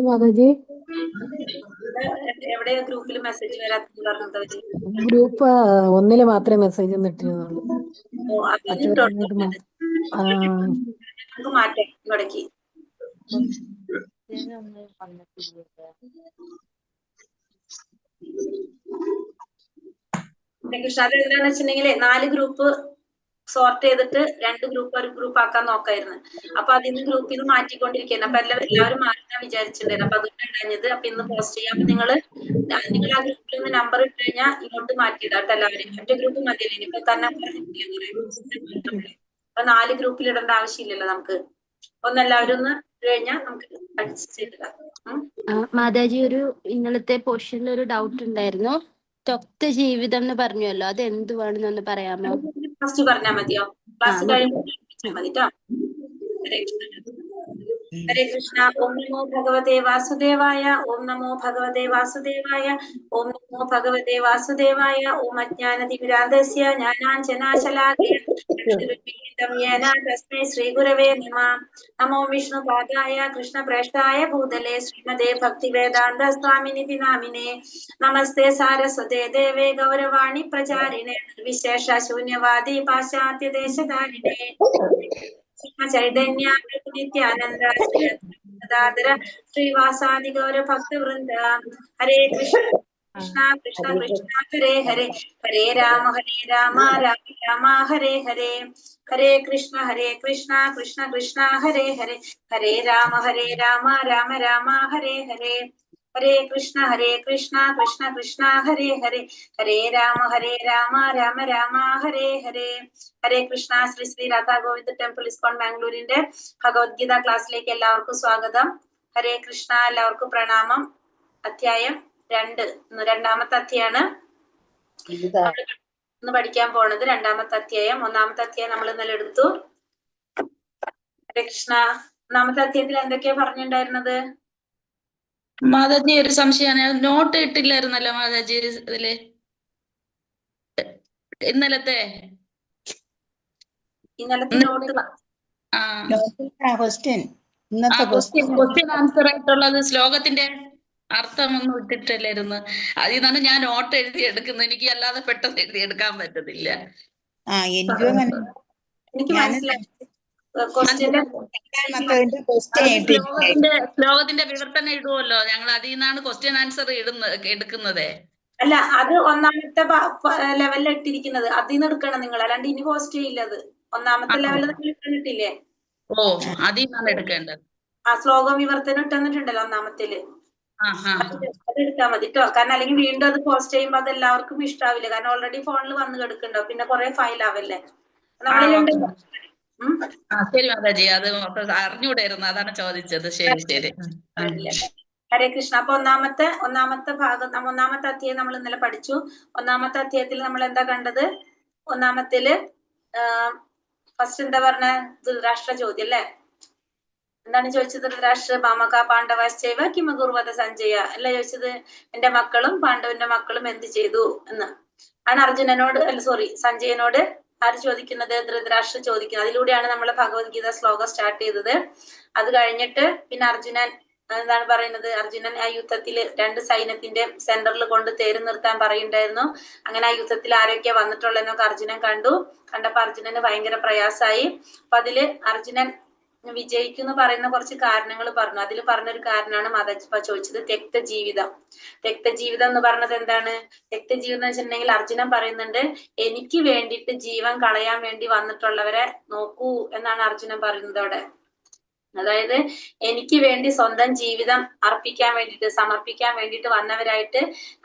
മാതാജി എവിടെയോ ഗ്രൂപ്പിൽ മെസ്സേജ് വരാത്തത് പറഞ്ഞത് ഗ്രൂപ്പ് ഒന്നില് മാത്രമേ മെസ്സേജ് ഇട്ടിരുന്നുള്ളൂ. നമുക്ക് മാറ്റാം ഇവിടേക്ക്. കൃഷ്ണ അത് എന്താന്ന് വെച്ചിട്ടുണ്ടെങ്കിൽ 4 ഗ്രൂപ്പ് സോർട്ട് ചെയ്തിട്ട് 2 ഗ്രൂപ്പ് ഒരു ഗ്രൂപ്പ് ആക്കാൻ നോക്കായിരുന്നു. അപ്പൊ അതിന്ന് ഗ്രൂപ്പിൽ നിന്ന് മാറ്റിക്കൊണ്ടിരിക്കുന്നു. അപ്പൊ എല്ലാവരും മാറ്റാൻ വിചാരിച്ചിട്ടുണ്ടായിരുന്നു. അപ്പൊ അതുകൊണ്ട് കഴിഞ്ഞത്. അപ്പൊ ഇന്ന് പോസ്റ്റ് ചെയ്യാം. അപ്പൊ നിങ്ങൾ ആ ഗ്രൂപ്പിൽ നിന്ന് നമ്പർ ഇട്ട് കഴിഞ്ഞാൽ ഇങ്ങോട്ട് മാറ്റിയിടാം എല്ലാവരും. ഒറ്റ ഗ്രൂപ്പ് മതിയല്ലോ. ഇനിയിപ്പോ തന്നെ അപ്പൊ 4 ഗ്രൂപ്പിൽ ഇടേണ്ട ആവശ്യമില്ലല്ലോ നമുക്ക്. ഒന്നെല്ലാവരും ഒന്ന് കഴിഞ്ഞാൽ നമുക്ക് അഡ്ജസ്റ്റ് ചെയ്തിടാം. മാതാജി, ഒരു ഇന്നലത്തെ പോർഷനിൽ ഒരു ഡൗട്ട് ഉണ്ടായിരുന്നു. തൊക്ത ജീവിതം എന്ന് പറഞ്ഞല്ലോ, അത് എന്തുവാണെന്നൊന്ന് പറയാമോ? ഫസ്റ്റ് പറഞ്ഞാൽ മതിയോ? ക്ലാസ് കഴിയുമ്പോൾ മതി കേട്ടോ. ഹരേ കൃഷ്ണ. ഓം നമോ ഭഗവതേ വാസുദേവായ. ഓം നമോ ഭഗവതേ വാസുദേവായ. ഓം നമോ ഭഗവതേ വാസുദേവായ. ഓം അജ്ഞാനതിമിരാന്ധസ്യ ജ്ഞാനാഞ്ജനാശലാകയ തസ്മൈ ശ്രീഗുരവേ നമഃ. നമോ വിഷ്ണുപാദായ കൃഷ്ണപ്രേഷ്ഠായ ഭൂതലേ ശ്രീമതേ ഭക്തിവേദാന്ത സ്വാമിനിധി നാമിനേ. നമസ്തേ സാരസ്വതേ ദേവേ ഗൗരവാണി പ്രചാരിണേ വിശേഷ ശൂന്യവാദി പാശ്ചാത്യദേശധാരിണേ. ചൈതന്യ നിത്യാനന്ദ ശ്രീവാസാദി ഗൗര ഭക്തവൃന്ദ. ഹരേ കൃഷ്ണ കൃഷ്ണ കൃഷ്ണ കൃഷ്ണ ഹരേ ഹരേ. ഹരേ രാമ രാമ രാമ ഹരേ ഹരേ. ഹരേ കൃഷ്ണ കൃഷ്ണ കൃഷ്ണ ഹരേ ഹരേ. ഹരേ രാമ രാമ രാമ ഹരേ ഹരേ. ഹരേ കൃഷ്ണ കൃഷ്ണ കൃഷ്ണ ഹരേ ഹരേ. ഹരേ രാമ രാമ രാമ ഹരേ ഹരേ. ഹരേ കൃഷ്ണ. ശ്രീ ശ്രീ രാധാ ഗോവിന്ദ് ടെമ്പിൾ ഇസ്കോൺ ബാംഗ്ലൂരിന്റെ ഭഗവത്ഗീത ക്ലാസ്സിലേക്ക് എല്ലാവർക്കും സ്വാഗതം. ഹരേ കൃഷ്ണ. എല്ലാവർക്കും പ്രണാമം. അധ്യായം 2 രണ്ടാമത്തെ അധ്യായാണ് ഇന്ന് പഠിക്കാൻ പോണത്. രണ്ടാമത്തെ അധ്യായം. ഒന്നാമത്തെ അധ്യായം നമ്മൾ ഇന്നലെ എടുത്തു. ഹരേ കൃഷ്ണ. ഒന്നാമത്തെ അധ്യായത്തിൽ എന്തൊക്കെയാ പറഞ്ഞിട്ടുണ്ടായിരുന്നത്? മാതാജി, ഒരു സംശയമാണ്. നോട്ട് ഇട്ടില്ലായിരുന്നല്ലോ മാതാജി ഇതില് ഇന്നലത്തെ നോട്ട് ക്വസ്റ്റ്യൻ ആൻസർ ആയിട്ടുള്ളത് ശ്ലോകത്തിന്റെ അർത്ഥമൊന്നും ഇട്ടിട്ടില്ലായിരുന്നു. അതിൽ നിന്നാണ് ഞാൻ നോട്ട് എഴുതി എടുക്കുന്നത്. എനിക്ക് അല്ലാതെ പെട്ടെന്ന് എഴുതി എടുക്കാൻ പറ്റത്തില്ല. എനിക്ക് മനസ്സിലായി. ശ്ലോകത്തിന്റെ വിവർത്തനം ഇടുമല്ലോ ഞങ്ങൾ. അതിൽ നിന്നാണ് ക്വസ്റ്റ്യൻ ആൻസർ എടുക്കുന്നത്. അല്ല, അത് ഒന്നാമത്തെ ലെവലിൽ ഇട്ടിരിക്കുന്നത്. അതിൽ നിന്ന് എടുക്കണം നിങ്ങൾ. അല്ലാണ്ട് ഇനി പോസ്റ്റ് ചെയ്യില്ല. അത് ഒന്നാമത്തെ ലെവലിൽ നിങ്ങൾ ഇട്ടിട്ടില്ലേ? ഓ, അതിൽ നിന്നാണ് എടുക്കേണ്ടത്. ആ ശ്ലോകം വിവർത്തനം ഇട്ടെന്നിട്ടുണ്ടല്ലോ ഒന്നാമത്തേല്. അത് എടുത്താൽ മതി കേട്ടോ. കാരണം അല്ലെങ്കിൽ വീണ്ടും അത് പോസ്റ്റ് ചെയ്യുമ്പോ അത് എല്ലാവർക്കും ഇഷ്ടാവില്ല. കാരണം ഓൾറെഡി ഫോണിൽ വന്ന് കിടക്കുന്നുണ്ടോ, പിന്നെ കുറെ ഫയൽ ആവല്ലേ. നമ്മളിലുണ്ട്. ശരി മാതാജി, അത് അറിഞ്ഞൂടായിരുന്നു, അതാണ് ചോദിച്ചത്. ശരി ശരി. ഹരേ കൃഷ്ണ. അപ്പൊ ഒന്നാമത്തെ ഭാഗം, ഒന്നാമത്തെ അധ്യായം നമ്മൾ ഇന്നലെ പഠിച്ചു. ഒന്നാമത്തെ അധ്യായത്തിൽ നമ്മൾ എന്താ കണ്ടത്? ഒന്നാമത്തില് ഫസ്റ്റ് എന്താ പറഞ്ഞ? ധൃതരാഷ്ട്ര ചോദ്യം അല്ലേ? എന്താണ് ചോദിച്ചത്? ധൃതരാഷ്ട്ര മാമക പാണ്ഡവാശ്ചൈവ കിമകുർവത സഞ്ജയ അല്ല ചോദിച്ചത്? എന്റെ മക്കളും പാണ്ഡവന്റെ മക്കളും എന്ത് ചെയ്തു എന്ന് ആണ് അർജുനനോട്, സഞ്ജയനോട് ആര് ചോദിക്കുന്നത്? ധൃതരാഷ്ട്ര ചോദിക്കുന്നത്. അതിലൂടെയാണ് നമ്മളെ ഭഗവത്ഗീത ശ്ലോകം സ്റ്റാർട്ട് ചെയ്തത്. അത് കഴിഞ്ഞിട്ട് പിന്നെ അർജുനൻ എന്താണ് പറയുന്നത്? അർജുനൻ ആ യുദ്ധത്തില് 2 സൈന്യത്തിന്റെ സെന്ററിൽ കൊണ്ട് തേര് നിർത്താൻ പറയുണ്ടായിരുന്നു. അങ്ങനെ ആ യുദ്ധത്തിൽ ആരൊക്കെയാ വന്നിട്ടുള്ളതെന്നൊക്കെ അർജുനൻ കണ്ടപ്പോ അർജുനന് ഭയങ്കര പ്രയാസായി. അപ്പൊ അതില് അർജുനൻ വിജയിക്കും എന്ന് പറയുന്ന കുറച്ച് കാരണങ്ങൾ പറഞ്ഞു. അതിൽ പറഞ്ഞൊരു കാരണമാണ് മാതാജി ചോദിച്ചത്. രക്തജീവിതം എന്ന് പറഞ്ഞത് എന്താണ്? രക്തജീവിതം എന്ന് വെച്ചിട്ടുണ്ടെങ്കിൽ അർജുനൻ പറയുന്നുണ്ട്, എനിക്ക് വേണ്ടിയിട്ട് ജീവൻ കളയാൻ വേണ്ടി വന്നിട്ടുള്ളവരെ നോക്കൂ എന്നാണ് അർജുനൻ പറയുന്നത് അവിടെ. അതായത് എനിക്ക് വേണ്ടി സ്വന്തം ജീവിതം സമർപ്പിക്കാൻ വേണ്ടിയിട്ട് വന്നവരായിട്ട്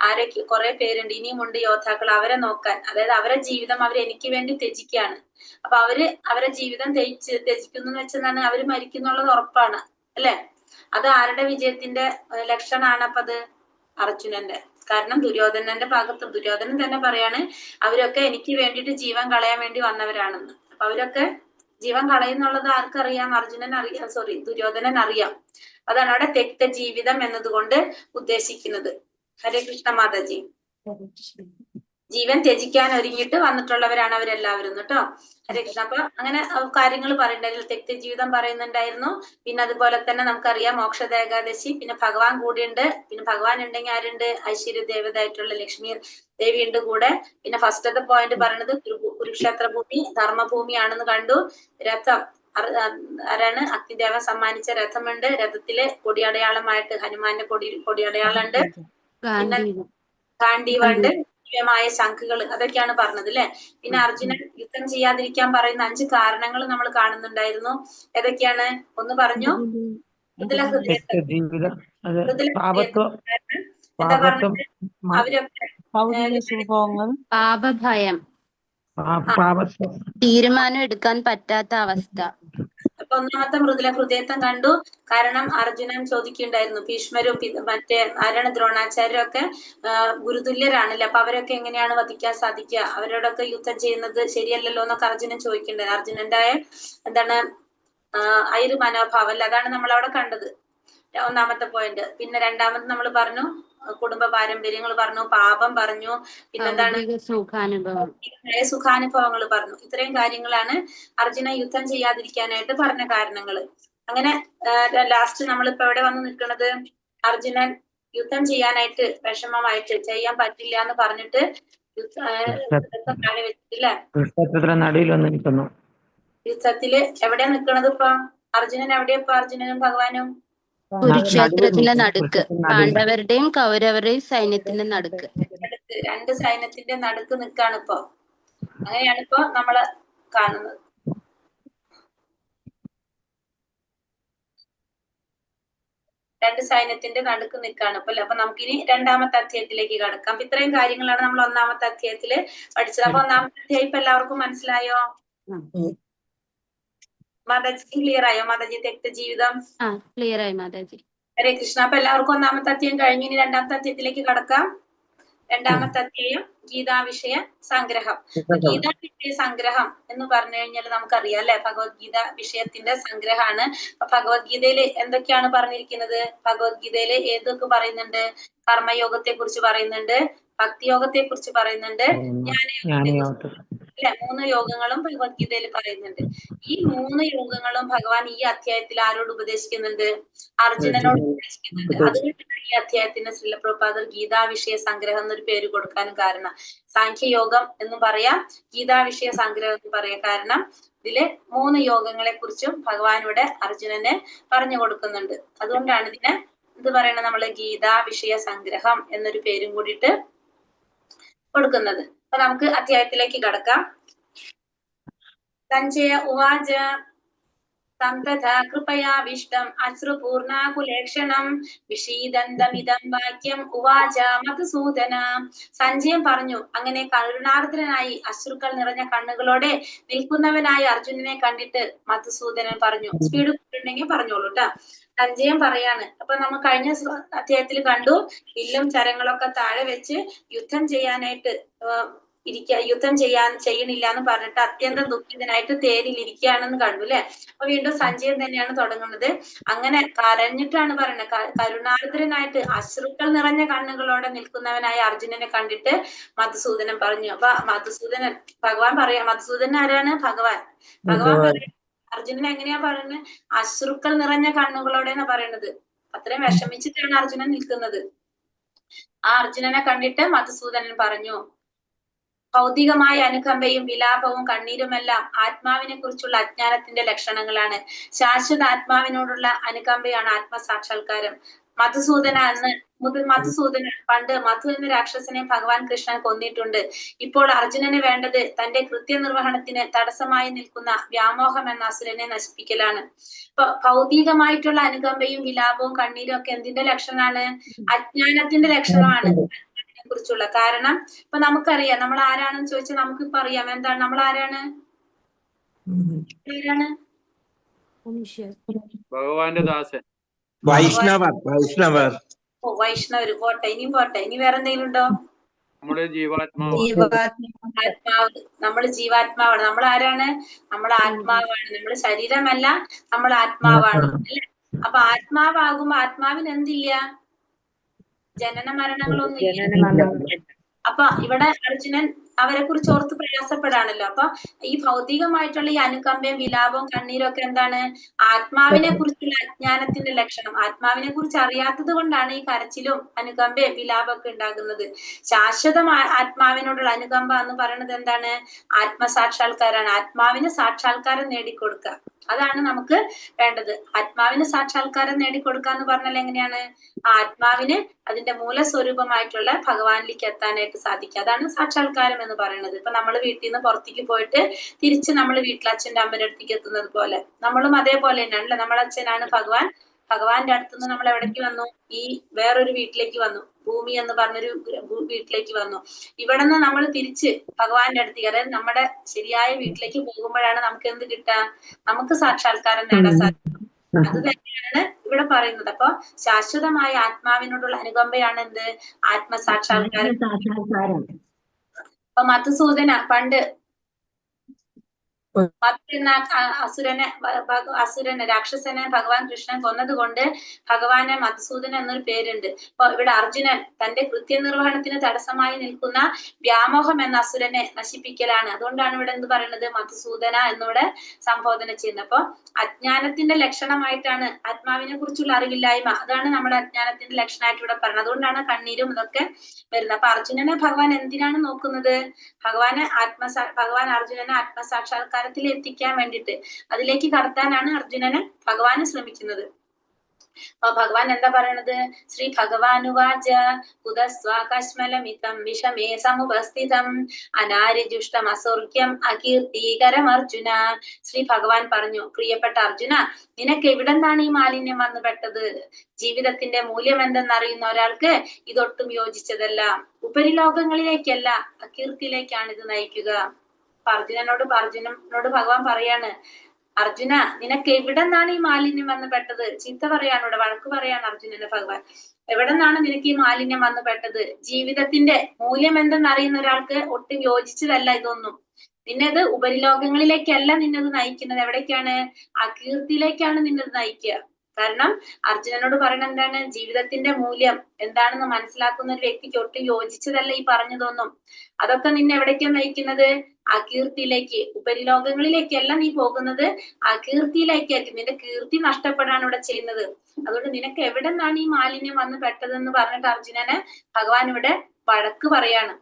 ആരൊക്കെ കുറെ പേരുണ്ട്. ഇനിയുമുണ്ട് യോദ്ധാക്കൾ. അവരെ നോക്കാൻ, അതായത് അവരെ ജീവിതം എനിക്ക് വേണ്ടി ത്യജിക്കുകയാണ്. അപ്പൊ അവരെ ജീവിതം ത്യജിക്കുന്നു എന്ന് വെച്ചെന്നാണ് അവര് മരിക്കുന്നുള്ളത് ഉറപ്പാണ് അല്ലെ? അത് ആരുടെ വിജയത്തിന്റെ ലക്ഷണമാണ്? അപ്പൊ അത് അർജുനന്റെ. കാരണം ദുര്യോധനന്റെ ഭാഗത്ത് ദുര്യോധനൻ തന്നെ പറയാണ്, അവരൊക്കെ എനിക്ക് വേണ്ടിയിട്ട് ജീവൻ കളയാൻ വേണ്ടി വന്നവരാണെന്ന്. അപ്പൊ അവരൊക്കെ ജീവൻ കളയുന്നുള്ളത് ആർക്കറിയാം? ദുര്യോധനൻ അറിയാം. അതാണ് അവിടെ തെക്ത ജീവിതം എന്നതുകൊണ്ട് ഉദ്ദേശിക്കുന്നത്. ഹരേ കൃഷ്ണ മാതാജി. ജീവൻ ത്യജിക്കാൻ ഒരുങ്ങിയിട്ട് വന്നിട്ടുള്ളവരാണ് അവരെല്ലാവരും കേട്ടോ. ഹരേ കൃഷ്ണ. അപ്പൊ അങ്ങനെ കാര്യങ്ങൾ പറയുന്നുണ്ടായിരുന്നു. തെക്ത ജീവിതം പറയുന്നുണ്ടായിരുന്നു. പിന്നെ അതുപോലെ തന്നെ നമുക്കറിയാം മോക്ഷദ ഏകാദശി, പിന്നെ ഭഗവാൻ കൂടിയുണ്ട്. പിന്നെ ഭഗവാൻ ഉണ്ടെങ്കിൽ ആരുണ്ട്? ഐശ്വര്യ ദേവതായിട്ടുള്ള ലക്ഷ്മി ദേവി ഉണ്ട് കൂടെ. പിന്നെ ഫസ്റ്റത്തെ പോയിന്റ് പറയുന്നത് കുരുക്ഷേത്ര ഭൂമി ധർമ്മഭൂമിയാണെന്ന് കണ്ടു. രഥം ആരാണ്? അഗ്നിദേവൻ സമ്മാനിച്ച രഥമുണ്ട്. രഥത്തില് കൊടിയടയാളമായിട്ട് ഹനുമാന്റെ കൊടിയടയാളം ഉണ്ട്. പിന്നെ ഗാന്ധീവുണ്ട്, ദിവ്യമായ ശംഖുകൾ, അതൊക്കെയാണ് പറഞ്ഞത് അല്ലെ. പിന്നെ അർജുനൻ യുദ്ധം ചെയ്യാതിരിക്കാൻ പറയുന്ന 5 കാരണങ്ങൾ നമ്മൾ കാണുന്നുണ്ടായിരുന്നു. ഏതൊക്കെയാണ്? ഒന്ന് പറഞ്ഞു. എന്താ പറഞ്ഞത്? അവരൊക്കെ പാപഭയം, തീരുമാനം എടുക്കാൻ പറ്റാത്ത അവസ്ഥ. അപ്പൊ ഒന്നാമത്തെ മൃദുല ഹൃദയത്വം കണ്ടു. കാരണം അർജുനൻ ചോദിക്കുന്നുണ്ടായിരുന്നു, ഭീഷ്മരും മറ്റേ ആരാണ് ദ്രോണാചാര്യരും ഒക്കെ ഗുരുതുല്യരാണല്ലേ, അപ്പൊ അവരൊക്കെ എങ്ങനെയാണ് വധിക്കാൻ സാധിക്കുക? അവരോടൊക്കെ യുദ്ധം ചെയ്യുന്നത് ശരിയല്ലല്ലോ എന്നൊക്കെ അർജുനൻ ചോദിക്കുന്നുണ്ടായിരുന്നു. അർജുനന്റെ എന്താണ് ആ ഒരു മനോഭാവം അല്ല, അതാണ് നമ്മൾ അവിടെ കണ്ടത്. ഒന്നാമത്തെ പോയിന്റ്. പിന്നെ രണ്ടാമത് നമ്മൾ പറഞ്ഞു കുടുംബ പാരമ്പര്യങ്ങൾ പറഞ്ഞു, പാപം പറഞ്ഞു, പിന്നെന്താണ് സുഖാനുഭവങ്ങൾ പറഞ്ഞു. ഇത്രയും കാര്യങ്ങളാണ് അർജുന യുദ്ധം ചെയ്യാതിരിക്കാനായിട്ട് പറഞ്ഞ കാരണങ്ങൾ. അങ്ങനെ ലാസ്റ്റ് നമ്മളിപ്പോ എവിടെ വന്ന് നിൽക്കുന്നത്? അർജുനൻ യുദ്ധം ചെയ്യാനായിട്ട് വിഷമമായിട്ട് ചെയ്യാൻ പറ്റില്ല എന്ന് പറഞ്ഞിട്ട് യുദ്ധത്തില് എവിടെയാ നിൽക്കുന്നത് ഇപ്പൊ? അർജുനൻ എവിടെയാ ഇപ്പൊ? അർജുനനും ഭഗവാനും കുരുക്ഷേത്രത്തിന്റെ നടുക്ക്, പാണ്ഡവരുടെയും കൗരവരുടെയും സൈന്യത്തിന്റെ നടുക്ക്. 2 സൈന്യത്തിന്റെ നടുക്ക് നിൽക്കാണ് ഇപ്പൊ. അങ്ങനെയാണ് ഇപ്പൊ നമ്മള് കാണുന്നത്. രണ്ട് സൈന്യത്തിന്റെ നടുക്ക് നിൽക്കാണ് ഇപ്പൊ. അപ്പൊ നമുക്കിനി രണ്ടാമത്തെ അധ്യായത്തിലേക്ക് കടക്കാം. അപ്പൊ ഇത്രയും കാര്യങ്ങളാണ് നമ്മൾ ഒന്നാമത്തെ അധ്യായത്തില് പഠിച്ചത്. അപ്പൊ ഒന്നാമത്തെ അധ്യായം ഇപ്പൊ എല്ലാവർക്കും മനസ്സിലായോ? മാതാജി ക്ലിയർ ആയോ? മാതാജി തെക്ത ജീവിതം ക്ലിയർ ആയി മാതാജി. ഹരേ കൃഷ്ണ. അപ്പൊ എല്ലാവർക്കും ഒന്നാമത്തെ അധ്യായം കഴിഞ്ഞ് ഇനി രണ്ടാമത്തെ അധ്യായത്തിലേക്ക് കടക്കാം. രണ്ടാമത്തെ അധ്യായം ഗീതാവിഷയ സംഗ്രഹം. ഗീതാവിഷയ സംഗ്രഹം എന്ന് പറഞ്ഞു കഴിഞ്ഞാൽ നമുക്കറിയാം അല്ലെ, ഭഗവത്ഗീത വിഷയത്തിന്റെ സംഗ്രഹമാണ്. അപ്പൊ ഭഗവത്ഗീതയില് എന്തൊക്കെയാണ് പറഞ്ഞിരിക്കുന്നത്? ഭഗവത്ഗീതയില് ഏതൊക്കെ പറയുന്നുണ്ട്? കർമ്മയോഗത്തെ കുറിച്ച് പറയുന്നുണ്ട്, ഭക്തിയോഗത്തെ കുറിച്ച് പറയുന്നുണ്ട്, ജ്ഞാനയോഗത്തെ അല്ലെ. 3 യോഗങ്ങളും ഭഗവത്ഗീതയിൽ പറയുന്നുണ്ട്. ഈ 3 യോഗങ്ങളും ഭഗവാൻ ഈ അധ്യായത്തിൽ ആരോട് ഉപദേശിക്കുന്നുണ്ട്? അർജുനനോട് ഉപദേശിക്കുന്നുണ്ട്. അതുകൊണ്ടാണ് ഈ അധ്യായത്തിന് ശ്രീല പ്രഭുപാദർ ഗീതാവിഷയ സംഗ്രഹം എന്നൊരു പേര് കൊടുക്കാൻ കാരണം. സാഖ്യയോഗം എന്നും പറയാം, ഗീതാവിഷയ സംഗ്രഹം എന്ന് പറയാം. കാരണം ഇതില് 3 യോഗങ്ങളെ കുറിച്ചും ഭഗവാൻ ഇവിടെ അർജുനന് പറഞ്ഞു കൊടുക്കുന്നുണ്ട്. അതുകൊണ്ടാണ് ഇതിനെ എന്ത് പറയണത്? നമ്മള് ഗീതാവിഷയ സംഗ്രഹം എന്നൊരു പേരും കൂടിയിട്ട് കൊടുക്കുന്നത്. അപ്പൊ നമുക്ക് അധ്യായത്തിലേക്ക് കടക്കാം. സഞ്ജയ ഉവാച തം തഥാ കൃപയാവിഷ്ടം അശ്രുപൂർണാകുലേക്ഷണം വിഷീദന്തമിദം വാക്യം ഉവാച മധുസൂദന. സഞ്ജയൻ പറഞ്ഞു, അങ്ങനെ കരുണാർദ്രനായി അശ്രുക്കൾ നിറഞ്ഞ കണ്ണുകളോടെ നിൽക്കുന്നവനായ അർജുനനെ കണ്ടിട്ട് മധുസൂദനൻ പറഞ്ഞു. സ്പീഡ് കൂട്ടുണ്ടെങ്കിൽ പറഞ്ഞോളൂ ട്ടാ. സഞ്ജയൻ പറയാണ്, അപ്പൊ നമ്മൾ കഴിഞ്ഞ അധ്യായത്തിൽ കണ്ടു, വില്ലും ചരങ്ങളൊക്കെ താഴെ വെച്ച് യുദ്ധം ചെയ്യാനായിട്ട് യുദ്ധം ചെയ്യണില്ല എന്ന് പറഞ്ഞിട്ട് അത്യന്തം ദുഃഖിതനായിട്ട് തേരിൽ ഇരിക്കുകയാണെന്ന് കണ്ടു അല്ലെ. അപ്പൊ വീണ്ടും സഞ്ജയൻ തന്നെയാണ് തുടങ്ങുന്നത്. അങ്ങനെ കരഞ്ഞിട്ടാണ് പറയുന്നത്, കരുണാർദ്രനായിട്ട് അശ്രുക്കൾ നിറഞ്ഞ കണ്ണുകളോടെ നിൽക്കുന്നവനായ അർജുനനെ കണ്ടിട്ട് മധുസൂദനൻ പറഞ്ഞു. അപ്പൊ മധുസൂദനൻ ഭഗവാൻ പറയാ, മധുസൂദനൻ ആരാണ്? ഭഗവാൻ. ഭഗവാൻ പറയാ അർജുനൻ എങ്ങനെയാ പറയുന്നത്? അശ്രുക്കൾ നിറഞ്ഞ കണ്ണുകളോടെന്നാ പറയണത്. അത്രയും വിഷമിച്ചിട്ടാണ് അർജുനൻ നിൽക്കുന്നത്. ആ അർജുനനെ കണ്ടിട്ട് മധുസൂദനൻ പറഞ്ഞു, ഭൗതികമായ അനുകമ്പയും വിലാപവും കണ്ണീരുമെല്ലാം ആത്മാവിനെ കുറിച്ചുള്ള അജ്ഞാനത്തിന്റെ ലക്ഷണങ്ങളാണ്. ശാശ്വത ആത്മാവിനോടുള്ള അനുകമ്പയാണ് ആത്മസാക്ഷാത്കാരം. മധുസൂദന പണ്ട് മധു എന്ന രാക്ഷസനെ ഭഗവാൻ കൃഷ്ണൻ കൊന്നിട്ടുണ്ട്. ഇപ്പോൾ അർജുനന് വേണ്ടത് തന്റെ കൃത്യനിർവഹണത്തിന് തടസ്സമായി നിൽക്കുന്ന വ്യാമോഹം എന്ന അസുരനെ നശിപ്പിക്കലാണ്. ഇപ്പൊ ഭൗതികമായിട്ടുള്ള അനുകമ്പയും വിലാപവും കണ്ണീരും ഒക്കെ എന്തിന്റെ ലക്ഷണമാണ്? അജ്ഞാനത്തിന്റെ ലക്ഷണമാണ് കുറിച്ചുള്ള. കാരണം ഇപ്പൊ നമുക്കറിയാം നമ്മൾ ആരാണെന്ന് ചോദിച്ചാൽ നമുക്കിപ്പോ അറിയാം. എന്താണ് നമ്മൾ ആരാണ്? ഭഗവാന്റെ ദാസൻ, വൈഷ്ണവർ. പോട്ടെ, ഇനിയും പോട്ടെ. ഇനി വേറെ എന്തെങ്കിലും ഉണ്ടോ? നമ്മുടെ ജീവാത്മാവ്. നമ്മള് ജീവാത്മാവാണ്. നമ്മൾ ആരാണ്? നമ്മൾ ആത്മാവാണ്. നമ്മൾ ശരീരമല്ല, നമ്മൾ ആത്മാവാണ് അല്ലെ. അപ്പൊ ആത്മാവാകുമ്പോ ആത്മാവിന് എന്തില്ല? ജനന മരണങ്ങളൊന്നും ഇല്ല. അപ്പൊ ഇവിടെ അർജുനൻ അവരെ കുറിച്ച് ഓർത്ത് പ്രയാസപ്പെടാണല്ലോ. അപ്പൊ ഈ ഭൗതികമായിട്ടുള്ള ഈ അനുകമ്പയും വിലാപവും കണ്ണീരും ഒക്കെ എന്താണ്? ആത്മാവിനെ കുറിച്ചുള്ള അജ്ഞാനത്തിന്റെ ലക്ഷണം. ആത്മാവിനെ കുറിച്ച് അറിയാത്തത് കൊണ്ടാണ് ഈ കരച്ചിലും അനുകമ്പയും വിലാപമൊക്കെ ഉണ്ടാകുന്നത്. ശാശ്വതമായ ആത്മാവിനോടുള്ള അനുകമ്പ എന്ന് പറയുന്നത് എന്താണ്? ആത്മസാക്ഷാത്കാരാണ്. ആത്മാവിന് സാക്ഷാത്കാരം നേടിക്കൊടുക്കുക, അതാണ് നമുക്ക് വേണ്ടത്. ആത്മാവിന് സാക്ഷാത്കാരം നേടിക്കൊടുക്കുക എന്ന് പറഞ്ഞാൽ എങ്ങനെയാണ്? ആത്മാവിന് അതിന്റെ മൂലസ്വരൂപമായിട്ടുള്ള ഭഗവാനിലേക്ക് എത്താനായിട്ട് സാധിക്കുക, അതാണ് സാക്ഷാത്കാരം എന്ന് പറയുന്നത്. ഇപ്പൊ നമ്മൾ വീട്ടിൽ നിന്ന് പുറത്തേക്ക് പോയിട്ട് തിരിച്ച് നമ്മൾ വീട്ടിൽ അച്ഛൻ്റെ അമ്മയുടെ അടുത്തേക്ക് എത്തുന്നത് പോലെ നമ്മളും അതേപോലെ തന്നെയാണല്ലേ. നമ്മളെ അച്ഛനാണ് ഭഗവാൻ. ഭഗവാന്റെ അടുത്തുനിന്ന് നമ്മൾ എവിടേക്ക് വന്നു? ഈ വേറൊരു വീട്ടിലേക്ക് വന്നു, ഭൂമി എന്ന് പറഞ്ഞൊരു വീട്ടിലേക്ക് വന്നു. ഇവിടെ നിന്ന് നമ്മൾ തിരിച്ച് ഭഗവാന്റെ അടുത്തേക്ക്, അതായത് നമ്മുടെ ശരിയായ വീട്ടിലേക്ക് പോകുമ്പോഴാണ് നമുക്ക് എന്ത് കിട്ടുക? നമുക്ക് സാക്ഷാത്കാരം നേടാൻ സാധിക്കും. അത് തന്നെയാണ് ഇവിടെ പറയുന്നത്. അപ്പൊ ശാശ്വതമായ ആത്മാവിനോടുള്ള അനുകമ്പയാണ് എന്ത്? ആത്മസാക്ഷാത്കാരം. അപ്പൊ മധുസൂദന പണ്ട് എന്ന അസുരനെ രാക്ഷസനെ ഭഗവാൻ കൃഷ്ണൻ കൊന്നത് കൊണ്ട് ഭഗവാന് മധുസൂദന എന്നൊരു പേരുണ്ട്. അപ്പൊ ഇവിടെ അർജുനൻ തന്റെ കൃത്യനിർവഹണത്തിന് തടസ്സമായി നിൽക്കുന്ന വ്യാമോഹം എന്ന അസുരനെ നശിപ്പിക്കലാണ്. അതുകൊണ്ടാണ് ഇവിടെ എന്ത് പറയുന്നത്? മധുസൂദന എന്നിവിടെ സംബോധന ചെയ്യുന്നത്. അപ്പൊ അജ്ഞാനത്തിന്റെ ലക്ഷണമായിട്ടാണ് ആത്മാവിനെ കുറിച്ചുള്ള അറിവില്ലായ്മ, അതാണ് നമ്മുടെ അജ്ഞാനത്തിന്റെ ലക്ഷണമായിട്ട് ഇവിടെ പറയുന്നത്. അതുകൊണ്ടാണ് കണ്ണീരും ഇതൊക്കെ വരുന്നത്. അപ്പൊ അർജുനനെ ഭഗവാൻ എന്തിനാണ് നോക്കുന്നത്? ഭഗവാൻ അർജുനനെ ആത്മസാക്ഷാത്കാരത്തിൽ എത്തിക്കാൻ വേണ്ടിയിട്ട്, അതിലേക്ക് കടത്താനാണ് അർജുനനെ ഭഗവാന് ശ്രമിക്കുന്നത്. അപ്പൊ ഭഗവാൻ എന്താ പറയണത്? ശ്രീ ഭഗവാനുവാച കുതസ്വാകശ്മലമിതം വിഷമേ സമുപസ്ഥിതം അനാരിജുഷ്ടം അസൗഖ്യം അകീർത്തികരം അർജുന. ശ്രീ ഭഗവാൻ പറഞ്ഞു, പ്രിയപ്പെട്ട അർജുന, നിനക്ക് എവിടെന്നാണ് ഈ മാലിന്യം വന്നു പെട്ടത്? ജീവിതത്തിന്റെ മൂല്യം എന്തെന്നറിയുന്ന ഒരാൾക്ക് ഇതൊട്ടും യോജിച്ചതല്ല. ഉപരിലോകങ്ങളിലേക്കല്ല, അകീർത്തിയിലേക്കാണ് ഇത് നയിക്കുക. അർജുനനോട് ഭഗവാൻ പറയാണ്, അർജുന, നിനക്ക് എവിടെ നിന്നാണ് ഈ മാലിന്യം വന്ന് പെട്ടത്? ചീത്ത പറയാണ്, ഇവിടെ വഴക്ക് പറയാണ് അർജുനന്റെ ഭഗവാൻ. എവിടെ നിന്നാണ് നിനക്ക് ഈ മാലിന്യം വന്ന് പെട്ടത്? ജീവിതത്തിന്റെ മൂല്യം എന്തെന്നറിയുന്ന ഒരാൾക്ക് ഒട്ടും യോജിച്ചതല്ല ഇതൊന്നും. നിന്നത് ഉപരിലോകങ്ങളിലേക്കല്ല നിന്നത് നയിക്കുന്നത്. എവിടേക്കാണ്? അകീർത്തിയിലേക്കാണ് നിന്നത് നയിക്കുക. കാരണം അർജുനനോട് പറയുന്നത് എന്താണ്? ജീവിതത്തിന്റെ മൂല്യം എന്താണെന്ന് മനസ്സിലാക്കുന്ന ഒരു വ്യക്തിക്ക് ഒട്ടും യോജിച്ചതല്ല ഈ പറഞ്ഞതൊന്നും. അതൊക്കെ നിന്നെ എവിടേക്കാണ് നയിക്കുന്നത്? അകീർത്തിയിലേക്ക്, ഉപരിലോകങ്ങളിലേക്കല്ല നീ പോകുന്നത്, അകീർത്തിയിലേക്കായിരിക്കും. നിന്റെ കീർത്തി നഷ്ടപ്പെടാണ് ഇവിടെ ചെയ്യുന്നത്. അതുകൊണ്ട് നിനക്ക് എവിടെ നിന്നാണ് ഈ മാലിന്യം വന്ന് പെട്ടതെന്ന് പറഞ്ഞിട്ട് അർജുനനെ ഭഗവാൻ ഇവിടെ വഴക്ക് പറയാണ്.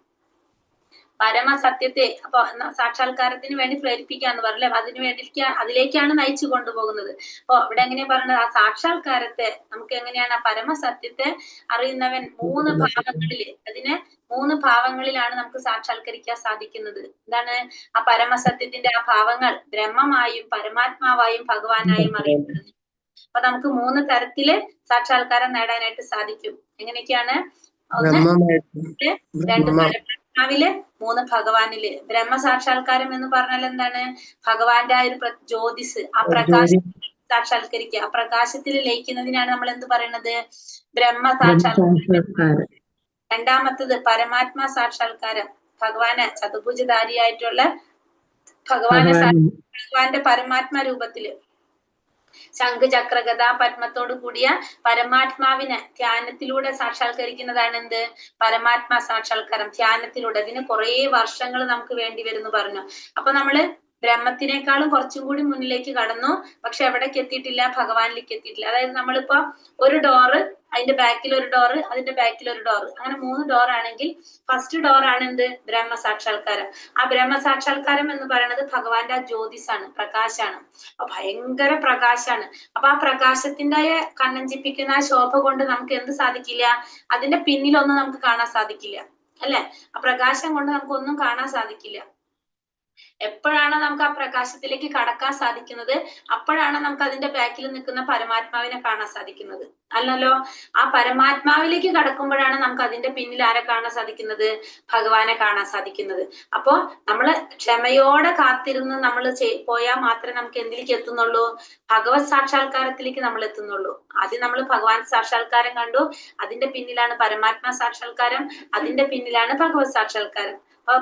പരമസത്യത്തെ അപ്പൊ സാക്ഷാത്കാരത്തിന് വേണ്ടി പ്രേരിപ്പിക്കാന്ന് പറഞ്ഞല്ലേ, അതിലേക്കാണ് നയിച്ചു കൊണ്ടുപോകുന്നത്. അപ്പൊ ഇവിടെ എങ്ങനെയാ പറയുന്നത്? ആ സാക്ഷാത്കാരത്തെ നമുക്ക് എങ്ങനെയാണ്? ആ പരമസത്യത്തെ അറിയുന്നവൻ 3 ഭാവങ്ങളില്, അതിനെ 3 ഭാവങ്ങളിലാണ് നമുക്ക് സാക്ഷാത്കരിക്കാൻ സാധിക്കുന്നത്. എന്താണ് ആ പരമസത്യത്തിന്റെ ആ ഭാവങ്ങൾ? ബ്രഹ്മമായും പരമാത്മാവായും ഭഗവാനായും അറിയപ്പെടുന്നു. അപ്പൊ നമുക്ക് 3 തരത്തില് സാക്ഷാത്കാരം നേടാനായിട്ട് സാധിക്കും. എങ്ങനെയൊക്കെയാണ്? ഒന്ന് 2 പരമാത്മാവില്, 3 ഭഗവാനില്. ബ്രഹ്മസാക്ഷാത്കാരം എന്ന് പറഞ്ഞാൽ എന്താണ്? ഭഗവാന്റെ ആ ഒരു ജ്യോതിസ്, ആ പ്രകാശം സാക്ഷാത്കരിക്കുക. ആ പ്രകാശത്തിൽ ലയിക്കുന്നതിനാണ് നമ്മൾ എന്ത് പറയുന്നത്? ബ്രഹ്മസാക്ഷാത്കാരം. രണ്ടാമത്തത് പരമാത്മാ സാക്ഷാത്കാരം. ഭഗവാന് ചതുർഭുജധാരിയായിട്ടുള്ള ഭഗവാന്റെ പരമാത്മാ രൂപത്തില് ശംഖ് ചക്ര ഗദാ പത്മത്തോട് കൂടിയ പരമാത്മാവിനെ ധ്യാനത്തിലൂടെ സാക്ഷാത്കരിക്കുന്നതാണ് എന്ത്? പരമാത്മാ സാക്ഷാത്കാരം. ധ്യാനത്തിലൂടെ. അതിന് കുറെ വർഷങ്ങൾ നമുക്ക് വേണ്ടി വരുന്നു പറഞ്ഞു. അപ്പൊ നമ്മള് ബ്രഹ്മത്തിനേക്കാളും കുറച്ചും കൂടി മുന്നിലേക്ക് കടന്നു, പക്ഷെ എവിടേക്ക് എത്തിയിട്ടില്ല? ഭഗവാനിലേക്ക് എത്തിയിട്ടില്ല. അതായത് നമ്മളിപ്പോ ഒരു ഡോറ്, അതിന്റെ ബാക്കിൽ ഒരു ഡോറ്, അതിന്റെ ബാക്കിൽ ഒരു ഡോറ്, അങ്ങനെ 3 ഡോർ ആണെങ്കിൽ ഫസ്റ്റ് ഡോർ ആണ് എന്ത്? ബ്രഹ്മസാക്ഷാത്കാരം. ആ ബ്രഹ്മസാക്ഷാത്കാരം എന്ന് പറയുന്നത് ഭഗവാന്റെ ആ ജ്യോതിസാണ്, പ്രകാശാണ്. അപ്പൊ ഭയങ്കര പ്രകാശാണ്. അപ്പൊ ആ പ്രകാശത്തിന്റെ കണ്ണഞ്ചിപ്പിക്കുന്ന ആ ശോഭ കൊണ്ട് നമുക്ക് എന്ത് സാധിക്കില്ല? അതിന്റെ പിന്നിലൊന്നും നമുക്ക് കാണാൻ സാധിക്കില്ല, അല്ലെ? ആ പ്രകാശം കൊണ്ട് നമുക്ക് ഒന്നും കാണാൻ സാധിക്കില്ല. എപ്പോഴാണ് നമുക്ക് ആ പ്രകാശത്തിലേക്ക് കടക്കാൻ സാധിക്കുന്നത്? അപ്പോഴാണ് നമുക്ക് അതിന്റെ ബാക്കിൽ നിൽക്കുന്ന പരമാത്മാവിനെ കാണാൻ സാധിക്കുന്നത്, അല്ലല്ലോ? ആ പരമാത്മാവിലേക്ക് കടക്കുമ്പോഴാണ് നമുക്ക് അതിന്റെ പിന്നിൽ ആരെ കാണാൻ സാധിക്കുന്നത്? ഭഗവാനെ കാണാൻ സാധിക്കുന്നത്. അപ്പോ നമ്മള് ക്ഷമയോടെ കാത്തിരുന്ന് നമ്മൾ പോയാൽ മാത്രമേ നമുക്ക് എന്തിലേക്ക് എത്തുന്നുള്ളൂ? ഭഗവത് സാക്ഷാത്കാരത്തിലേക്ക് നമ്മൾ എത്തുന്നുള്ളൂ. ആദ്യം നമ്മൾ ഭഗവാൻ സാക്ഷാത്കാരം കണ്ടു, അതിന്റെ പിന്നിലാണ് പരമാത്മാ സാക്ഷാത്കാരം, അതിന്റെ പിന്നിലാണ് ഭഗവത് സാക്ഷാത്കാരം. അപ്പൊ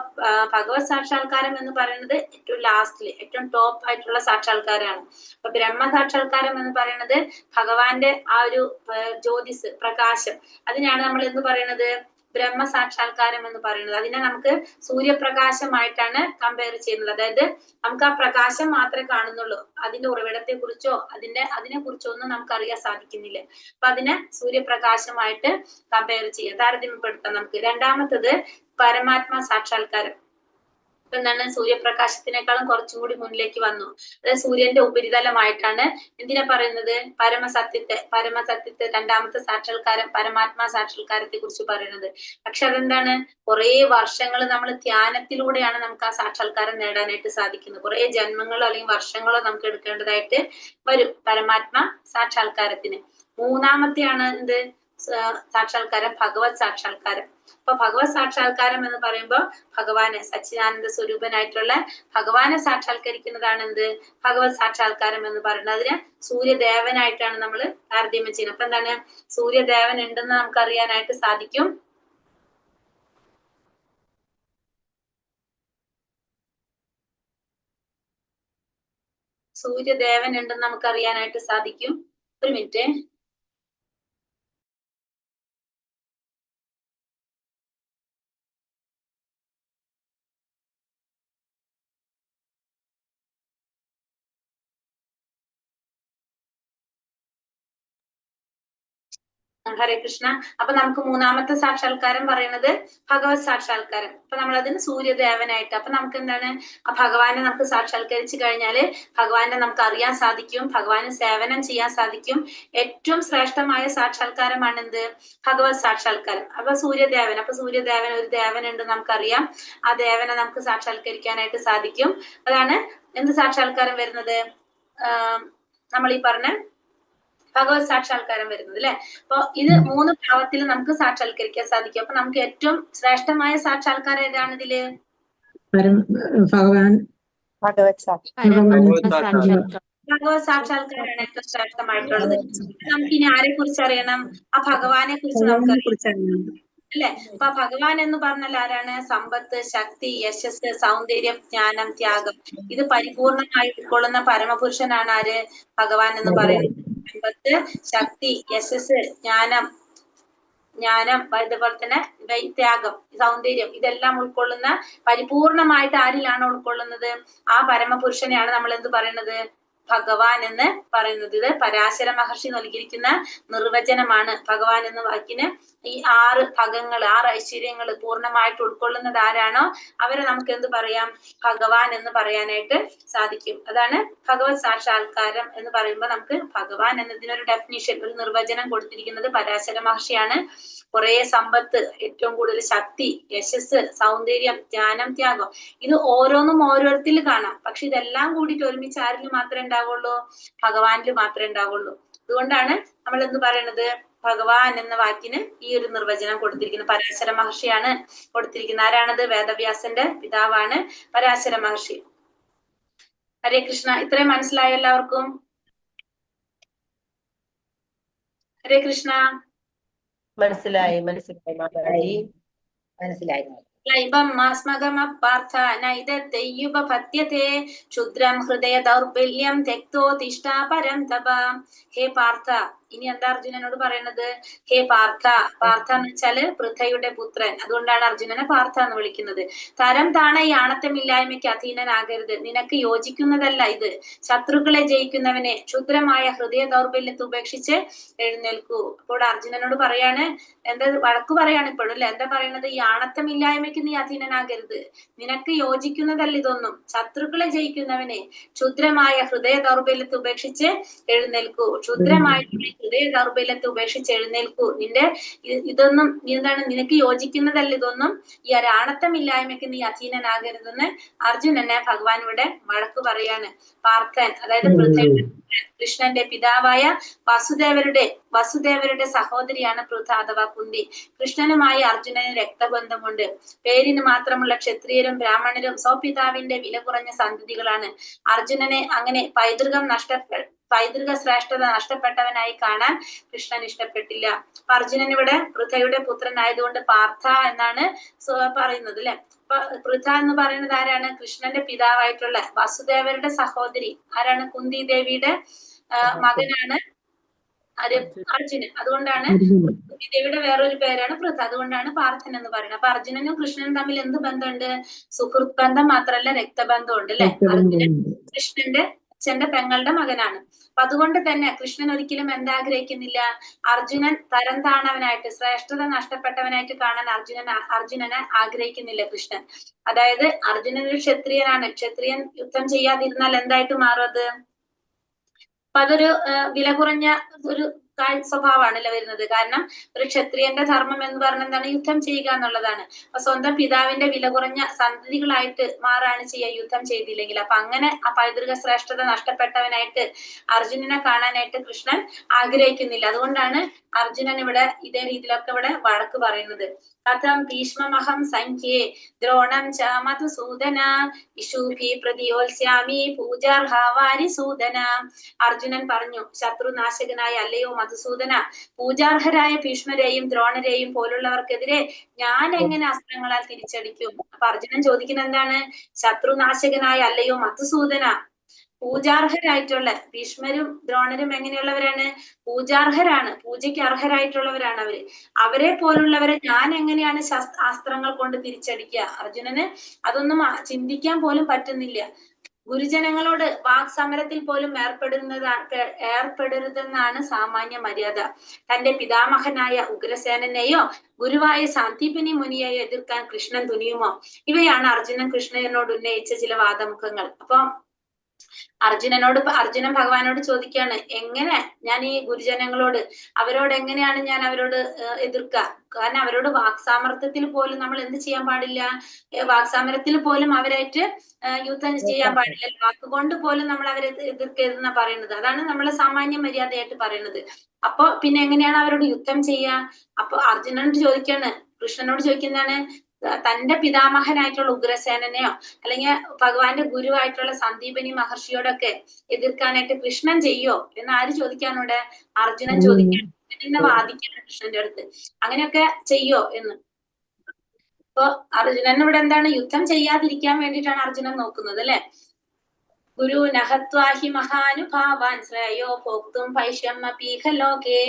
ഭഗവത് സാക്ഷാത്കാരം എന്ന് പറയുന്നത് ഏറ്റവും ലാസ്റ്റില്, ഏറ്റവും ടോപ്പ് ആയിട്ടുള്ള സാക്ഷാത്കാരമാണ്. അപ്പൊ ബ്രഹ്മ സാക്ഷാത്കാരം എന്ന് പറയുന്നത് ഭഗവാന്റെ ആ ഒരു ജ്യോതിസ്, പ്രകാശം, അതിനാണ് നമ്മൾ എന്ന് പറയുന്നത് ബ്രഹ്മസാക്ഷാത്കാരം എന്ന് പറയുന്നത്. അതിനെ നമുക്ക് സൂര്യപ്രകാശമായിട്ടാണ് കമ്പയർ ചെയ്യുന്നത്. അതായത് നമുക്ക് ആ പ്രകാശം മാത്രമേ കാണുന്നുള്ളൂ, അതിന്റെ ഉറവിടത്തെ കുറിച്ചോ അതിനെ കുറിച്ചോ ഒന്നും നമുക്ക് അറിയാൻ സാധിക്കുന്നില്ല. അപ്പൊ അതിനെ സൂര്യപ്രകാശമായിട്ട് കമ്പയർ ചെയ്യാം, താരതമ്യപ്പെടുത്താം നമുക്ക്. രണ്ടാമത്തത് പരമാത്മാ സാക്ഷാത്കാരം. എന്താണ്? സൂര്യപ്രകാശത്തിനേക്കാളും കുറച്ചും കൂടി മുന്നിലേക്ക് വന്നു. അതായത് സൂര്യന്റെ ഉപരിതലമായിട്ടാണ് എന്തിനാ പറയുന്നത്? പരമസത്യത്തെ രണ്ടാമത്തെ സാക്ഷാത്കാരം, പരമാത്മാ സാക്ഷാത്കാരത്തെ കുറിച്ച് പറയുന്നത്. പക്ഷെ അതെന്താണ്? കുറെ വർഷങ്ങൾ നമ്മൾ ധ്യാനത്തിലൂടെയാണ് നമുക്ക് ആ സാക്ഷാത്കാരം നേടാനായിട്ട് സാധിക്കുന്നത്. കുറെ ജന്മങ്ങളോ അല്ലെങ്കിൽ വർഷങ്ങളോ നമുക്ക് എടുക്കേണ്ടതായിട്ട് വരും പരമാത്മാ സാക്ഷാത്കാരത്തിന്. മൂന്നാമത്തെയാണ് എന്ത് സാക്ഷാത്കാരം? ഭഗവത് സാക്ഷാത്കാരം. അപ്പൊ ഭഗവത് സാക്ഷാത്കാരം എന്ന് പറയുമ്പോൾ ഭഗവാനെ, സച്ചിദാനന്ദ സ്വരൂപനായിട്ടുള്ള ഭഗവാനെ സാക്ഷാത്കരിക്കുന്നതാണ് എന്ത്? ഭഗവത് സാക്ഷാത്കാരം എന്ന് പറയുന്നത്. അതിന് സൂര്യദേവനായിട്ടാണ് നമ്മൾ താരതമ്യം ചെയ്യുന്നത്. അപ്പൊ എന്താണ്? സൂര്യദേവൻ ഉണ്ടെന്ന് നമുക്ക് അറിയാനായിട്ട് സാധിക്കും. സൂര്യദേവൻ ഉണ്ടെന്ന് നമുക്ക് അറിയാനായിട്ട് സാധിക്കും. ഒരു മിനിറ്റ്. ഹരേ കൃഷ്ണ. അപ്പൊ നമുക്ക് മൂന്നാമത്തെ സാക്ഷാത്കാരം പറയുന്നത് ഭഗവത് സാക്ഷാത്കാരം. അപ്പൊ നമ്മളതിന് സൂര്യദേവനായിട്ട്, അപ്പൊ നമുക്ക് എന്താണ്? ആ ഭഗവാനെ നമുക്ക് സാക്ഷാത്കരിച്ചു കഴിഞ്ഞാല് ഭഗവാനെ നമുക്ക് അറിയാൻ സാധിക്കും, ഭഗവാന് സേവനം ചെയ്യാൻ സാധിക്കും. ഏറ്റവും ശ്രേഷ്ഠമായ സാക്ഷാത്കാരമാണ് എന്ത്? ഭഗവത് സാക്ഷാത്കാരം. അപ്പൊ സൂര്യദേവൻ, ഒരു ദേവനുണ്ട് നമുക്കറിയാം. ആ ദേവനെ നമുക്ക് സാക്ഷാത്കരിക്കാനായിട്ട് സാധിക്കും. അതാണ് എന്ത് സാക്ഷാത്കാരം വരുന്നത്? നമ്മൾ ഈ പറഞ്ഞ ഭഗവത് സാക്ഷാത്കാരം വരുന്നത് അല്ലെ. അപ്പൊ ഇത് 3 ഭാവത്തിൽ നമുക്ക് സാക്ഷാത്കരിക്കാൻ സാധിക്കും. അപ്പൊ നമുക്ക് ഏറ്റവും ശ്രേഷ്ഠമായ സാക്ഷാത്കാരം ഏതാണ് ഇതില്? ഭഗവത് സാക്ഷാത്കാരാണ് ഏറ്റവും ശ്രേഷ്ഠമായിട്ടുള്ളത്. നമുക്ക് ഇനി ആരെ കുറിച്ച് അറിയണം? ആ ഭഗവാനെ കുറിച്ച് നമുക്കറിയാം അല്ലെ. അപ്പൊ ഭഗവാൻ എന്ന് പറഞ്ഞാൽ ആരാണ്? സമ്പത്ത്, ശക്തി, യശസ്, സൗന്ദര്യം, ജ്ഞാനം, ത്യാഗം, ഇത് പരിപൂർണമായി ഉൾക്കൊള്ളുന്ന പരമപുരുഷനാണ് ആര്? ഭഗവാൻ എന്ന് പറയുന്നത്. സമ്പത്ത്, ശക്തി, യശസ്, ജ്ഞാനം, അതുപോലെ തന്നെ ത്യാഗം, സൗന്ദര്യം, ഇതെല്ലാം ഉൾക്കൊള്ളുന്ന, പരിപൂർണമായിട്ട് ആരിലാണ് ഉൾക്കൊള്ളുന്നത്? ആ പരമപുരുഷനെയാണ് നമ്മൾ എന്ത് പറയുന്നത്? ഭഗവാൻ എന്ന് പറയുന്നത്. ഇത് പരാശര മഹർഷി നൽകിയിരിക്കുന്ന നിർവചനമാണ്. ഭഗവാൻ എന്ന വാക്കിന് ഈ 6 ഭഗങ്ങൾ, 6 ഐശ്വര്യങ്ങൾ പൂർണ്ണമായിട്ട് ഉൾക്കൊള്ളുന്നത് ആരാണോ അവരെ നമുക്ക് എന്ത് പറയാം? ഭഗവാൻ എന്ന് പറയാനായിട്ട് സാധിക്കും. അതാണ് ഭഗവത് സാക്ഷാത്കാരം എന്ന് പറയുമ്പോൾ നമുക്ക് ഭഗവാൻ എന്നതിനൊരു ഡെഫിനിഷൻ, ഒരു നിർവചനം കൊടുത്തിരിക്കുന്നത് പരാശര മഹർഷിയാണ്. കുറെ സമ്പത്ത്, ഏറ്റവും കൂടുതൽ ശക്തി, യശസ്, സൗന്ദര്യം, ജ്ഞാനം, ത്യാഗം, ഇത് ഓരോന്നും ഓരോരുത്തിൽ കാണാം. പക്ഷെ ഇതെല്ലാം കൂടിയിട്ട് ഒരുമിച്ച് ആരിൽ മാത്രമേ ഉണ്ടാവുള്ളൂ? ഭഗവാനിൽ മാത്രമേ ഉണ്ടാവുള്ളൂ. അതുകൊണ്ടാണ് നമ്മൾ എന്ത് പറയണത്? ഭഗവാൻ എന്ന വാക്കിന് ഈ ഒരു നിർവചനം കൊടുത്തിരിക്കുന്നത് പരാശര മഹർഷിയാണ് കൊടുത്തിരിക്കുന്നത്. ആരാണത്? വേദവ്യാസന്റെ പിതാവാണ് പരാശര മഹർഷി. ഹരേ കൃഷ്ണ. ഇത്രയും മനസ്സിലായോ എല്ലാവർക്കും? ഹരേ കൃഷ്ണ. മനസ്സിലായി. ക്ലൈബം മാസ്മഗമപാർത്ഥ നൈദത്തയ്യുപപത്യത്തെ ക്ഷുദ്രം ഹൃദയ ദൗർബല്യം തെക്തോ തിഷ്ഠാ പരം തപ. ഹേ പാർത്ഥ, ഇനി എന്താ അർജുനനോട് പറയുന്നത്? ഹേ പാർത്ഥ. പാർത്ഥ എന്ന് വെച്ചാല് പൃഥയുടെ പുത്രൻ. അതുകൊണ്ടാണ് അർജുനനെ പാർത്ഥ എന്ന് വിളിക്കുന്നത്. തരം താണ ഈ ആണത്തമില്ലായ്മയ്ക്ക് അധീനനാകരുത്. നിനക്ക് യോജിക്കുന്നതല്ല ഇത്. ശത്രുക്കളെ ജയിക്കുന്നവനെ, ക്ഷുദ്രമായ ഹൃദയ ദൗർബല്യത്തെ ഉപേക്ഷിച്ച് എഴുന്നേൽക്കൂ. അപ്പോൾ അർജുനനോട് പറയാണ്, എന്താ വഴക്കു പറയാണ് ഇപ്പോഴും അല്ലെ. എന്താ പറയുന്നത്? ഈ ആണത്തമില്ലായ്മയ്ക്ക് നീ അധീനനാകരുത്. നിനക്ക് യോജിക്കുന്നതല്ല ഇതൊന്നും. ശത്രുക്കളെ ജയിക്കുന്നവനെ, ക്ഷുദ്രമായ ഹൃദയ ദൗർബല്യത്തെ ഉപേക്ഷിച്ച് എഴുന്നേൽക്കൂ. ക്ഷുദ്രമായിട്ടുള്ള ഹൃദയ ദൗർബല്യത്തെ ഉപേക്ഷിച്ച് എഴുന്നേൽക്കൂ. ഇതൊന്നും എന്താണ്? നിനക്ക് യോജിക്കുന്നതല്ല ഇതൊന്നും. ഈ ആണത്തമില്ലായ്മയ്ക്ക് നീ അധീനനാകരുതെന്ന് അർജുനനെ ഭഗവാൻ ഇവിടെ വഴക്കു പറയാണ്. പാർത്ഥൻ, അതായത് പൃഥയുടെ കൃഷ്ണന്റെ പിതാവായ വസുദേവരുടെ സഹോദരിയാണ് പൃഥ അഥവാ കുന്തി. കൃഷ്ണനുമായി അർജുനന് രക്തബന്ധമുണ്ട്. പേരിന് മാത്രമുള്ള ക്ഷത്രിയരും ബ്രാഹ്മണരും സ്വപിതാവിന്റെ വില കുറഞ്ഞ സന്തതികളാണ്. അർജുനനെ അങ്ങനെ പൈതൃക ശ്രേഷ്ഠത നഷ്ടപ്പെട്ടവനായി കാണാൻ കൃഷ്ണൻ ഇഷ്ടപ്പെട്ടില്ല. അപ്പൊ അർജുനൻ ഇവിടെ പൃഥയുടെ പുത്രനായതുകൊണ്ട് പാർത്ഥ എന്നാണ് പറയുന്നത് അല്ലെ. അപ്പൊ പൃഥ എന്ന് പറയുന്നത് ആരാണ്? കൃഷ്ണന്റെ പിതാവായിട്ടുള്ള വസുദേവരുടെ സഹോദരി ആരാണ്? കുന്തി ദേവിയുടെ മകനാണ് ആര്? അർജുനൻ. അതുകൊണ്ടാണ് ദേവിയുടെ വേറൊരു പേരാണ് പൃഥ. അതുകൊണ്ടാണ് പാർത്ഥൻ എന്ന് പറയുന്നത്. അപ്പൊ അർജുനനും കൃഷ്ണനും തമ്മിൽ എന്ത് ബന്ധമുണ്ട്? സുഹൃത്ത് ബന്ധം മാത്രമല്ല രക്തബന്ധം ഉണ്ട് അല്ലെ? അർജുനൻ കൃഷ്ണന്റെ അച്ഛന്റെ പെങ്ങളുടെ മകനാണ്. അപ്പൊ അതുകൊണ്ട് തന്നെ കൃഷ്ണൻ ഒരിക്കലും എന്താഗ്രഹിക്കുന്നില്ല? അർജുനൻ തരം താണവനായിട്ട്, ശ്രേഷ്ഠത നഷ്ടപ്പെട്ടവനായിട്ട് കാണാൻ അർജുനനെ ആഗ്രഹിക്കുന്നില്ല കൃഷ്ണൻ. അതായത് അർജുനൻ ഒരു ക്ഷത്രിയനാണ്. ക്ഷത്രിയൻ യുദ്ധം ചെയ്യാതിരുന്നാൽ എന്തായിട്ട് മാറും അത്? അപ്പൊ അതൊരു വില കുറഞ്ഞ ഒരു സ്വഭാവമാണല്ലോ വരുന്നത്. കാരണം ഒരു ക്ഷത്രിയന്റെ ധർമ്മം എന്ന് പറഞ്ഞ എന്താണ്? യുദ്ധം ചെയ്യുക എന്നുള്ളതാണ്. അപ്പൊ സ്വന്തം പിതാവിന്റെ വില കുറഞ്ഞ സന്തതികളായിട്ട് മാറാണ് ചെയ്യുക യുദ്ധം ചെയ്തില്ലെങ്കിൽ. അപ്പൊ അങ്ങനെ ആ പൈതൃക ശ്രേഷ്ഠത നഷ്ടപ്പെട്ടവനായിട്ട് അർജുനനെ കാണാനായിട്ട് കൃഷ്ണൻ ആഗ്രഹിക്കുന്നില്ല. അതുകൊണ്ടാണ് അർജുനൻ ഇവിടെ ഇതേ രീതിയിലൊക്കെ ഇവിടെ വഴക്ക് പറയുന്നത്. കഥം ഭീഷ്മമഹം സംഖ്യേ ദ്രോണം ച മധുസൂദന ഇഷൂഭി പ്രതിയോത്സ്യാമി പൂജാർഹാവാരി സൂദന. അർജുനൻ പറഞ്ഞു, ശത്രുനാശകനായ അല്ലയോ മധുസൂദന, പൂജാർഹരായ ഭീഷ്മരെയും ദ്രോണരെയും പോലുള്ളവർക്കെതിരെ ഞാൻ എങ്ങനെ അസ്ത്രങ്ങളാൽ തിരിച്ചടിക്കും? അപ്പൊ അർജുനൻ ചോദിക്കുന്നത് എന്താണ്? ശത്രുനാശകനായ അല്ലയോ മധുസൂദന, പൂജാർഹരായിട്ടുള്ള ഭീഷ്മരും ദ്രോണരും എങ്ങനെയുള്ളവരാണ്? പൂജാർഹരാണ്, പൂജയ്ക്ക് അർഹരായിട്ടുള്ളവരാണ് അവര്. അവരെ പോലുള്ളവരെ ഞാൻ എങ്ങനെയാണ് അസ്ത്രങ്ങൾ കൊണ്ട് തിരിച്ചടിക്കുക? അർജുനന് അതൊന്നും ചിന്തിക്കാൻ പോലും പറ്റുന്നില്ല. ഗുരുജനങ്ങളോട് വാക്സമരത്തിൽ പോലും ഏർപ്പെടരുതെന്നാണ് സാമാന്യ മര്യാദ. തന്റെ പിതാമഹനായ ഉഗ്രസേനനെയോ ഗുരുവായ സാന്ദീപനി മുനിയെയോ എതിർക്കാൻ കൃഷ്ണൻ തുനിയുമോ? ഇവയാണ് അർജുനൻ കൃഷ്ണനോട് ഉന്നയിച്ച ചില വാദമുഖങ്ങൾ. അപ്പൊ അർജുനൻ ഭഗവാനോട് ചോദിക്കുകയാണ്, എങ്ങനെ ഞാൻ ഈ ഗുരുജനങ്ങളോട് അവരോട് എങ്ങനെയാണ് ഞാൻ അവരോട് എതിർക്കുക? കാരണം അവരോട് വാക്സാമർത്ഥ്യത്തിൽ പോലും നമ്മൾ എന്ത് ചെയ്യാൻ പാടില്ല? വാക്സാമരത്തിൽ പോലും അവരായിട്ട് യുദ്ധം ചെയ്യാൻ പാടില്ല. വാക്കുകൊണ്ട് പോലും നമ്മൾ അവരെ എതിർക്കരുതെന്നാ പറയുന്നത്. അതാണ് നമ്മളെ സാമാന്യ മര്യാദയായിട്ട് പറയുന്നത്. അപ്പൊ പിന്നെ എങ്ങനെയാണ് അവരോട് യുദ്ധം ചെയ്യുക? അപ്പൊ അർജുനനോട് ചോദിക്കാണ്, കൃഷ്ണനോട് ചോദിക്കുന്നതാണ്, തന്റെ പിതാമഹനായിട്ടുള്ള ഉഗ്രസേനനെയോ അല്ലെങ്കിൽ ഭഗവാന്റെ ഗുരുവായിട്ടുള്ള സന്ദീപനി മഹർഷിയോടൊക്കെ എതിർക്കാനായിട്ട് കൃഷ്ണൻ ചെയ്യോ എന്ന് ആര് ചോദിക്കാനുണ്ട്? അർജുനൻ ചോദിക്കാൻ. എന്നെ വാദിക്കണം കൃഷ്ണന്റെ അടുത്ത്, അങ്ങനെയൊക്കെ ചെയ്യോ എന്ന്. അപ്പൊ അർജുനൻ ഇവിടെ എന്താണ്? യുദ്ധം ചെയ്യാതിരിക്കാൻ വേണ്ടിയിട്ടാണ് അർജുനൻ നോക്കുന്നത് അല്ലെ? ഗുരു നഹത്വാഹി മഹാനുഭാവാൻ ശ്രേയോ ഭോക്തും പൈഷ്യമപീഹ ലോകേ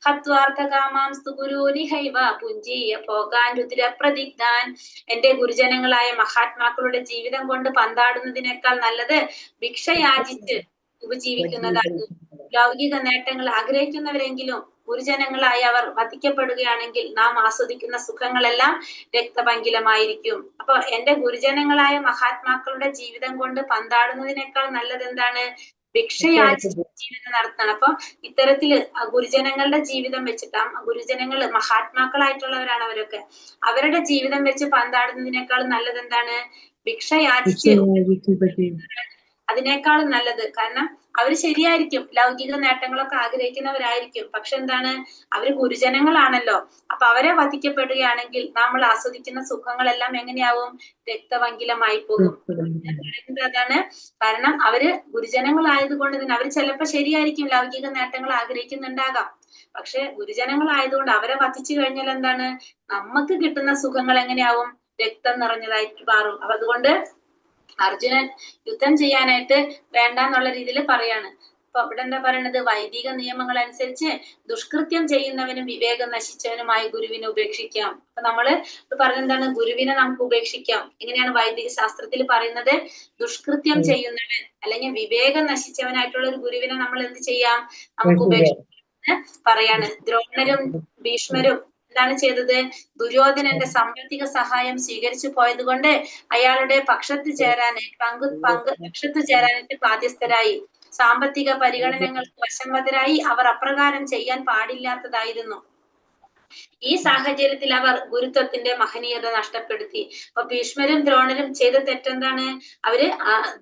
ഹത്വാർത്ഥകാമാംസ്തു ഗുരുനിഹൈവ പുഞ്ചീയ ഭോഗാൻ രുദ്രപ്രതിഗ്ധാൻ. എന്റെ ഗുരുജനങ്ങളായ മഹാത്മാക്കളുടെ ജീവിതം കൊണ്ട് പന്താടുന്നതിനേക്കാൾ നല്ലത് ഭിക്ഷയാചിച്ച് ഉപജീവിക്കുന്നതാണ്. ലൗകിക നേട്ടങ്ങൾ ആഗ്രഹിക്കുന്നവരെങ്കിലും ഗുരുജനങ്ങളായി അവർ വധിക്കപ്പെടുകയാണെങ്കിൽ നാം ആസ്വദിക്കുന്ന സുഖങ്ങളെല്ലാം രക്തപങ്കിലമായിരിക്കും. അപ്പൊ എന്റെ ഗുരുജനങ്ങളായ മഹാത്മാക്കളുടെ ജീവിതം കൊണ്ട് പന്താടുന്നതിനേക്കാൾ നല്ലത് എന്താണ്? ഭിക്ഷയാചിച്ച് ജീവിതം നടത്തണം. അപ്പൊ ഇത്തരത്തില് ഗുരുജനങ്ങളുടെ ജീവിതം വെച്ചിട്ട്, ഗുരുജനങ്ങൾ മഹാത്മാക്കളായിട്ടുള്ളവരാണ് അവരൊക്കെ, അവരുടെ ജീവിതം വെച്ച് പന്താടുന്നതിനേക്കാൾ നല്ലത് എന്താണ്? ഭിക്ഷയാചിച്ച് അതിനേക്കാളും നല്ലത്. കാരണം അവര് ശരിയായിരിക്കും, ലൗകിക നേട്ടങ്ങളൊക്കെ ആഗ്രഹിക്കുന്നവരായിരിക്കും. പക്ഷെ എന്താണ്? അവര് ഗുരുജനങ്ങളാണല്ലോ. അപ്പൊ അവരെ വധിക്കപ്പെടുകയാണെങ്കിൽ നമ്മൾ ആസ്വദിക്കുന്ന സുഖങ്ങളെല്ലാം എങ്ങനെയാവും? രക്തപങ്കിലമായി പോകും. അതാണ് കാരണം. അവര് ഗുരുജനങ്ങളായതുകൊണ്ട് തന്നെ അവര് ചിലപ്പോ ശരിയായിരിക്കും, ലൗകിക നേട്ടങ്ങൾ ആഗ്രഹിക്കുന്നുണ്ടാകാം. പക്ഷെ ഗുരുജനങ്ങളായതുകൊണ്ട് അവരെ വധിച്ചു കഴിഞ്ഞാൽ എന്താണ്? നമുക്ക് കിട്ടുന്ന സുഖങ്ങൾ എങ്ങനെയാവും? രക്തം നിറഞ്ഞതായിട്ട് മാറും. അപ്പൊ അതുകൊണ്ട് അർജുനൻ യുദ്ധം ചെയ്യാനായിട്ട് വേണ്ടെന്നുള്ള രീതിയിൽ പറയാണ്. അപ്പൊ അവിടെ എന്താ പറയണത്? വൈദിക നിയമങ്ങൾ അനുസരിച്ച് ദുഷ്കൃത്യം ചെയ്യുന്നവനും വിവേകം നശിച്ചവനുമായി ഗുരുവിനെ ഉപേക്ഷിക്കാം. അപ്പൊ നമ്മള് പറഞ്ഞെന്താണ്? ഗുരുവിനെ നമുക്ക് ഉപേക്ഷിക്കാം. എങ്ങനെയാണ് വൈദിക ശാസ്ത്രത്തിൽ പറയുന്നത്? ദുഷ്കൃത്യം ചെയ്യുന്നവൻ അല്ലെങ്കിൽ വിവേകം നശിച്ചവനായിട്ടുള്ള ഒരു ഗുരുവിനെ നമ്മൾ എന്ത് ചെയ്യാം? നമുക്ക് ഉപേക്ഷിക്കാം പറയാണ്. ദ്രോണരും ഭീഷ്മരും എന്താണ് ചെയ്തത്? ദുര്യോധനന്റെ സാമ്പത്തിക സഹായം സ്വീകരിച്ചു പോയത് കൊണ്ട് അയാളുടെ പക്ഷത്ത് ചേരാനായിട്ട് ബാധ്യസ്ഥരായി. സാമ്പത്തിക പരിഗണനകൾക്ക് വശംവദരായി. അവർ അപ്രകാരം ചെയ്യാൻ പാടില്ലാത്തതായിരുന്നു. ഈ സാഹചര്യത്തിൽ അവർ ഗുരുത്വത്തിന്റെ മഹനീയത നഷ്ടപ്പെടുത്തി. അപ്പൊ ഭീഷ്മരും ദ്രോണരും ചെയ്ത തെറ്റെന്താണ്? അവര്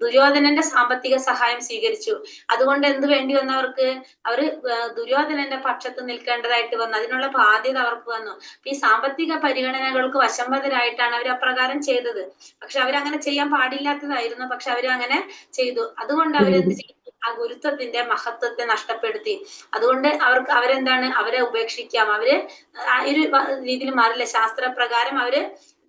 ദുര്യോധനന്റെ സാമ്പത്തിക സഹായം സ്വീകരിച്ചു. അതുകൊണ്ട് എന്ത് വേണ്ടി വന്നവർക്ക്? അവര് ദുര്യോധനന്റെ പക്ഷത്ത് നിൽക്കേണ്ടതായിട്ട് വന്നു. അതിനുള്ള ബാധ്യത അവർക്ക് വന്നു. അപ്പൊ ഈ സാമ്പത്തിക പരിഗണനകൾക്ക് വശംവദരായിട്ടാണ് അവർ അപ്രകാരം ചെയ്തത്. പക്ഷെ അവരങ്ങനെ ചെയ്യാൻ പാടില്ലാത്തതായിരുന്നു. പക്ഷെ അവര് അങ്ങനെ ചെയ്തു. അതുകൊണ്ട് അവരെന്ത് ചെയ്തു? ആ ഗുരുത്വത്തിന്റെ മഹത്വത്തെ നഷ്ടപ്പെടുത്തി. അതുകൊണ്ട് അവരെന്താണ്? അവരെ ഉപേക്ഷിക്കാം. അവര് ആ ഒരു രീതിയിൽ മാറില്ല. ശാസ്ത്രപ്രകാരം അവര്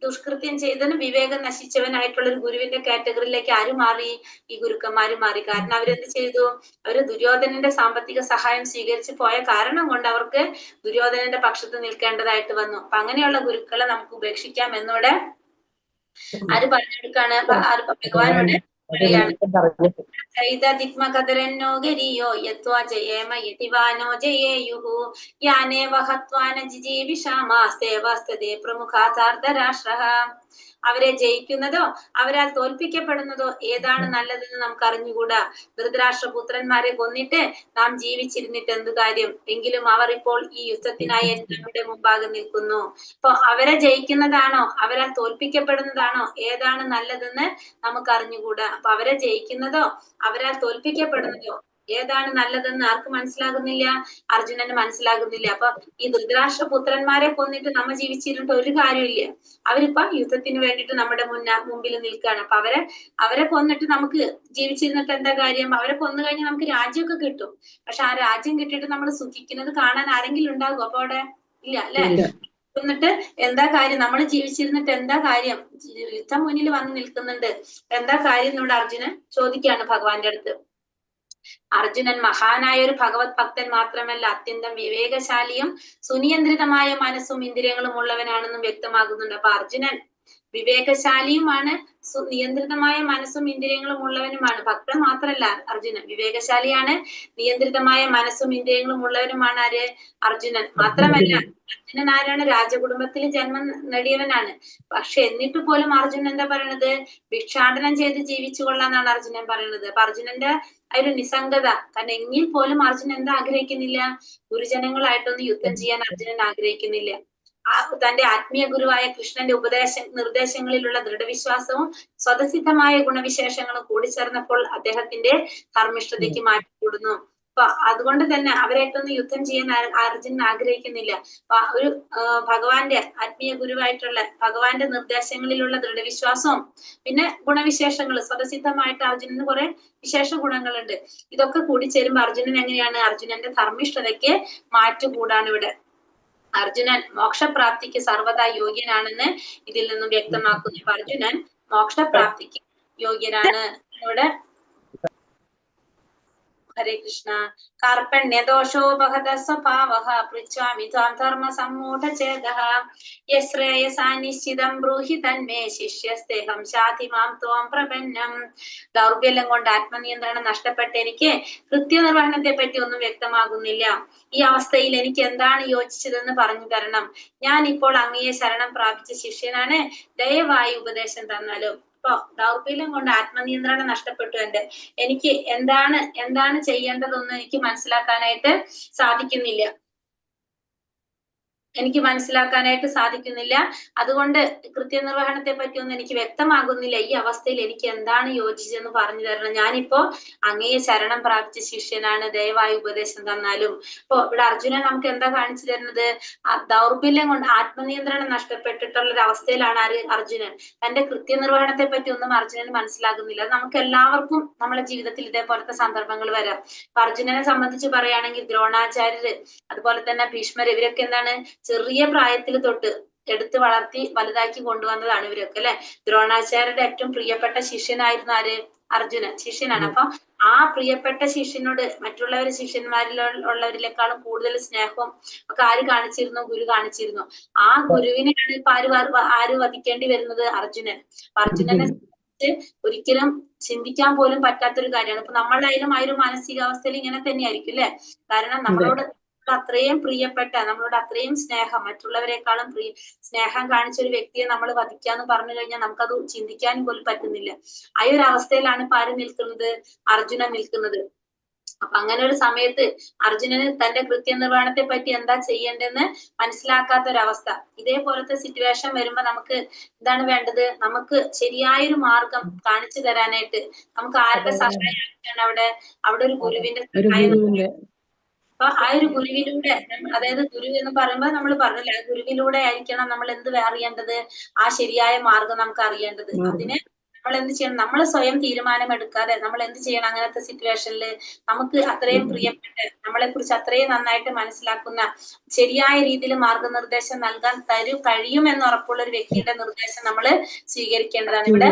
ദുഷ്കൃത്യം ചെയ്തതിന് വിവേകം നശിച്ചവനായിട്ടുള്ള ഒരു ഗുരുവിന്റെ കാറ്റഗറിയിലേക്ക് ആര് മാറി? ഈ ഗുരുക്കന്മാര് മാറി. കാരണം അവരെന്ത് ചെയ്തു? അവര് ദുര്യോധനന്റെ സാമ്പത്തിക സഹായം സ്വീകരിച്ച് പോയ കാരണം കൊണ്ട് അവർക്ക് ദുര്യോധനന്റെ പക്ഷത്ത് നിൽക്കേണ്ടതായിട്ട് വന്നു. അപ്പൊ അങ്ങനെയുള്ള ഗുരുക്കളെ നമുക്ക് ഉപേക്ഷിക്കാം എന്നൂടെ ആര് പറഞ്ഞെടുക്കാണ്? ഭഗവാനോട് പറയാണ്. ോ ഗരിയോ യത്വാ ജയേമ യതിവാനോ ജയേയുഹു യാനേവ ഹത്വാന ജിജീവിഷാമാസ്തേവാസ്തദേ പ്രമുഖാതാർദ്ധരാഷ്ട്രഃ. അവരെ ജയിക്കുന്നതോ അവരാൽ തോൽപ്പിക്കപ്പെടുന്നതോ ഏതാണ് നല്ലതെന്ന് നമുക്ക് അറിഞ്ഞുകൂടാ. ധൃതരാഷ്ട്രപുത്രന്മാരെ കൊന്നിട്ട് നാം ജീവിച്ചിരുന്നിട്ട് എന്തു കാര്യം? എങ്കിലും അവർ ഇപ്പോൾ ഈ യുദ്ധത്തിനായി നമ്മുടെ മുമ്പാകെ നിൽക്കുന്നു. അപ്പൊ അവരെ ജയിക്കുന്നതാണോ അവരാൽ തോൽപ്പിക്കപ്പെടുന്നതാണോ ഏതാണ് നല്ലതെന്ന് നമുക്ക് അറിഞ്ഞുകൂടാ. അപ്പൊ അവരെ ജയിക്കുന്നതോ അവരാൽ തോൽപ്പിക്കപ്പെടുന്നതോ ഏതാണ് നല്ലതെന്ന് ആർക്ക് മനസ്സിലാകുന്നില്ല? അർജുനന് മനസ്സിലാകുന്നില്ല. അപ്പൊ ഈ ധൃതരാഷ്ട്രപുത്രന്മാരെ കൊന്നിട്ട് നമ്മ ജീവിച്ചിരുന്നിട്ട് ഒരു കാര്യമില്ല. അവരിപ്പോ യുദ്ധത്തിന് വേണ്ടിയിട്ട് നമ്മുടെ മുമ്പിൽ നിൽക്കുകയാണ്. അപ്പൊ അവരെ കൊന്നിട്ട് നമുക്ക് ജീവിച്ചിരുന്നിട്ട് എന്താ കാര്യം? അവരെ കൊന്നു കഴിഞ്ഞാൽ നമുക്ക് രാജ്യമൊക്കെ കിട്ടും. പക്ഷെ ആ രാജ്യം കിട്ടിയിട്ട് നമ്മൾ സുഖിക്കുന്നത് കാണാൻ ആരെങ്കിലും ഉണ്ടാകും? അപ്പൊ അവിടെ ഇല്ല, അല്ലെ? എന്നിട്ട് എന്താ കാര്യം? നമ്മൾ ജീവിച്ചിരുന്നിട്ട് എന്താ കാര്യം? യുദ്ധം മുന്നിൽ വന്ന് നിൽക്കുന്നുണ്ട്, എന്താ കാര്യം എന്നോട് അർജുനൻ ചോദിക്കുകയാണ് ഭഗവാന്റെ അടുത്ത്. അർജുനൻ മഹാനായ ഒരു ഭഗവത് ഭക്തൻ മാത്രമല്ല, അത്യന്തം വിവേകശാലിയും സുനിയന്ത്രിതമായ മനസ്സും ഇന്ദ്രിയങ്ങളും ഉള്ളവനാണെന്നും വ്യക്തമാകുന്നുണ്ട്. അപ്പൊ അർജുനൻ വിവേകശാലിയുമാണ്, നിയന്ത്രിതമായ മനസ്സും ഇന്ദ്രിയങ്ങളും ഉള്ളവനുമാണ്. ഭക്തൻ മാത്രല്ല അർജുനൻ, വിവേകശാലിയാണ്, നിയന്ത്രിതമായ മനസ്സും ഇന്ദ്രിയങ്ങളും ഉള്ളവനുമാണ് ആര്? അർജുനൻ. മാത്രമല്ല അർജുനൻ ആരാണ്? രാജകുടുംബത്തിൽ ജന്മം നേടിയവനാണ്. പക്ഷെ എന്നിട്ട് പോലും അർജുനൻ എന്താ പറയണത്? ഭിക്ഷാടനം ചെയ്ത് ജീവിച്ചു കൊള്ളാന്നാണ് അർജുനൻ പറയുന്നത്. അപ്പൊ അർജുനന്റെ ആ ഒരു നിസ്സംഗത, കാരണം എങ്കിൽ പോലും അർജുനൻ എന്താ ആഗ്രഹിക്കുന്നില്ല? ഗുരുജനങ്ങളായിട്ടൊന്ന് യുദ്ധം ചെയ്യാൻ അർജുനൻ ആഗ്രഹിക്കുന്നില്ല. തന്റെ ആത്മീയ ഗുരുവായ കൃഷ്ണന്റെ നിർദ്ദേശങ്ങളിലുള്ള ദൃഢവിശ്വാസവും സ്വതസിദ്ധമായ ഗുണവിശേഷങ്ങളും കൂടിച്ചേർന്നപ്പോൾ അദ്ദേഹത്തിന്റെ ധർമ്മിഷ്ഠതയ്ക്ക് മാറ്റി കൂടുന്നു. അപ്പൊ അതുകൊണ്ട് തന്നെ അവരായിട്ടൊന്ന് യുദ്ധം ചെയ്യാൻ അർജുനൻ ആഗ്രഹിക്കുന്നില്ല. അപ്പൊ ഒരു ഭഗവാന്റെ ആത്മീയ ഗുരുവായിട്ടുള്ള ഭഗവാന്റെ നിർദ്ദേശങ്ങളിലുള്ള ദൃഢവിശ്വാസവും പിന്നെ ഗുണവിശേഷങ്ങൾ സ്വതസിദ്ധമായിട്ട് അർജുനന് കുറെ വിശേഷ ഗുണങ്ങളുണ്ട്. ഇതൊക്കെ കൂടിച്ചേരുമ്പോ അർജുനൻ എങ്ങനെയാണ്? അർജുനന്റെ ധർമ്മിഷ്ഠതയ്ക്ക് മാറ്റുകൂടാണ് ഇവിടെ. അർജുനൻ മോക്ഷപ്രാപ്തിക്ക് സർവ്വതാ യോഗ്യനാണെന്ന് ഇതിൽ നിന്നും വ്യക്തമാക്കുന്നു. അപ്പൊ അർജുനൻ മോക്ഷപ്രാപ്തിക്ക് യോഗ്യനാണ്. ഇവിടെ ഹരേ കൃഷ്ണ. കാർപ്പണ്യദോഷോപഹത സ്വഭാവഃ പൃച്ഛാമി ത്വാം ധർമ്മ സമ്മൂഢചേതഃ യശ്രേയസാ നിശ്ചിതം ബ്രൂഹി തന്മേ ശിഷ്യസ്തേഹം ശാധി മാം ത്വാം പ്രപന്നം. ദൗർബല്യം കൊണ്ട് ആത്മനിയന്ത്രണം നഷ്ടപ്പെട്ട എനിക്ക് കൃത്യനിർവഹണത്തെ പറ്റി ഒന്നും വ്യക്തമാകുന്നില്ല. ഈ അവസ്ഥയിൽ എനിക്ക് എന്താണ് യോജിച്ചതെന്ന് പറഞ്ഞു തരണം. ഞാൻ ഇപ്പോൾ അങ്ങയെ ശരണം പ്രാപിച്ച ശിഷ്യനാണ്, ദയവായി ഉപദേശം തന്നാലും. അപ്പൊ ദൗർബല്യം കൊണ്ട് ആത്മനിയന്ത്രണം നഷ്ടപ്പെട്ടു എനിക്ക് എന്താണ് ചെയ്യേണ്ടതെന്ന് എനിക്ക് മനസ്സിലാക്കാനായിട്ട് സാധിക്കുന്നില്ല. അതുകൊണ്ട് കൃത്യനിർവഹണത്തെ പറ്റി ഒന്നും എനിക്ക് വ്യക്തമാകുന്നില്ല. ഈ അവസ്ഥയിൽ എനിക്ക് എന്താണ് യോജിച്ചതെന്ന് പറഞ്ഞു തരണം. ഞാനിപ്പോ അങ്ങയെ ശരണം പ്രാപിച്ച ശിഷ്യനാണ്, ദയവായി ഉപദേശം തന്നാലും. ഇപ്പൊ ഇവിടെ അർജുനൻ നമുക്ക് എന്താ കാണിച്ചു തരുന്നത്? ദൗർബല്യം കൊണ്ട് ആത്മനിയന്ത്രണം നഷ്ടപ്പെട്ടിട്ടുള്ള ഒരു അവസ്ഥയിലാണ് അർജുനൻ. തന്റെ കൃത്യനിർവഹണത്തെ പറ്റി ഒന്നും അർജുനന് മനസ്സിലാകുന്നില്ല. അത് നമുക്ക് എല്ലാവർക്കും നമ്മുടെ ജീവിതത്തിൽ ഇതേപോലത്തെ സന്ദർഭങ്ങൾ വരാം. അപ്പൊ അർജുനനെ സംബന്ധിച്ച് പറയുകയാണെങ്കിൽ ദ്രോണാചാര്യര്, അതുപോലെ തന്നെ ഭീഷ്മർ, ഇവരൊക്കെ എന്താണ് ചെറിയ പ്രായത്തിൽ തൊട്ട് എടുത്ത് വളർത്തി വലുതാക്കി കൊണ്ടുവന്നതാണ് ഇവരൊക്കെ, അല്ലെ? ദ്രോണാചാര്യരുടെ ഏറ്റവും പ്രിയപ്പെട്ട ശിഷ്യനായിരുന്നു ആര്? അർജുനൻ ശിഷ്യനാണ്. അപ്പൊ ആ പ്രിയപ്പെട്ട ശിഷ്യനോട് മറ്റുള്ളവർ ശിഷ്യന്മാരിലുള്ളവരിലേക്കാളും കൂടുതൽ സ്നേഹവും ഒക്കെ ആര് കാണിച്ചിരുന്നു? ഗുരു കാണിച്ചിരുന്നു. ആ ഗുരുവിനെയാണ് ഇപ്പൊ ആര് വധിക്കേണ്ടി വരുന്നത്? അർജുനൻ. അർജുനനെ ഒരിക്കലും ചിന്തിക്കാൻ പോലും പറ്റാത്തൊരു കാര്യമാണ്. ഇപ്പൊ നമ്മളായാലും ആ ഒരു മാനസികാവസ്ഥയിൽ ഇങ്ങനെ തന്നെയായിരിക്കും, അല്ലെ? കാരണം നമ്മളോട് അത്രയും പ്രിയപ്പെട്ട, നമ്മളോട് അത്രയും സ്നേഹം, മറ്റുള്ളവരെക്കാളും സ്നേഹം കാണിച്ച ഒരു വ്യക്തിയെ നമ്മൾ വധിക്കാന്ന് പറഞ്ഞു കഴിഞ്ഞാൽ നമുക്കത് ചിന്തിക്കാൻ പോലും പറ്റുന്നില്ല. ആ ഒരു അവസ്ഥയിലാണ് ഇപ്പൊ ആര് നിൽക്കുന്നത്? അർജുനൻ നിൽക്കുന്നത്. അപ്പൊ അങ്ങനെ ഒരു സമയത്ത് അർജുനന് തന്റെ കൃത്യനിർവഹണത്തെ പറ്റി എന്താ ചെയ്യേണ്ടതെന്ന് മനസ്സിലാക്കാത്തൊരവസ്ഥ. ഇതേപോലത്തെ സിറ്റുവേഷൻ വരുമ്പോ നമുക്ക് എന്താണ് വേണ്ടത്? നമുക്ക് ശരിയായൊരു മാർഗം കാണിച്ചു തരാനായിട്ട് നമുക്ക് ആരുടെ സഹായമാണ് അവിടെ ഒരു ഗുരുവിന്റെ സഹായം. അപ്പൊ ആ ഒരു ഗുരുവിലൂടെ, അതായത് ഗുരു എന്ന് പറയുമ്പോൾ നമ്മൾ പറഞ്ഞില്ല, ഗുരുവിലൂടെ ആയിരിക്കണം നമ്മൾ എന്ത് അറിയേണ്ടത്? ആ ശരിയായ മാർഗം നമുക്ക് അറിയേണ്ടത്. അതിന് നമ്മൾ എന്ത് ചെയ്യണം? നമ്മൾ സ്വയം തീരുമാനമെടുക്കാതെ നമ്മൾ എന്ത് ചെയ്യണം? അങ്ങനത്തെ സിറ്റുവേഷനിൽ നമുക്ക് അത്രയും പ്രിയപ്പെട്ട് നമ്മളെ കുറിച്ച് അത്രയും നന്നായിട്ട് മനസ്സിലാക്കുന്ന ശരിയായ രീതിയിൽ മാർഗനിർദ്ദേശം നൽകാൻ കഴിയുമെന്ന് ഉറപ്പുള്ള ഒരു വ്യക്തിയുടെ നിർദ്ദേശം നമ്മൾ സ്വീകരിക്കേണ്ടതാണ്. ഇവിടെ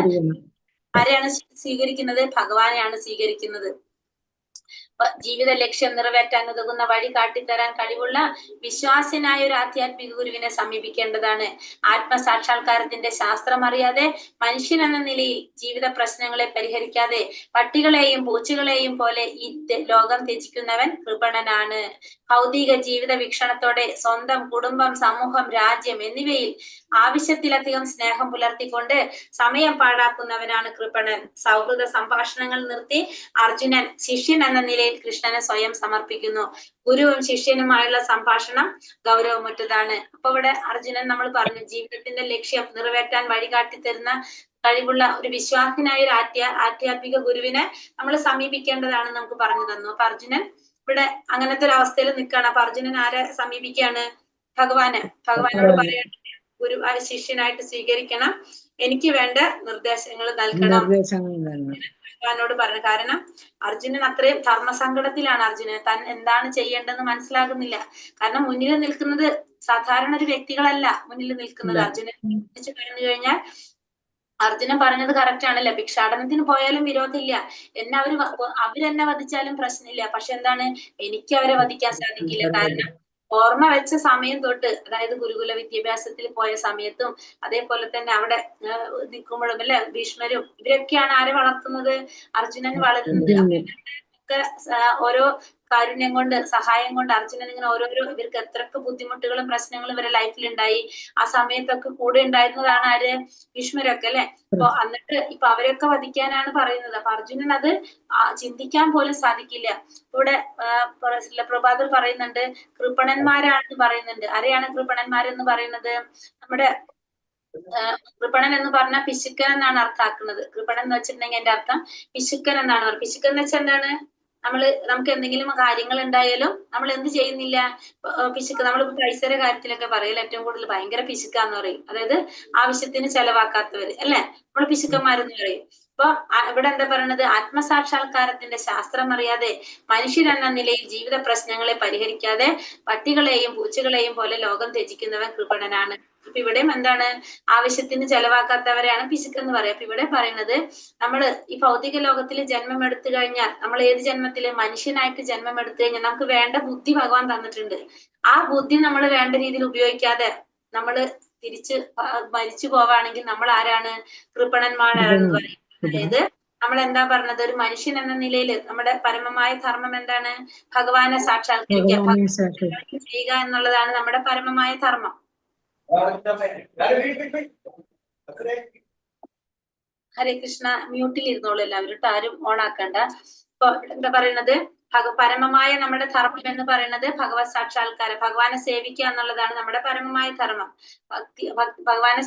ആരെയാണ് സ്വീകരിക്കുന്നത്? ഭഗവാനെയാണ് സ്വീകരിക്കുന്നത്. ജീവിത ലക്ഷ്യം നിറവേറ്റാൻ ഉതകുന്ന വഴി കാട്ടിത്തരാൻ കഴിവുള്ള വിശ്വാസനായ ഒരു ആധ്യാത്മിക ഗുരുവിനെ സമീപിക്കേണ്ടതാണ്. ആത്മസാക്ഷാത്കാരത്തിന്റെ ശാസ്ത്രം അറിയാതെ മനുഷ്യൻ എന്ന നിലയിൽ ജീവിത പ്രശ്നങ്ങളെ പരിഹരിക്കാതെ പട്ടികളെയും പൂച്ചകളെയും പോലെ ഈ ലോകം ത്യജിക്കുന്നവൻ കൃപണനാണ്. ഭൗതിക ജീവിത വീക്ഷണത്തോടെ സ്വന്തം കുടുംബം, സമൂഹം, രാജ്യം എന്നിവയിൽ ആവശ്യത്തിലധികം സ്നേഹം പുലർത്തിക്കൊണ്ട് സമയം പാഴാക്കുന്നവനാണ് കൃപണൻ. സൗഹൃദ സംഭാഷണങ്ങൾ നിർത്തി അർജുനൻ ശിഷ്യൻ എന്ന നിലയിൽ കൃഷ്ണനെ സ്വയം സമർപ്പിക്കുന്നു. ഗുരുവും ശിഷ്യനുമായുള്ള സംഭാഷണം ഗൗരവമുറ്റതാണ്. അപ്പൊ ഇവിടെ അർജുനൻ നമ്മൾ പറഞ്ഞു, ജീവിതത്തിന്റെ ലക്ഷ്യം നിറവേറ്റാൻ വഴി കാട്ടിത്തരുന്ന കഴിവുള്ള ഒരു വിശ്വാസിനായ ഒരു ആധ്യാത്മിക ഗുരുവിനെ നമ്മൾ സമീപിക്കേണ്ടതാണ് നമുക്ക് പറഞ്ഞു തന്നു. അപ്പൊ അർജുനൻ ഇവിടെ അങ്ങനത്തെ ഒരു അവസ്ഥയിൽ നിൽക്കുകയാണ്. അപ്പൊ അർജുനൻ ആരെ സമീപിക്കുകയാണ്? ഭഗവാനോട് പറയണം, ഗുരു ശിഷ്യനായിട്ട് സ്വീകരിക്കണം, എനിക്ക് വേണ്ട നിർദ്ദേശങ്ങൾ നൽകണം ഭഗവാനോട് പറഞ്ഞു. കാരണം അർജുനൻ അത്രയും ധർമ്മസങ്കടത്തിലാണ്. അർജുനൻ താൻ എന്താണ് ചെയ്യേണ്ടതെന്ന് മനസ്സിലാകുന്നില്ല. കാരണം മുന്നിൽ നിൽക്കുന്നത് സാധാരണ ഒരു വ്യക്തികളല്ല മുന്നിൽ നിൽക്കുന്നത്. അർജുനൻ പറഞ്ഞു കഴിഞ്ഞാൽ അർജുനൻ പറഞ്ഞത് കറക്റ്റ് ആണല്ലേ, ഭിക്ഷാടനത്തിന് പോയാലും വിരോധമില്ല, എന്നെ അവരെന്നെ വധിച്ചാലും പ്രശ്നമില്ല, പക്ഷെ എന്താണ്, എനിക്ക് അവരെ വധിക്കാൻ സാധിക്കില്ല. കാരണം ഓർമ്മ വെച്ച സമയം തൊട്ട്, അതായത് ഗുരുകുല വിദ്യാഭ്യാസത്തിൽ പോയ സമയത്തും അതേപോലെ തന്നെ അവിടെ നിൽക്കുമ്പോഴും അല്ലെ ഭീഷ്മരും ഇവരൊക്കെയാണ് ആരെ വളർത്തുന്നത്? അർജുനൻ വളരുന്നത്. ഒക്കെ ഓരോ കാരുണ്യം കൊണ്ട്, സഹായം കൊണ്ട് അർജുനൻ ഇങ്ങനെ ഓരോരോ, ഇവർക്ക് എത്രയൊക്കെ ബുദ്ധിമുട്ടുകളും പ്രശ്നങ്ങളും ഇവരുടെ ലൈഫിൽ ഉണ്ടായി. ആ സമയത്തൊക്കെ കൂടെ ഉണ്ടായിരുന്നതാണ് ആര്? ഭീഷ്മരൊക്കെ അല്ലെ. അപ്പൊ എന്നിട്ട് ഇപ്പൊ അവരൊക്കെ വധിക്കാനാണ് പറയുന്നത്. അപ്പൊ അർജുനൻ അത് ചിന്തിക്കാൻ പോലും സാധിക്കില്ല. ഇവിടെ പ്രഭാതർ പറയുന്നുണ്ട്, കൃപണന്മാരാണെന്ന് പറയുന്നുണ്ട്. ആരെയാണ് കൃപണന്മാരെന്ന് പറയുന്നത്? നമ്മുടെ കൃപണൻ എന്ന് പറഞ്ഞാൽ പിശുക്കൻ എന്നാണ് അർത്ഥാക്കുന്നത്. കൃപണൻ എന്ന് വെച്ചിട്ടുണ്ടെങ്കിൽ എന്റെ അർത്ഥം പിശുക്കൻ എന്നാണ് പറയുന്നത്. പിശുക്കൻ എന്ന് വെച്ചാൽ എന്താണ്? നമുക്ക് എന്തെങ്കിലും കാര്യങ്ങൾ ഉണ്ടായാലും നമ്മൾ എന്ത് ചെയ്യുന്നില്ല? പിശുക്ക്. നമ്മളിപ്പോ പൈസയുടെ കാര്യത്തിലൊക്കെ പറയൽ ഏറ്റവും കൂടുതൽ ഭയങ്കര പിശുക്കാന്ന് പറയും. അതായത് ആവശ്യത്തിന് ചെലവാക്കാത്തവര് അല്ലെ, നമ്മൾ പിശുക്കന്മാരെന്ന് പറയും. അപ്പൊ ഇവിടെ എന്താ പറയണത്? ആത്മസാക്ഷാത്കാരത്തിന്റെ ശാസ്ത്രം അറിയാതെ മനുഷ്യൻ എന്ന നിലയിൽ ജീവിത പ്രശ്നങ്ങളെ പരിഹരിക്കാതെ പട്ടികളെയും പൂച്ചകളെയും പോലെ ലോകം ത്യജിക്കുന്നവൻ കൃപണനാണ്. അപ്പൊ ഇവിടെയും എന്താണ്? ആവശ്യത്തിന് ചെലവാക്കാത്തവരെയാണ് പിശുക്കെന്ന് പറയാം. അപ്പൊ ഇവിടെ പറയുന്നത്, നമ്മള് ഈ ഭൗതിക ലോകത്തിൽ ജന്മം എടുത്തു കഴിഞ്ഞാൽ, നമ്മൾ ഏത് ജന്മത്തില് മനുഷ്യനായിട്ട് ജന്മം എടുത്തു കഴിഞ്ഞാൽ നമുക്ക് വേണ്ട ബുദ്ധി ഭഗവാൻ തന്നിട്ടുണ്ട്. ആ ബുദ്ധി നമ്മൾ വേണ്ട രീതിയിൽ ഉപയോഗിക്കാതെ നമ്മള് തിരിച്ച് മരിച്ചു പോവാണെങ്കിൽ നമ്മൾ ആരാണ്? കൃപണന്മാരാണെന്ന് പറയും. അതായത് നമ്മൾ എന്താ പറഞ്ഞത്? ഒരു മനുഷ്യൻ എന്ന നിലയിൽ നമ്മുടെ പരമമായ ധർമ്മം എന്താണ്? ഭഗവാനെ സാക്ഷാത്കരിക്കുക ചെയ്യുക എന്നുള്ളതാണ് നമ്മുടെ പരമമായ ധർമ്മം. ഹരേ കൃഷ്ണ. മ്യൂട്ടിൽ ഇരുന്നോളൂ എല്ലാവരും, ആരും ഓൺ ആക്കണ്ട. ഇപ്പൊ എന്താ പറയുന്നത്? പരമമായ നമ്മുടെ ധർമ്മം എന്ന് പറയുന്നത് ഭഗവത് സാക്ഷാത്കാരം, ഭഗവാനെ സേവിക്കുക എന്നുള്ളതാണ് നമ്മുടെ പരമമായ ധർമ്മം. ഭഗവാനെ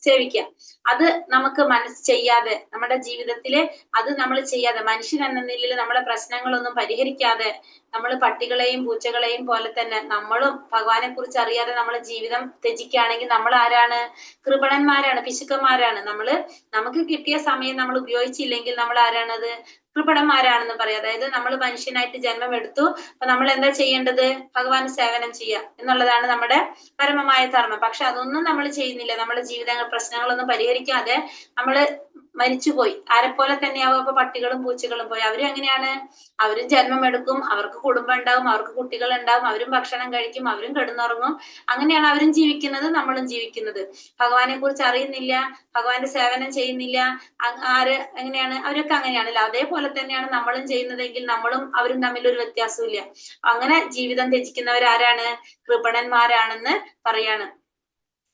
സേവിക്കുക. അത് നമുക്ക് ചെയ്യാതെ, നമ്മുടെ ജീവിതത്തില് അത് നമ്മൾ ചെയ്യാതെ, മനുഷ്യൻ എന്ന നിലയിൽ നമ്മുടെ പ്രശ്നങ്ങളൊന്നും പരിഹരിക്കാതെ നമ്മൾ പട്ടികളെയും പൂച്ചകളെയും പോലെ തന്നെ നമ്മളും ഭഗവാനെ കുറിച്ച് അറിയാതെ നമ്മളെ ജീവിതം ത്യജിക്കുകയാണെങ്കിൽ നമ്മൾ ആരാണ്? കൃപണന്മാരാണ്, പിശുക്കന്മാരാണ്. നമുക്ക് കിട്ടിയ സമയം നമ്മൾ ഉപയോഗിച്ചില്ലെങ്കിൽ നമ്മൾ ആരാണത്? കൃപണന്മാരാണെന്ന് പറയാം. അതായത് നമ്മൾ മനുഷ്യനായിട്ട് ജന്മം എടുത്തു, അപ്പൊ നമ്മൾ എന്താ ചെയ്യേണ്ടത്? ഭഗവാന് സേവനം ചെയ്യുക എന്നുള്ളതാണ് നമ്മുടെ പരമമായ ധർമ്മം. പക്ഷെ അതൊന്നും നമ്മൾ ചെയ്യുന്നില്ല. നമ്മുടെ ജീവിത പ്രശ്നങ്ങളൊന്നും പരിഹരിക്കാതെ നമ്മള് മരിച്ചുപോയി. ആരെപ്പോലെ തന്നെയാവും അപ്പൊ പട്ടികളും പൂച്ചകളും പോയി. അവരും എങ്ങനെയാണ്? അവരും ജന്മം എടുക്കും, അവർക്ക് കുടുംബം ഉണ്ടാവും, അവർക്ക് കുട്ടികൾ ഉണ്ടാവും, അവരും ഭക്ഷണം കഴിക്കും, അവരും കിടന്നുറങ്ങും. അങ്ങനെയാണ് അവരും ജീവിക്കുന്നത്, നമ്മളും ജീവിക്കുന്നത്. ഭഗവാനെ കുറിച്ച് അറിയുന്നില്ല, ഭഗവാന്റെ സേവനം ചെയ്യുന്നില്ല. എങ്ങനെയാണ്? അവരൊക്കെ അങ്ങനെയാണല്ലോ. അതേപോലെ തന്നെയാണ് നമ്മളും ചെയ്യുന്നതെങ്കിൽ നമ്മളും അവരും തമ്മിൽ ഒരു വ്യത്യാസവും ഇല്ല. അങ്ങനെ ജീവിതം ത്യജിക്കുന്നവരാരാണ്? കൃപണന്മാരാണെന്ന് പറയാണ്.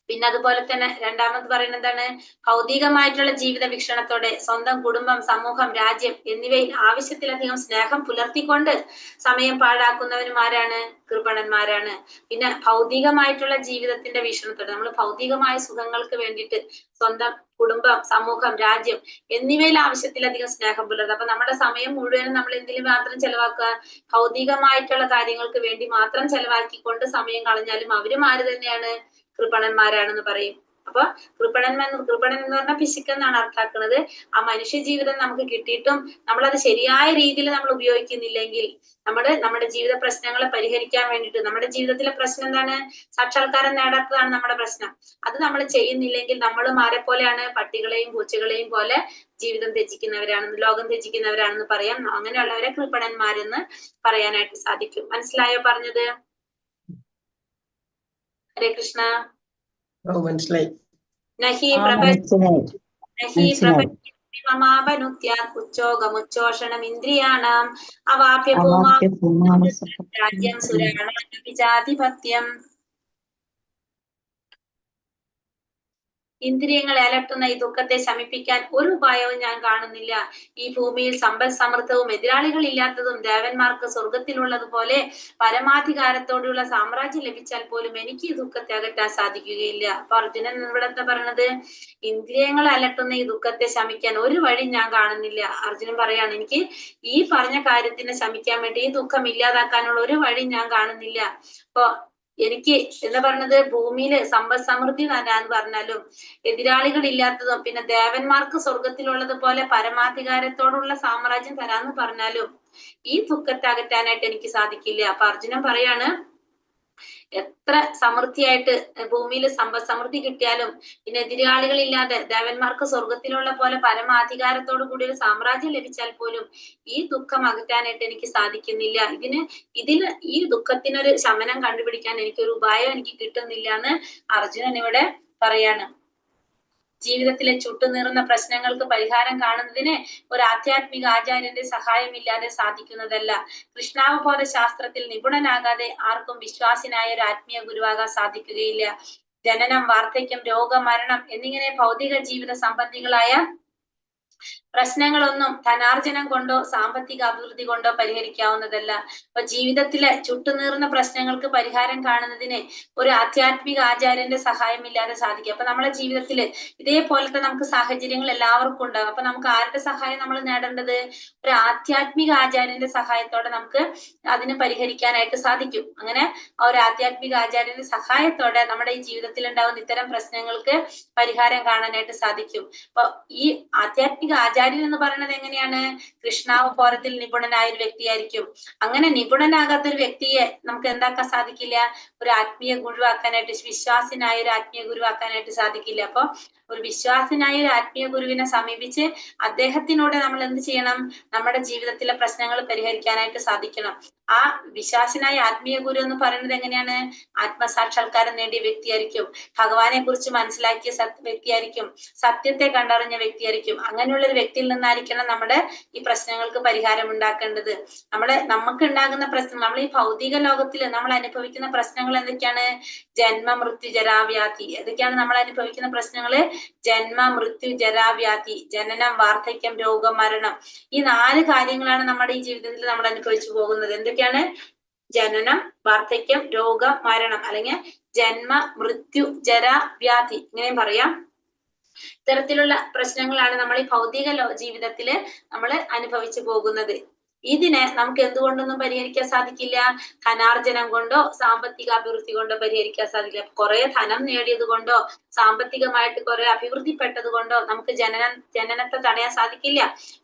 പിന്നെ അതുപോലെ തന്നെ രണ്ടാമത് പറയുന്നത് എന്താണ്? ഭൗതികമായിട്ടുള്ള ജീവിത വീക്ഷണത്തോടെ സ്വന്തം കുടുംബം, സമൂഹം, രാജ്യം എന്നിവയിൽ ആവശ്യത്തിലധികം സ്നേഹം പുലർത്തിക്കൊണ്ട് സമയം പാഴാക്കുന്നവന്മാരാണ്? കൃപണന്മാരാണ്. പിന്നെ ഭൗതികമായിട്ടുള്ള ജീവിതത്തിന്റെ വീക്ഷണത്തോടെ, നമ്മൾ ഭൗതികമായ സുഖങ്ങൾക്ക് വേണ്ടിയിട്ട് സ്വന്തം കുടുംബം, സമൂഹം, രാജ്യം എന്നിവയിൽ ആവശ്യത്തിലധികം സ്നേഹം പുലർത്തുക. അപ്പൊ നമ്മുടെ സമയം മുഴുവനും നമ്മൾ എന്തിനു മാത്രം ചെലവാക്കുക? ഭൗതികമായിട്ടുള്ള കാര്യങ്ങൾക്ക് വേണ്ടി മാത്രം ചെലവാക്കിക്കൊണ്ട് സമയം കളഞ്ഞാലും അവരും ആര് തന്നെയാണ്? കൃപണന്മാരാണെന്ന് പറയും. അപ്പൊ കൃപണൻ എന്ന് പറഞ്ഞാൽ പിശുക്കെന്നാണ് അർത്ഥാക്കുന്നത്. ആ മനുഷ്യ ജീവിതം നമുക്ക് കിട്ടിയിട്ടും നമ്മളത് ശരിയായ രീതിയിൽ നമ്മൾ ഉപയോഗിക്കുന്നില്ലെങ്കിൽ നമ്മുടെ ജീവിത പ്രശ്നങ്ങളെ പരിഹരിക്കാൻ വേണ്ടിയിട്ട്, നമ്മുടെ ജീവിതത്തിലെ പ്രശ്നം എന്താണ്? സാക്ഷാത്കാരം നേടാത്തതാണ് നമ്മുടെ പ്രശ്നം. അത് നമ്മൾ ചെയ്യുന്നില്ലെങ്കിൽ നമ്മളും ആരെ പോലെയാണ്? പട്ടികളെയും പൂച്ചകളെയും പോലെ ജീവിതം ത്യജിക്കുന്നവരാണെന്ന്, ലോകം ത്യജിക്കുന്നവരാണെന്ന് പറയാം. അങ്ങനെയുള്ളവരെ കൃപണന്മാരെന്ന് പറയാനായിട്ട് സാധിക്കും. മനസ്സിലായോ പറഞ്ഞത്? ഹരേ കൃഷ്ണ. മനസ്സിലായി. നഹി പ്രപഞ്ചോഗമുച്ചോഷണം ഇന്ദ്രിയാണാം അവാപ്യ രാജ്യം സുരാണാധിപത്യം. ഇന്ദ്രിയങ്ങളെ അലട്ടുന്ന ഈ ദുഃഖത്തെ ശമിപ്പിക്കാൻ ഒരു ഉപായവും ഞാൻ കാണുന്നില്ല. ഈ ഭൂമിയിൽ സമ്പൽ സമൃദ്ധവും എതിരാളികളില്ലാത്തതും ദേവന്മാർക്ക് സ്വർഗത്തിലുള്ളതുപോലെ പരമാധികാരത്തോടെയുള്ള സാമ്രാജ്യം ലഭിച്ചാൽ പോലും എനിക്ക് ഈ ദുഃഖത്തെ അകറ്റാൻ സാധിക്കുകയില്ല. അപ്പൊ അർജുനൻ ഇവിടെ എന്താ പറയണത്? ഇന്ദ്രിയങ്ങളെ അലട്ടുന്ന ഈ ദുഃഖത്തെ ശമിക്കാൻ ഒരു വഴി ഞാൻ കാണുന്നില്ല. അർജുനൻ പറയാണ്, എനിക്ക് ഈ പറഞ്ഞ കാര്യത്തിനെ ശമിക്കാൻ വേണ്ടി, ഈ ദുഃഖം ഇല്ലാതാക്കാനുള്ള ഒരു വഴി ഞാൻ കാണുന്നില്ല. അപ്പൊ എനിക്ക് എന്താ പറഞ്ഞത്? ഭൂമിയില് സമ്പദ് സമൃദ്ധി തരാന്ന് പറഞ്ഞാലും എതിരാളികൾ ഇല്ലാത്തതും പിന്നെ ദേവന്മാർക്ക് സ്വർഗത്തിലുള്ളത് പോലെ പരമാധികാരത്തോടുള്ള സാമ്രാജ്യം തരാന്ന് പറഞ്ഞാലും ഈ ദുഃഖത്തെ അകറ്റാനായിട്ട് എനിക്ക് സാധിക്കില്ല. അപ്പൊ അർജുനൻ പറയാണ്, എത്ര സമൃദ്ധിയായിട്ട് ഭൂമിയിൽ സമ്പദ് സമൃദ്ധി കിട്ടിയാലും പിന്നെ എതിരാളികളില്ലാതെ ദേവന്മാർക്ക് സ്വർഗത്തിലുള്ള പോലെ പരമാധികാരത്തോടു കൂടി ഒരു സാമ്രാജ്യം ലഭിച്ചാൽ പോലും ഈ ദുഃഖം അകറ്റാനായിട്ട് എനിക്ക് സാധിക്കുന്നില്ല. ഇതിന് ഈ ദുഃഖത്തിനൊരു ശമനം കണ്ടുപിടിക്കാൻ എനിക്കൊരു ഉപായം എനിക്ക് കിട്ടുന്നില്ല എന്ന് അർജുനൻ ഇവിടെ പറയാണ്. ജീവിതത്തിലെ ചുട്ടുനീറുന്ന പ്രശ്നങ്ങൾക്ക് പരിഹാരം കാണുന്നതിന് ഒരു ആധ്യാത്മിക ആചാര്യന്റെ സഹായമില്ലാതെ സാധിക്കുന്നതല്ല. കൃഷ്ണാവബോധ ശാസ്ത്രത്തിൽ നിപുണനാകാതെ ആർക്കും വിശ്വാസിനായ ഒരു ആത്മീയ ഗുരുവാകാൻ സാധിക്കുകയില്ല. ജനനം, വാർദ്ധക്യം, രോഗം, മരണം എന്നിങ്ങനെ ഭൗതിക ജീവിത സംബന്ധികളായ പ്രശ്നങ്ങളൊന്നും ധനാർജനം കൊണ്ടോ സാമ്പത്തിക അഭിവൃദ്ധി കൊണ്ടോ പരിഹരിക്കാവുന്നതല്ല. അപ്പൊ ജീവിതത്തിലെ ചുട്ടുനീറുന്ന പ്രശ്നങ്ങൾക്ക് പരിഹാരം കാണുന്നതിന് ഒരു ആധ്യാത്മിക ആചാര്യന്റെ സഹായമില്ലാതെ സാധിക്കും. അപ്പൊ നമ്മളെ ജീവിതത്തില് ഇതേപോലത്തെ നമുക്ക് സാഹചര്യങ്ങൾ എല്ലാവർക്കും ഉണ്ടാകും. അപ്പൊ നമുക്ക് ആരുടെ സഹായം നമ്മൾ നേടേണ്ടത്? ഒരു ആധ്യാത്മിക ആചാര്യന്റെ സഹായത്തോടെ നമുക്ക് അതിന് പരിഹരിക്കാനായിട്ട് സാധിക്കും. അങ്ങനെ ആ ഒരു ആധ്യാത്മിക ആചാര്യന്റെ സഹായത്തോടെ നമ്മുടെ ഈ ജീവിതത്തിൽ ഉണ്ടാകുന്ന ഇത്തരം പ്രശ്നങ്ങൾക്ക് പരിഹാരം കാണാനായിട്ട് സാധിക്കും. അപ്പൊ ഈ ആധ്യാത്മിക ആചാര്യൻ എന്ന് പറയുന്നത് എങ്ങനെയാണ്? കൃഷ്ണാവബോധത്തിൽ നിപുണനായ ഒരു വ്യക്തിയായിരിക്കും. അങ്ങനെ നിപുണനാകാത്ത ഒരു വ്യക്തിയെ നമുക്ക് എന്താക്കാൻ സാധിക്കില്ല? ഒരു ആത്മീയ ഗുരുവാക്കാനായിട്ട്, വിശ്വാസിനായ ഒരു ആത്മീയ ഗുരുവാക്കാനായിട്ട് സാധിക്കില്ല. അപ്പൊ ഒരു വിശ്വാസിനായ ഒരു ആത്മീയ ഗുരുവിനെ സമീപിച്ച് അദ്ദേഹത്തിനോട് നമ്മൾ എന്ത് ചെയ്യണം? നമ്മുടെ ജീവിതത്തിലെ പ്രശ്നങ്ങൾ പരിഹരിക്കാനായിട്ട് സാധിക്കണം. ആ വിശ്വാസിനായ ആത്മീയ ഗുരു എന്ന് പറയുന്നത് എങ്ങനെയാണ്? ആത്മസാക്ഷാത്കാരം നേടിയ വ്യക്തിയായിരിക്കും, ഭഗവാനെ കുറിച്ച് മനസ്സിലാക്കിയ വ്യക്തിയായിരിക്കും, സത്യത്തെ കണ്ടറിഞ്ഞ വ്യക്തിയായിരിക്കും. അങ്ങനെയുള്ള ഒരു വ്യക്തിയിൽ നിന്നായിരിക്കണം നമ്മുടെ ഈ പ്രശ്നങ്ങൾക്ക് പരിഹാരം ഉണ്ടാക്കേണ്ടത്. നമുക്ക് ഉണ്ടാകുന്ന പ്രശ്നം, നമ്മൾ ഈ ഭൗതിക ലോകത്തിൽ നമ്മൾ അനുഭവിക്കുന്ന പ്രശ്നങ്ങൾ എന്തൊക്കെയാണ്? ജന്മ, മൃത്യു, ജരാവ്യാധി. ഏതൊക്കെയാണ് നമ്മൾ അനുഭവിക്കുന്ന പ്രശ്നങ്ങള്? ജന്മ, മൃത്യു, ജരാവ്യാധി, ജനനം, വാർദ്ധക്യം, രോഗം, മരണം. ഈ 4 കാര്യങ്ങളാണ് നമ്മുടെ ഈ ജീവിതത്തിൽ നമ്മൾ അനുഭവിച്ചു പോകുന്നത്. എന്തൊക്കെയാണ്? ജനനം, വാർദ്ധക്യം, രോഗം, മരണം, അല്ലെങ്കിൽ ജന്മ, മൃത്യു, ജര, വ്യാധി, ഇങ്ങനെയും പറയാം. ഇത്തരത്തിലുള്ള പ്രശ്നങ്ങളാണ് നമ്മൾ ഈ ഭൗതിക ജീവിതത്തില് നമ്മൾ അനുഭവിച്ചു പോകുന്നത്. ഇതിനെ നമുക്ക് എന്തുകൊണ്ടൊന്നും പരിഹരിക്കാൻ സാധിക്കില്ല? ധനാർജനം കൊണ്ടോ സാമ്പത്തിക അഭിവൃദ്ധി കൊണ്ടോ പരിഹരിക്കാൻ സാധിക്കില്ല. കുറെ ധനം നേടിയത് കൊണ്ടോ സാമ്പത്തികമായിട്ട് കുറെ അഭിവൃദ്ധിപ്പെട്ടത് കൊണ്ടോ നമുക്ക് ജനനത്തെ തടയാൻ സാധിക്കില്ല,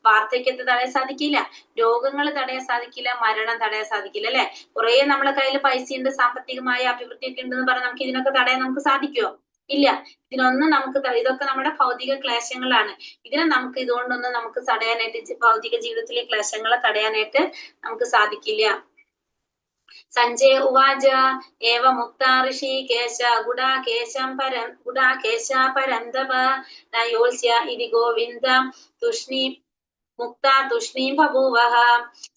വാർദ്ധക്യത്തെ തടയാൻ സാധിക്കില്ല, രോഗങ്ങൾ തടയാൻ സാധിക്കില്ല, മരണം തടയാൻ സാധിക്കില്ല. അല്ലെ? കുറെ നമ്മളെ കയ്യിൽ പൈസയുണ്ട്, സാമ്പത്തികമായ അഭിവൃദ്ധിയൊക്കെ ഉണ്ടെന്ന് പറഞ്ഞാൽ നമുക്ക് ഇതിനൊക്കെ തടയാൻ നമുക്ക് സാധിക്കുമോ? ഇല്ല. ഇതിനൊന്നും നമുക്ക്, ഇതൊക്കെ നമ്മുടെ ഭൗതിക ക്ലേശങ്ങളാണ്. ഇതിനെ നമുക്ക് ഇതുകൊണ്ടൊന്നും നമുക്ക് തടയാനായിട്ട്, ഭൗതിക ജീവിതത്തിലെ ക്ലേശങ്ങളെ തടയാനായിട്ട് നമുക്ക് സാധിക്കില്ല. സഞ്ജയ ഉവാച ഏവ മുക്ത ഋഷികേശ ഗുഡാകേശ പരന്തപ നയോത്സ്യ ഇതി ഗോവിന്ദ തുഷ്ണീം ബഭൂവഃ.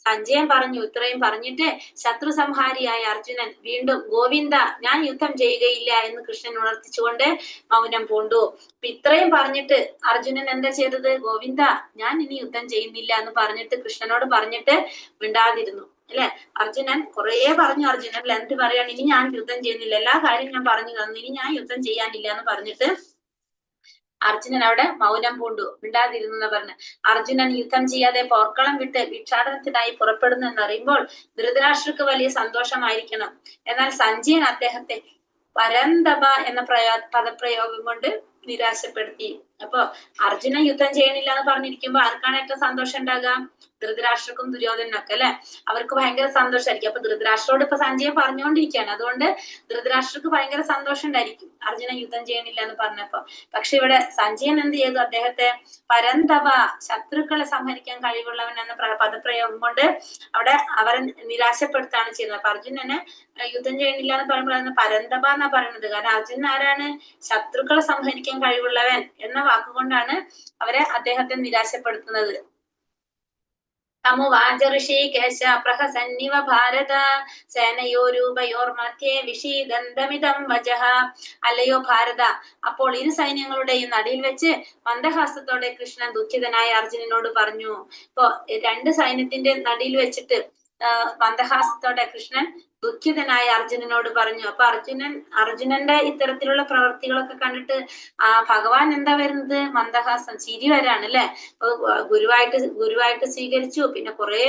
സഞ്ജയൻ പറഞ്ഞു. ഇത്രയും പറഞ്ഞിട്ട് ശത്രു സംഹാരിയായ അർജുനൻ വീണ്ടും ഗോവിന്ദ, ഞാൻ യുദ്ധം ചെയ്യുകയില്ല എന്ന് കൃഷ്ണൻ ഉണർത്തിച്ചുകൊണ്ട് മൗനം പൂണ്ടു. അപ്പൊ ഇത്രയും പറഞ്ഞിട്ട് അർജുനൻ എന്താ ചെയ്തത്? ഗോവിന്ദ, ഞാൻ ഇനി യുദ്ധം ചെയ്യുന്നില്ല എന്ന് പറഞ്ഞിട്ട് കൃഷ്ണനോട് പറഞ്ഞിട്ട് മിണ്ടാതിരുന്നു. അല്ലെ? അർജുനൻ കുറെ പറഞ്ഞു. അർജുനൻ എന്ത് പറയാണ്? ഇനി ഞാൻ യുദ്ധം ചെയ്യുന്നില്ല, എല്ലാ കാര്യം ഞാൻ പറഞ്ഞു തന്നു, ഇനി ഞാൻ യുദ്ധം ചെയ്യാനില്ല എന്ന് പറഞ്ഞിട്ട് അർജുനൻ അവിടെ മൗനം പൂണ്ടു, മിണ്ടാതിരുന്നു എന്ന് പറഞ്ഞ്. അർജുനൻ യുദ്ധം ചെയ്യാതെ പോർക്കളം വിട്ട് ഭിക്ഷാടനത്തിനായി പുറപ്പെടുന്നു എന്നറിയുമ്പോൾ ധൃതരാഷ്ട്രക്ക് വലിയ സന്തോഷമായിരിക്കണം. എന്നാൽ സഞ്ജയൻ അദ്ദേഹത്തെ പരന്തപ എന്ന പദപ്രയോഗം കൊണ്ട് നിരാശപ്പെടുത്തി. അപ്പൊ അർജുന യുദ്ധം ചെയ്യണില്ല എന്ന് പറഞ്ഞിരിക്കുമ്പോ ആർക്കാണ് ഏറ്റവും സന്തോഷം ഉണ്ടാകുക? ധൃതരാഷ്ട്രക്കും ദുര്യോധനും ഒക്കെ അല്ലെ, അവർക്ക് ഭയങ്കര സന്തോഷമായിരിക്കും. അപ്പൊ ധൃതരാഷ്ട്രോട് ഇപ്പൊ സഞ്ജയൻ പറഞ്ഞുകൊണ്ടിരിക്കുകയാണ്, അതുകൊണ്ട് ധൃതരാഷ്ട്രക്ക് ഭയങ്കര സന്തോഷം ഉണ്ടായിരിക്കും അർജുന യുദ്ധം ചെയ്യണില്ല എന്ന് പറഞ്ഞപ്പോ. പക്ഷെ ഇവിടെ സഞ്ജയൻ എന്ത് ചെയ്തു? അദ്ദേഹത്തെ പരന്തപ, ശത്രുക്കളെ സംഹരിക്കാൻ കഴിവുള്ളവൻ എന്ന പദപ്രയോഗം കൊണ്ട് അവിടെ അവരെ നിരാശപ്പെടുത്താണ് ചെയ്യുന്നത്. അപ്പൊ അർജുനനെ യുദ്ധം ചെയ്യണില്ല എന്ന് പറയുമ്പോൾ പരന്തപ എന്നാ പറയുന്നത്. കാരണം അർജുനൻ ആരാണ്? ശത്രുക്കളെ സംഹരിക്കാൻ കഴിവുള്ളവൻ എന്ന വാക്കുകൊണ്ടാണ് അദ്ദേഹത്തെ നിരാശപ്പെടുത്തുന്നത്. തമുവാച ഋഷികേശ പ്രഹസന്നിവ ഭാരത സേനയോരൂപയോർമധ്യേ വിഷീദന്തമിതം വചഃ. അല്ലയോ ഭാരത, അപ്പോൾ ഇരു സൈന്യങ്ങളുടെയും നടുവിൽ വെച്ച് മന്ദഹാസത്തോടെ കൃഷ്ണൻ ദുഃഖിതനായ അർജുനനോട് പറഞ്ഞു. ഇപ്പൊ രണ്ട് സൈന്യത്തിന്റെ നടുവിൽ വെച്ചിട്ട് മന്ദഹാസത്തോടെ കൃഷ്ണൻ ദുഃഖിതനായ അർജുനനോട് പറഞ്ഞു. അപ്പൊ അർജുനന്റെ ഇത്തരത്തിലുള്ള പ്രവൃത്തികളൊക്കെ കണ്ടിട്ട് ഭഗവാൻ എന്താ വരുന്നത്? മന്ദഹാസം, ചിരി വരാണ് അല്ലെ. ഗുരുവായിട്ട് സ്വീകരിച്ചു, പിന്നെ കുറെ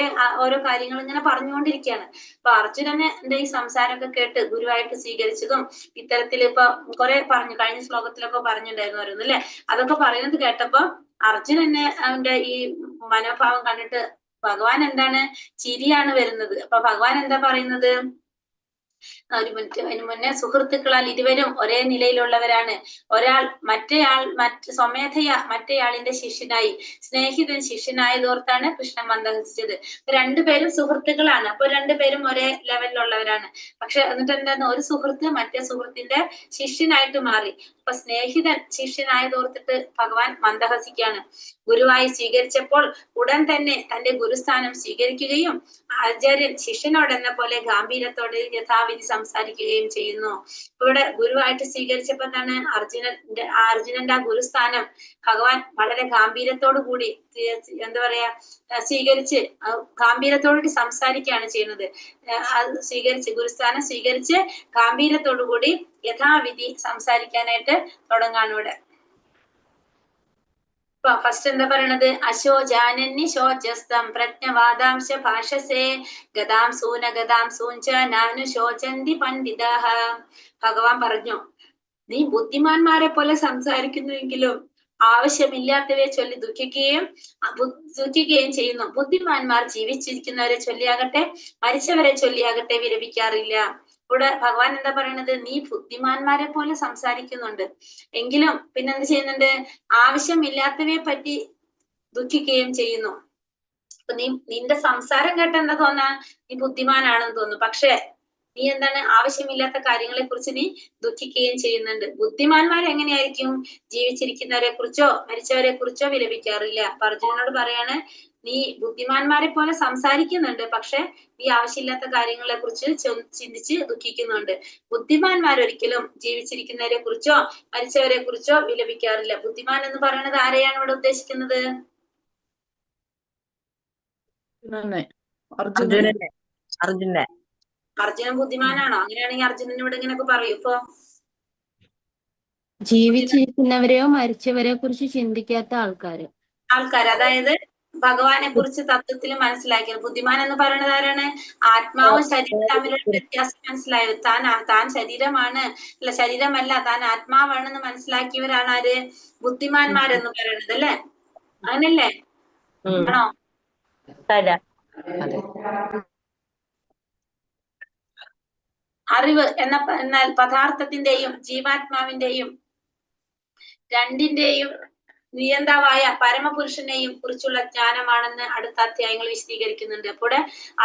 ഓരോ കാര്യങ്ങൾ ഇങ്ങനെ പറഞ്ഞുകൊണ്ടിരിക്കുകയാണ്. അപ്പൊ അർജുനന്റെ ഈ സംസാരമൊക്കെ കേട്ട് ഗുരുവായിട്ട് സ്വീകരിച്ചതും ഇത്തരത്തിൽ ഇപ്പൊ കുറെ പറഞ്ഞു, കഴിഞ്ഞ ശ്ലോകത്തിലൊക്കെ പറഞ്ഞിട്ടുണ്ടായിരുന്നു ഓരോന്ന് അല്ലെ. അതൊക്കെ പറയുന്നത് കേട്ടപ്പോ അർജുനനെ അവന്റെ ഈ മനോഭാവം കണ്ടിട്ട് ഭഗവാൻ എന്താണ്? ചിരിയാണ് വരുന്നത്. അപ്പൊ ഭഗവാൻ എന്താ പറയുന്നത്? അതിനു മുന്നേ സുഹൃത്തുക്കളാൽ ഇരുവരും ഒരേ നിലയിലുള്ളവരാണ്. ഒരാൾ സ്വമേധയാ മറ്റേയാളിന്റെ ശിഷ്യനായി, സ്നേഹിതൻ ശിഷ്യനായതോർത്താണ് കൃഷ്ണൻ മന്ദഹസിച്ചത്. രണ്ടുപേരും സുഹൃത്തുക്കളാണ്, അപ്പൊ രണ്ടുപേരും ഒരേ ലെവലിലുള്ളവരാണ്. പക്ഷെ എന്നിട്ട് എന്താന്ന്, ഒരു സുഹൃത്ത് മറ്റേ സുഹൃത്തിന്റെ ശിഷ്യനായിട്ട് മാറി. അപ്പൊ സ്നേഹിതൻ ശിഷ്യനായതോർത്തിട്ട് ഭഗവാൻ മന്ദഹസിക്കാണ്. ഗുരുവായി സ്വീകരിച്ചപ്പോൾ ഉടൻ തന്നെ തന്റെ ഗുരുസ്ഥാനം സ്വീകരിക്കുകയും ആചാര്യൻ ശിഷ്യനോടെന്ന പോലെ ഗാംഭീര്യത്തോടെ യഥാവിധി സംസാരിക്കുകയും ചെയ്യുന്നു. ഇവിടെ ഗുരുവായിട്ട് സ്വീകരിച്ചപ്പോ എന്താണ്? അർജുനന്റെ ആ ഗുരുസ്ഥാനം ഭഗവാൻ വളരെ ഗാംഭീര്യത്തോടു കൂടി എന്താ പറയാ സ്വീകരിച്ച് ഗാംഭീര്യത്തോടുകൂടി സംസാരിക്കുകയാണ് ചെയ്യുന്നത്. ഗുരുസ്ഥാനം സ്വീകരിച്ച് ഗാംഭീര്യത്തോടു കൂടി യഥാവിധി സംസാരിക്കാനായിട്ട് തുടങ്ങാണ് ഇവിടെ. ഫസ്റ്റ് എന്താ പറയണത്? അശോചാനന്യ ശോചസ്തം പ്രജ്ഞവാദാംശ ഭാഷസേ ഗതാം സൂഞ്ച നാനുശോചന്തി പണ്ഡിതാഃ. ഭഗവാൻ പറഞ്ഞു, നീ ബുദ്ധിമാന്മാരെ പോലെ സംസാരിക്കുന്നുവെങ്കിലും ആവശ്യമില്ലാത്തവയെ ചൊല്ലി ദുഃഖിക്കുകയും ചെയ്യുന്നു. ബുദ്ധിമാന്മാർ ജീവിച്ചിരിക്കുന്നവരെ ചൊല്ലിയാകട്ടെ മരിച്ചവരെ ചൊല്ലിയാകട്ടെ വിലപിക്കാറില്ല. ഇവിടെ ഭഗവാൻ എന്താ പറയണത്? നീ ബുദ്ധിമാന്മാരെ പോലെ സംസാരിക്കുന്നുണ്ട്, എങ്കിലും പിന്നെന്ത് ചെയ്യുന്നുണ്ട്? ആവശ്യമില്ലാത്തവയെ പറ്റി ദുഃഖിക്കുകയും ചെയ്യുന്നു. അപ്പൊ നിന്റെ സംസാരം കേട്ട എന്താ തോന്നാ? നീ ബുദ്ധിമാനാണെന്ന് തോന്നുന്നു. പക്ഷെ നീ എന്താണ്? ആവശ്യമില്ലാത്ത കാര്യങ്ങളെ കുറിച്ച് നീ ദുഃഖിക്കുകയും ചെയ്യുന്നുണ്ട്. ബുദ്ധിമാന്മാർ എങ്ങനെയായിരിക്കും? ജീവിച്ചിരിക്കുന്നവരെ കുറിച്ചോ മരിച്ചവരെ കുറിച്ചോ വിലപിക്കാറില്ല. അർജുനനോട് പറയാണ്, നീ ബുദ്ധിമാന്മാരെ പോലെ സംസാരിക്കുന്നുണ്ട്, പക്ഷെ നീ ആവശ്യമില്ലാത്ത കാര്യങ്ങളെ കുറിച്ച് ചിന്തിച്ച് ദുഃഖിക്കുന്നുണ്ട്. ബുദ്ധിമാന്മാരൊരിക്കലും ജീവിച്ചിരിക്കുന്നവരെ കുറിച്ചോ മരിച്ചവരെ കുറിച്ചോ വിലപിക്കാറില്ല. ബുദ്ധിമാൻ എന്ന് പറയുന്നത് ആരെയാണ് ഇവിടെ ഉദ്ദേശിക്കുന്നത്? അർജുനൻ ബുദ്ധിമാനാണോ? അങ്ങനെയാണെങ്കിൽ അർജുനൻ ഇവിടെ ഇങ്ങനെയൊക്കെ പറയൂ. ഇപ്പൊ ജീവിച്ചിരിക്കുന്നവരെയോ മരിച്ചവരെ കുറിച്ച് ചിന്തിക്കാത്ത ആൾക്കാര്, അതായത് ഭഗവാനെ കുറിച്ച് തത്വത്തിൽ മനസ്സിലാക്കിയത്. ബുദ്ധിമാൻ എന്ന് പറയുന്നത് ആരാണ്? ആത്മാവും ശരീരവും തമ്മിലുള്ള വ്യത്യാസം മനസ്സിലായത്. താൻ ശരീരമാണ്, അല്ല ശരീരമല്ല, താൻ ആത്മാവാണെന്ന് മനസ്സിലാക്കിയവരാണ് ആര്? ബുദ്ധിമാന്മാരെന്ന് പറയുന്നത് അല്ലെ. അങ്ങനല്ലേ? ആണോ? അറിവ് എന്നാൽ പദാർത്ഥത്തിന്റെയും ജീവാത്മാവിന്റെയും രണ്ടിന്റെയും നിയന്താവായ പരമപുരുഷനെയും കുറിച്ചുള്ള ജ്ഞാനമാണെന്ന് അടുത്ത അധ്യായങ്ങൾ വിശദീകരിക്കുന്നുണ്ട്. അപ്പോൾ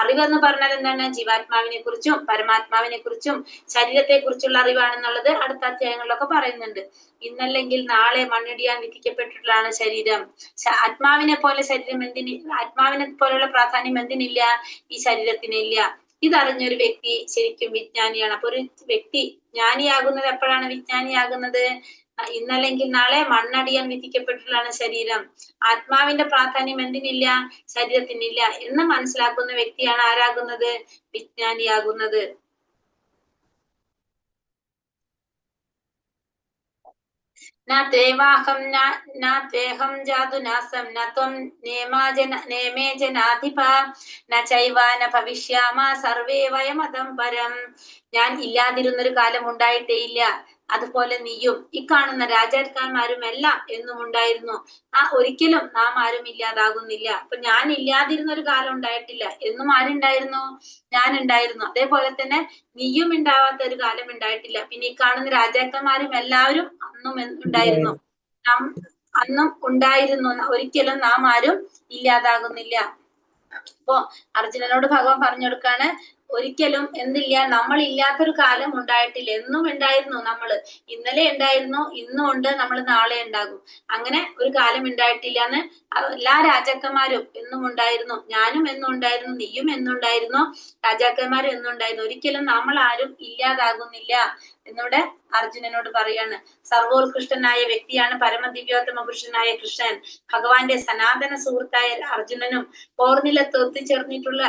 അറിവ് എന്ന് പറഞ്ഞാൽ എന്താണ്? ജീവാത്മാവിനെ കുറിച്ചും പരമാത്മാവിനെ കുറിച്ചും ശരീരത്തെ കുറിച്ചുള്ള അറിവാണെന്നുള്ളത് അടുത്ത അധ്യായങ്ങളിലൊക്കെ പറയുന്നുണ്ട്. ഇന്നല്ലെങ്കിൽ നാളെ മണ്ണിടിയാൻ വിധിക്കപ്പെട്ടിട്ടുള്ളതാണ് ശരീരം. ആത്മാവിനെ പോലെ ആത്മാവിനെ പോലെയുള്ള പ്രാധാന്യം എന്തിനില്ല? ഈ ശരീരത്തിനില്ല. ഇതറിഞ്ഞൊരു വ്യക്തി ശരിക്കും വിജ്ഞാനിയാണ്. അപ്പൊ ഒരു വ്യക്തി ജ്ഞാനിയാകുന്നത് എപ്പോഴാണ്? വിജ്ഞാനിയാകുന്നത് ഇന്നല്ലെങ്കിൽ നാളെ മണ്ണടിയാൻ വിധിക്കപ്പെട്ടിട്ടുള്ളതാണ് ശരീരം. ആത്മാവിന്റെ പ്രാധാന്യം എന്തിനില്ല? ശരീരത്തിനില്ല എന്ന് മനസ്സിലാക്കുന്ന വ്യക്തിയാണ് ആരാകുന്നത്? വിജ്ഞാനിയാകുന്നത്. न त्वेवाहं न त्वेहं जातु नासं न त्वं नेमे जनाधिप न चैव न ഭവിഷ്യാമ സർവേ വയമതം പരം. ഞാൻ ഇല്ലാതിരുന്നൊരു കാലം ഉണ്ടായിട്ടേ ഇല്ല, അതുപോലെ നീയും ഈ കാണുന്ന രാജാക്കന്മാരും എല്ലാം എന്നും ഉണ്ടായിരുന്നു. ഒരിക്കലും നാം ആരും ഇല്ലാതാകുന്നില്ല. അപ്പൊ ഞാൻ ഇല്ലാതിരുന്ന ഒരു കാലം ഉണ്ടായിട്ടില്ല, എന്നും ആരുണ്ടായിരുന്നു? ഞാൻ ഉണ്ടായിരുന്നു. അതേപോലെ തന്നെ നീയും ഉണ്ടാവാത്ത ഒരു കാലം ഉണ്ടായിട്ടില്ല. പിന്നെ ഈ കാണുന്ന രാജാക്കന്മാരും എല്ലാവരും അന്നും ഉണ്ടായിരുന്നു, നാം അന്നും ഉണ്ടായിരുന്നു. ഒരിക്കലും നാം ആരും ഇല്ലാതാകുന്നില്ല. അപ്പോ അർജുനനോട് ഭഗവാൻ പറഞ്ഞു കൊടുക്കാണ്, ഒരിക്കലും എന്തില്ല, നമ്മൾ ഇല്ലാത്തൊരു കാലം ഉണ്ടായിട്ടില്ല, എന്നും ഉണ്ടായിരുന്നു. നമ്മള് ഇന്നലെ ഉണ്ടായിരുന്നു, ഇന്നും ഉണ്ട്, നമ്മൾ നാളെ ഉണ്ടാകും. അങ്ങനെ ഒരു കാലം ഉണ്ടായിട്ടില്ല എന്ന് എല്ലാ രാജാക്കന്മാരും എന്നും ഉണ്ടായിരുന്നു. ഞാനും എന്നും ഉണ്ടായിരുന്നു, നീയും എന്നുണ്ടായിരുന്നു, രാജാക്കന്മാരും എന്നും ഉണ്ടായിരുന്നു. ഒരിക്കലും നമ്മൾ ആരും ഇല്ലാതാകുന്നില്ല എന്നിവിടെ അർജുനനോട് പറയാണ്. സർവോത്കൃഷ്ടനായ വ്യക്തിയാണ് പരമദിവ്യോത്തമ പുരുഷനായ കൃഷ്ണൻ. ഭഗവാന്റെ സനാതന സുഹൃത്തായ അർജുനനും പോർനിലത്ത് ഒത്തുചേർന്നിട്ടുള്ള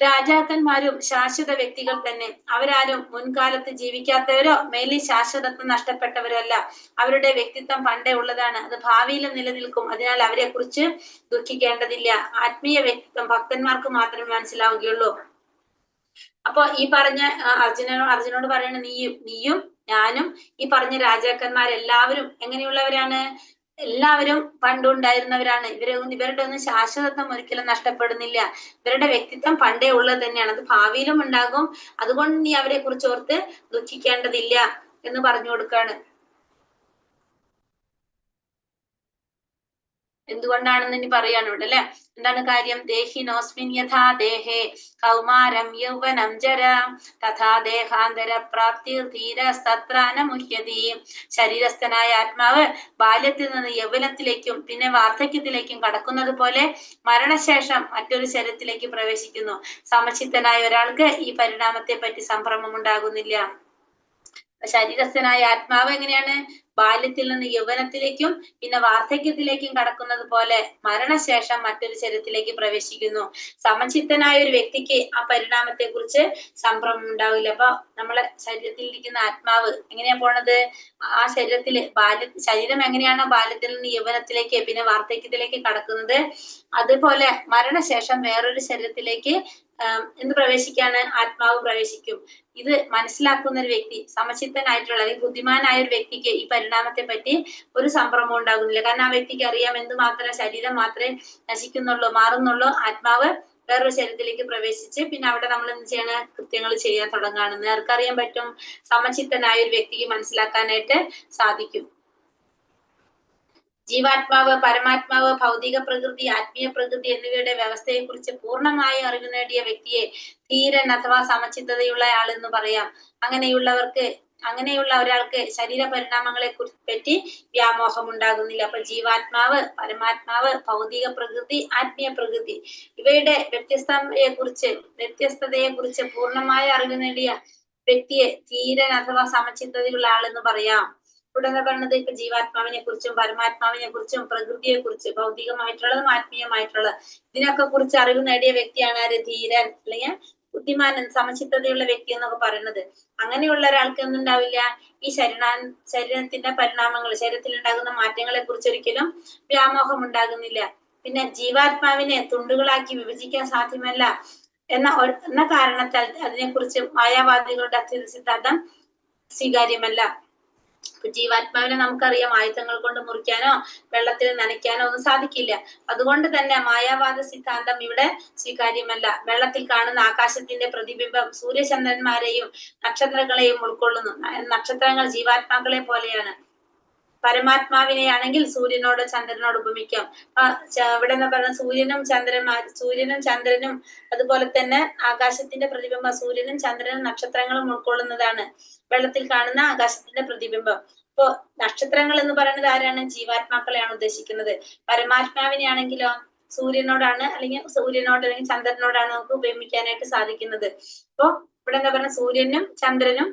രാജാക്കന്മാരും ശാശ്വത വ്യക്തികൾ തന്നെ. അവരാരും മുൻകാലത്ത് ജീവിക്കാത്തവരോ മേലിൽ ശാശ്വതത്വം നഷ്ടപ്പെട്ടവരോ അല്ല. അവരുടെ വ്യക്തിത്വം പണ്ടേ ഉള്ളതാണ്, അത് ഭാവിയിലും നിലനിൽക്കും. അതിനാൽ അവരെ കുറിച്ച് ദുഃഖിക്കേണ്ടതില്ല. ആത്മീയ വ്യക്തിത്വം ഭക്തന്മാർക്ക് മാത്രമേ മനസ്സിലാവുകയുള്ളൂ. അപ്പൊ ഈ പറഞ്ഞ അർജുനോട് പറയണ നീയും ഞാനും ഈ പറഞ്ഞ രാജാക്കന്മാരെല്ലാവരും എങ്ങനെയുള്ളവരാണ്? എല്ലാവരും പണ്ടുണ്ടായിരുന്നവരാണ്. ഇവരുടെ ഒന്നും ശാശ്വതത്വം ഒരിക്കലും നഷ്ടപ്പെടുന്നില്ല. ഇവരുടെ വ്യക്തിത്വം പണ്ടേ ഉള്ളത് തന്നെയാണ്, അത് ഭാവിയിലും ഉണ്ടാകും. അതുകൊണ്ട് നീ അവരെ കുറിച്ച് ഓർത്ത് ദുഃഖിക്കേണ്ടതില്ല എന്ന് പറഞ്ഞു കൊടുക്കാണ്. എന്തുകൊണ്ടാണെന്ന് ഇനി പറയാണ് ഇവിടെ അല്ലെ. എന്താണ് കാര്യം? ദേഹിനോസ്മിൻ യഥാ ദേഹേ കൗമാരം യൗവനം ജരാ തഥാ ദേഹാന്തര പ്രാപ്തി ധീരസ്തത്രാന മുഹ്യതി. ശരീരസ്ഥനായ ആത്മാവ് ബാല്യത്തിൽ നിന്ന് യൗവനത്തിലേക്കും പിന്നെ വാർദ്ധക്യത്തിലേക്കും കടക്കുന്നത് പോലെ മരണശേഷം മറ്റൊരു ശരീരത്തിലേക്ക് പ്രവേശിക്കുന്നു. സമചിത്തനായ ഒരാൾക്ക് ഈ പരിണാമത്തെ പറ്റി സംഭ്രമം ഉണ്ടാകുന്നില്ല. ശരീരസ്ഥനായ ആത്മാവ് എങ്ങനെയാണ്? ബാല്യത്തിൽ നിന്ന് യൗവനത്തിലേക്കും പിന്നെ വാർദ്ധക്യത്തിലേക്കും കടക്കുന്നത് പോലെ മരണശേഷം മറ്റൊരു ശരീരത്തിലേക്ക് പ്രവേശിക്കുന്നു. സമചിത്തനായ ഒരു വ്യക്തിക്ക് ആ പരിണാമത്തെ കുറിച്ച് സംഭ്രമം ഉണ്ടാവില്ല. അപ്പൊ നമ്മളെ ശരീരത്തിൽ ഇരിക്കുന്ന ആത്മാവ് എങ്ങനെയാ പോണത്? ആ ശരീരത്തില് ശരീരം എങ്ങനെയാണോ ബാല്യത്തിൽ നിന്ന് യൗവനത്തിലേക്ക് പിന്നെ വാർദ്ധക്യത്തിലേക്ക് കടക്കുന്നത്, അതുപോലെ മരണശേഷം വേറൊരു ശരീരത്തിലേക്ക് എന്ത് പ്രവേശിക്കാണ്? ആത്മാവ് പ്രവേശിക്കും. ഇത് മനസ്സിലാക്കുന്ന ഒരു വ്യക്തി, സമചിത്തനായിട്ടുള്ള അല്ലെങ്കിൽ ബുദ്ധിമാനായ ഒരു വ്യക്തിക്ക് ഈ പരിണാമത്തെ പറ്റി ഒരു സംഭ്രമം ഉണ്ടാകുന്നില്ല. കാരണം ആ വ്യക്തിക്ക് അറിയാം എന്തുമാത്രം ശരീരം മാത്രമേ നശിക്കുന്നുള്ളൂ, മാറുന്നുള്ളൂ. ആത്മാവ് വേറൊരു ശരീരത്തിലേക്ക് പ്രവേശിച്ച് പിന്നെ അവിടെ നമ്മൾ എന്ത് ചെയ്യണം? കൃത്യങ്ങൾ ചെയ്യാൻ തുടങ്ങുകയാണെന്ന് ആർക്കറിയാൻ പറ്റും? സമചിത്തനായ ഒരു വ്യക്തിക്ക് മനസ്സിലാക്കാനായിട്ട് സാധിക്കും. ജീവാത്മാവ്, പരമാത്മാവ്, ഭൗതിക പ്രകൃതി, ആത്മീയ പ്രകൃതി എന്നിവയുടെ വ്യവസ്ഥയെ കുറിച്ച് പൂർണ്ണമായി അറിവ് നേടിയ വ്യക്തിയെ ധീരൻ അഥവാ സമചിത്തതയുള്ള ആൾ എന്ന് പറയാം. അങ്ങനെയുള്ള ഒരാൾക്ക് ശരീര പരിണാമങ്ങളെ പറ്റി വ്യാമോഹം ഉണ്ടാകുന്നില്ല. അപ്പൊ ജീവാത്മാവ്, പരമാത്മാവ്, ഭൗതിക പ്രകൃതി, ആത്മീയ പ്രകൃതി ഇവയുടെ വ്യത്യസ്തതയെ കുറിച്ച് പൂർണ്ണമായ അറിവ് നേടിയ വ്യക്തിയെ ധീരൻ അഥവാ സമചിത്തതയുള്ള ആളെന്ന് പറയാം. ഇവിടെ എന്താ പറയുന്നത്? ഇപ്പൊ ജീവാത്മാവിനെ കുറിച്ചും പരമാത്മാവിനെ കുറിച്ചും പ്രകൃതിയെ കുറിച്ച്, ഭൗതികമായിട്ടുള്ളതും ആത്മീയമായിട്ടുള്ളത് ഇതിനൊക്കെ കുറിച്ച് അറിവ് നേടിയ വ്യക്തിയാണ് ആര്? ധീരൻ അല്ലെങ്കിൽ ബുദ്ധിമാനൻ, സമചിത്തതയുള്ള വ്യക്തി എന്നൊക്കെ പറയുന്നത്. അങ്ങനെയുള്ള ഒരാൾക്ക് എന്തുണ്ടാവില്ല? ഈ ശരീരത്തിന്റെ പരിണാമങ്ങൾ, ശരീരത്തിൽ ഉണ്ടാകുന്ന മാറ്റങ്ങളെ കുറിച്ച് ഒരിക്കലും വ്യാമോഹം ഉണ്ടാകുന്നില്ല. പിന്നെ ജീവാത്മാവിനെ തുണ്ടുകളാക്കി വിഭജിക്കാൻ സാധ്യമല്ല എന്ന കാരണത്താൽ അതിനെക്കുറിച്ച് മായാവാദികളുടെ അദ്വൈത സിദ്ധാന്തം സ്വീകാര്യമല്ല. ജീവാത്മാവിനെ നമുക്കറിയാം ആയുധങ്ങൾ കൊണ്ട് മുറിക്കാനോ വെള്ളത്തിൽ നനയ്ക്കാനോ ഒന്നും സാധിക്കില്ല. അതുകൊണ്ട് തന്നെ മായാവാദ സിദ്ധാന്തം ഇവിടെ സ്വീകാര്യമല്ല. വെള്ളത്തിൽ കാണുന്ന ആകാശത്തിന്റെ പ്രതിബിംബം സൂര്യചന്ദ്രന്മാരെയും നക്ഷത്രങ്ങളെയും ഉൾക്കൊള്ളുന്നു. നക്ഷത്രങ്ങൾ ജീവാത്മാക്കളെ പോലെയാണ്. പരമാത്മാവിനെയാണെങ്കിൽ സൂര്യനോട് ചന്ദ്രനോട് ഉപമിക്കാം. ഇവിടെ എന്താ പറയുക? സൂര്യനും ചന്ദ്രനും അതുപോലെ തന്നെ ആകാശത്തിന്റെ പ്രതിബിംബം സൂര്യനും ചന്ദ്രനും നക്ഷത്രങ്ങളും ഉൾക്കൊള്ളുന്നതാണ് വെള്ളത്തിൽ കാണുന്ന ആകാശത്തിന്റെ പ്രതിബിംബം. ഇപ്പൊ നക്ഷത്രങ്ങൾ എന്ന് പറയുന്നത് ആരാണ്? ജീവാത്മാക്കളെയാണ് ഉദ്ദേശിക്കുന്നത്. പരമാത്മാവിനെയാണെങ്കിലോ സൂര്യനോടാണ് അല്ലെങ്കിൽ ചന്ദ്രനോടാണ് നമുക്ക് ഉപമിക്കാനായിട്ട് സാധിക്കുന്നത്. അപ്പൊ ഇവിടെ എന്താ പറയുക? സൂര്യനും ചന്ദ്രനും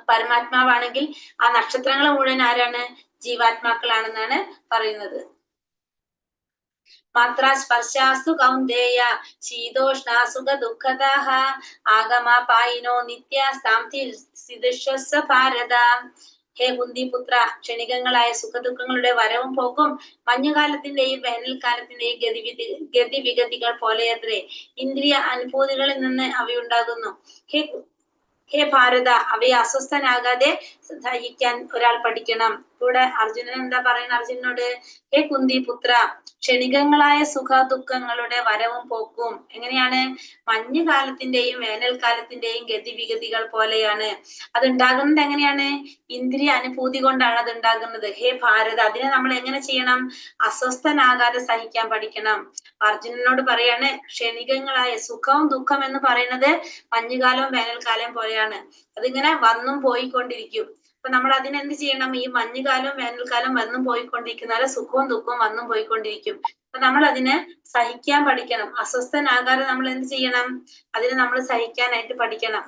പരമാത്മാവാണെങ്കിൽ ആ നക്ഷത്രങ്ങൾ മുഴുവൻ ആരാണ്? ജീവാത്മാക്കളാണെന്നാണ് പറയുന്നത്. മാത്ര സ്പർശാസ്തു കൗന്ദേയ ശീതോഷ്ണാസുഖ ദുഃഖദാഹ ആഗമ പായിനോ നിത്യ ഭാരത. ഹേ കുന്തിപുത്ര, ക്ഷണികങ്ങളായ സുഖദുഃഖങ്ങളുടെ വരവും പോക്കും മഞ്ഞുകാലത്തിന്റെയും വേനൽക്കാലത്തിന്റെയും ഗതിവിഗതികൾ പോലെയത്രേ. ഇന്ദ്രിയ അനുഭൂതികളിൽ നിന്ന് അവയുണ്ടാകുന്നു. ഹേ ഭാരത, അവയെ അസ്വസ്ഥനാകാതെ സഹിക്കാൻ ഒരാൾ പഠിക്കണം. ഇവിടെ അർജുനൻ എന്താ പറയുന്നത്? അർജുനനോട്, ഹേ കുന്തിപുത്ര, ക്ഷണികങ്ങളായ സുഖ ദുഃഖങ്ങളുടെ വരവും പോക്കും എങ്ങനെയാണ്? മഞ്ഞുകാലത്തിന്റെയും വേനൽക്കാലത്തിന്റെയും ഗതിവിഗതികൾ പോലെയാണ്. അതുണ്ടാകുന്നത് എങ്ങനെയാണ്? ഇന്ദ്രിയ അനുഭൂതി കൊണ്ടാണ് അത് ഉണ്ടാകുന്നത്. ഹേ ഭാരത, അതിനെ നമ്മൾ എങ്ങനെ ചെയ്യണം? അസ്വസ്ഥനാകാതെ സഹിക്കാൻ പഠിക്കണം. അർജുനനോട് പറയാണ്, ക്ഷണികങ്ങളായ സുഖവും ദുഃഖം എന്ന് പറയുന്നത് മഞ്ഞുകാലവും വേനൽക്കാലവും പോലെയാണ്. അതിങ്ങനെ വന്നും പോയിക്കൊണ്ടിരിക്കും. അപ്പൊ നമ്മൾ അതിനെന്ത് ചെയ്യണം? ഈ മഞ്ഞുകാലവും വേനൽക്കാലം വന്നും പോയിക്കൊണ്ടിരിക്കുന്ന സുഖവും ദുഃഖവും വന്നും പോയിക്കൊണ്ടിരിക്കും. അപ്പൊ നമ്മൾ അതിനെ സഹിക്കാൻ പഠിക്കണം. അസ്വസ്ഥനാകാതെ നമ്മൾ എന്ത് ചെയ്യണം? അതിനെ നമ്മൾ സഹിക്കാനായിട്ട് പഠിക്കണം.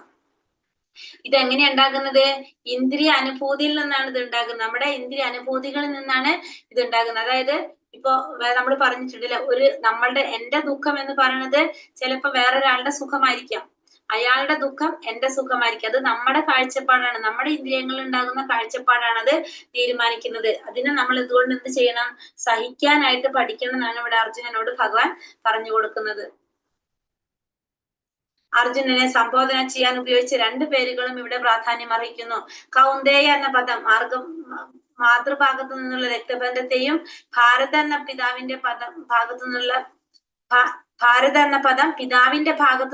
ഇതെങ്ങനെയാ ഉണ്ടാകുന്നത്? ഇന്ദ്രിയ അനുഭൂതിയിൽ നിന്നാണ് ഇത് ഉണ്ടാകുന്നത്. നമ്മുടെ ഇന്ദ്രിയ അനുഭൂതികളിൽ നിന്നാണ് ഇത് ഉണ്ടാകുന്നത്. അതായത് ഇപ്പൊ നമ്മൾ പറഞ്ഞിട്ടുണ്ടല്ലോ, എന്റെ ദുഃഖം എന്ന് പറയുന്നത് ചിലപ്പോ വേറൊരാളുടെ സുഖമായിരിക്കാം, അയാളുടെ ദുഃഖം എന്റെ സുഖമായിരിക്കും. അത് നമ്മുടെ കാഴ്ചപ്പാടാണ്, നമ്മുടെ ഇന്ദ്രിയങ്ങളിൽ ഉണ്ടാകുന്ന കാഴ്ചപ്പാടാണ് അത് തീരുമാനിക്കുന്നത്. അതിനെ നമ്മൾ ഇതുകൊണ്ട് എന്ത് ചെയ്യണം? സഹിക്കാനായിട്ട് പഠിക്കണം എന്നാണ് ഇവിടെ അർജുനനോട് ഭഗവാൻ പറഞ്ഞു കൊടുക്കുന്നത്. അർജുനനെ സംബോധന ചെയ്യാൻ ഉപയോഗിച്ച 2 പേരുകളും ഇവിടെ പ്രാധാന്യം അർഹിക്കുന്നു. കൗന്ദേയ എന്ന പദം മാതൃഭാഗത്തു നിന്നുള്ള രക്തബന്ധത്തെയും ഭാരത എന്ന പിതാവിന്റെ ഭാഗത്തു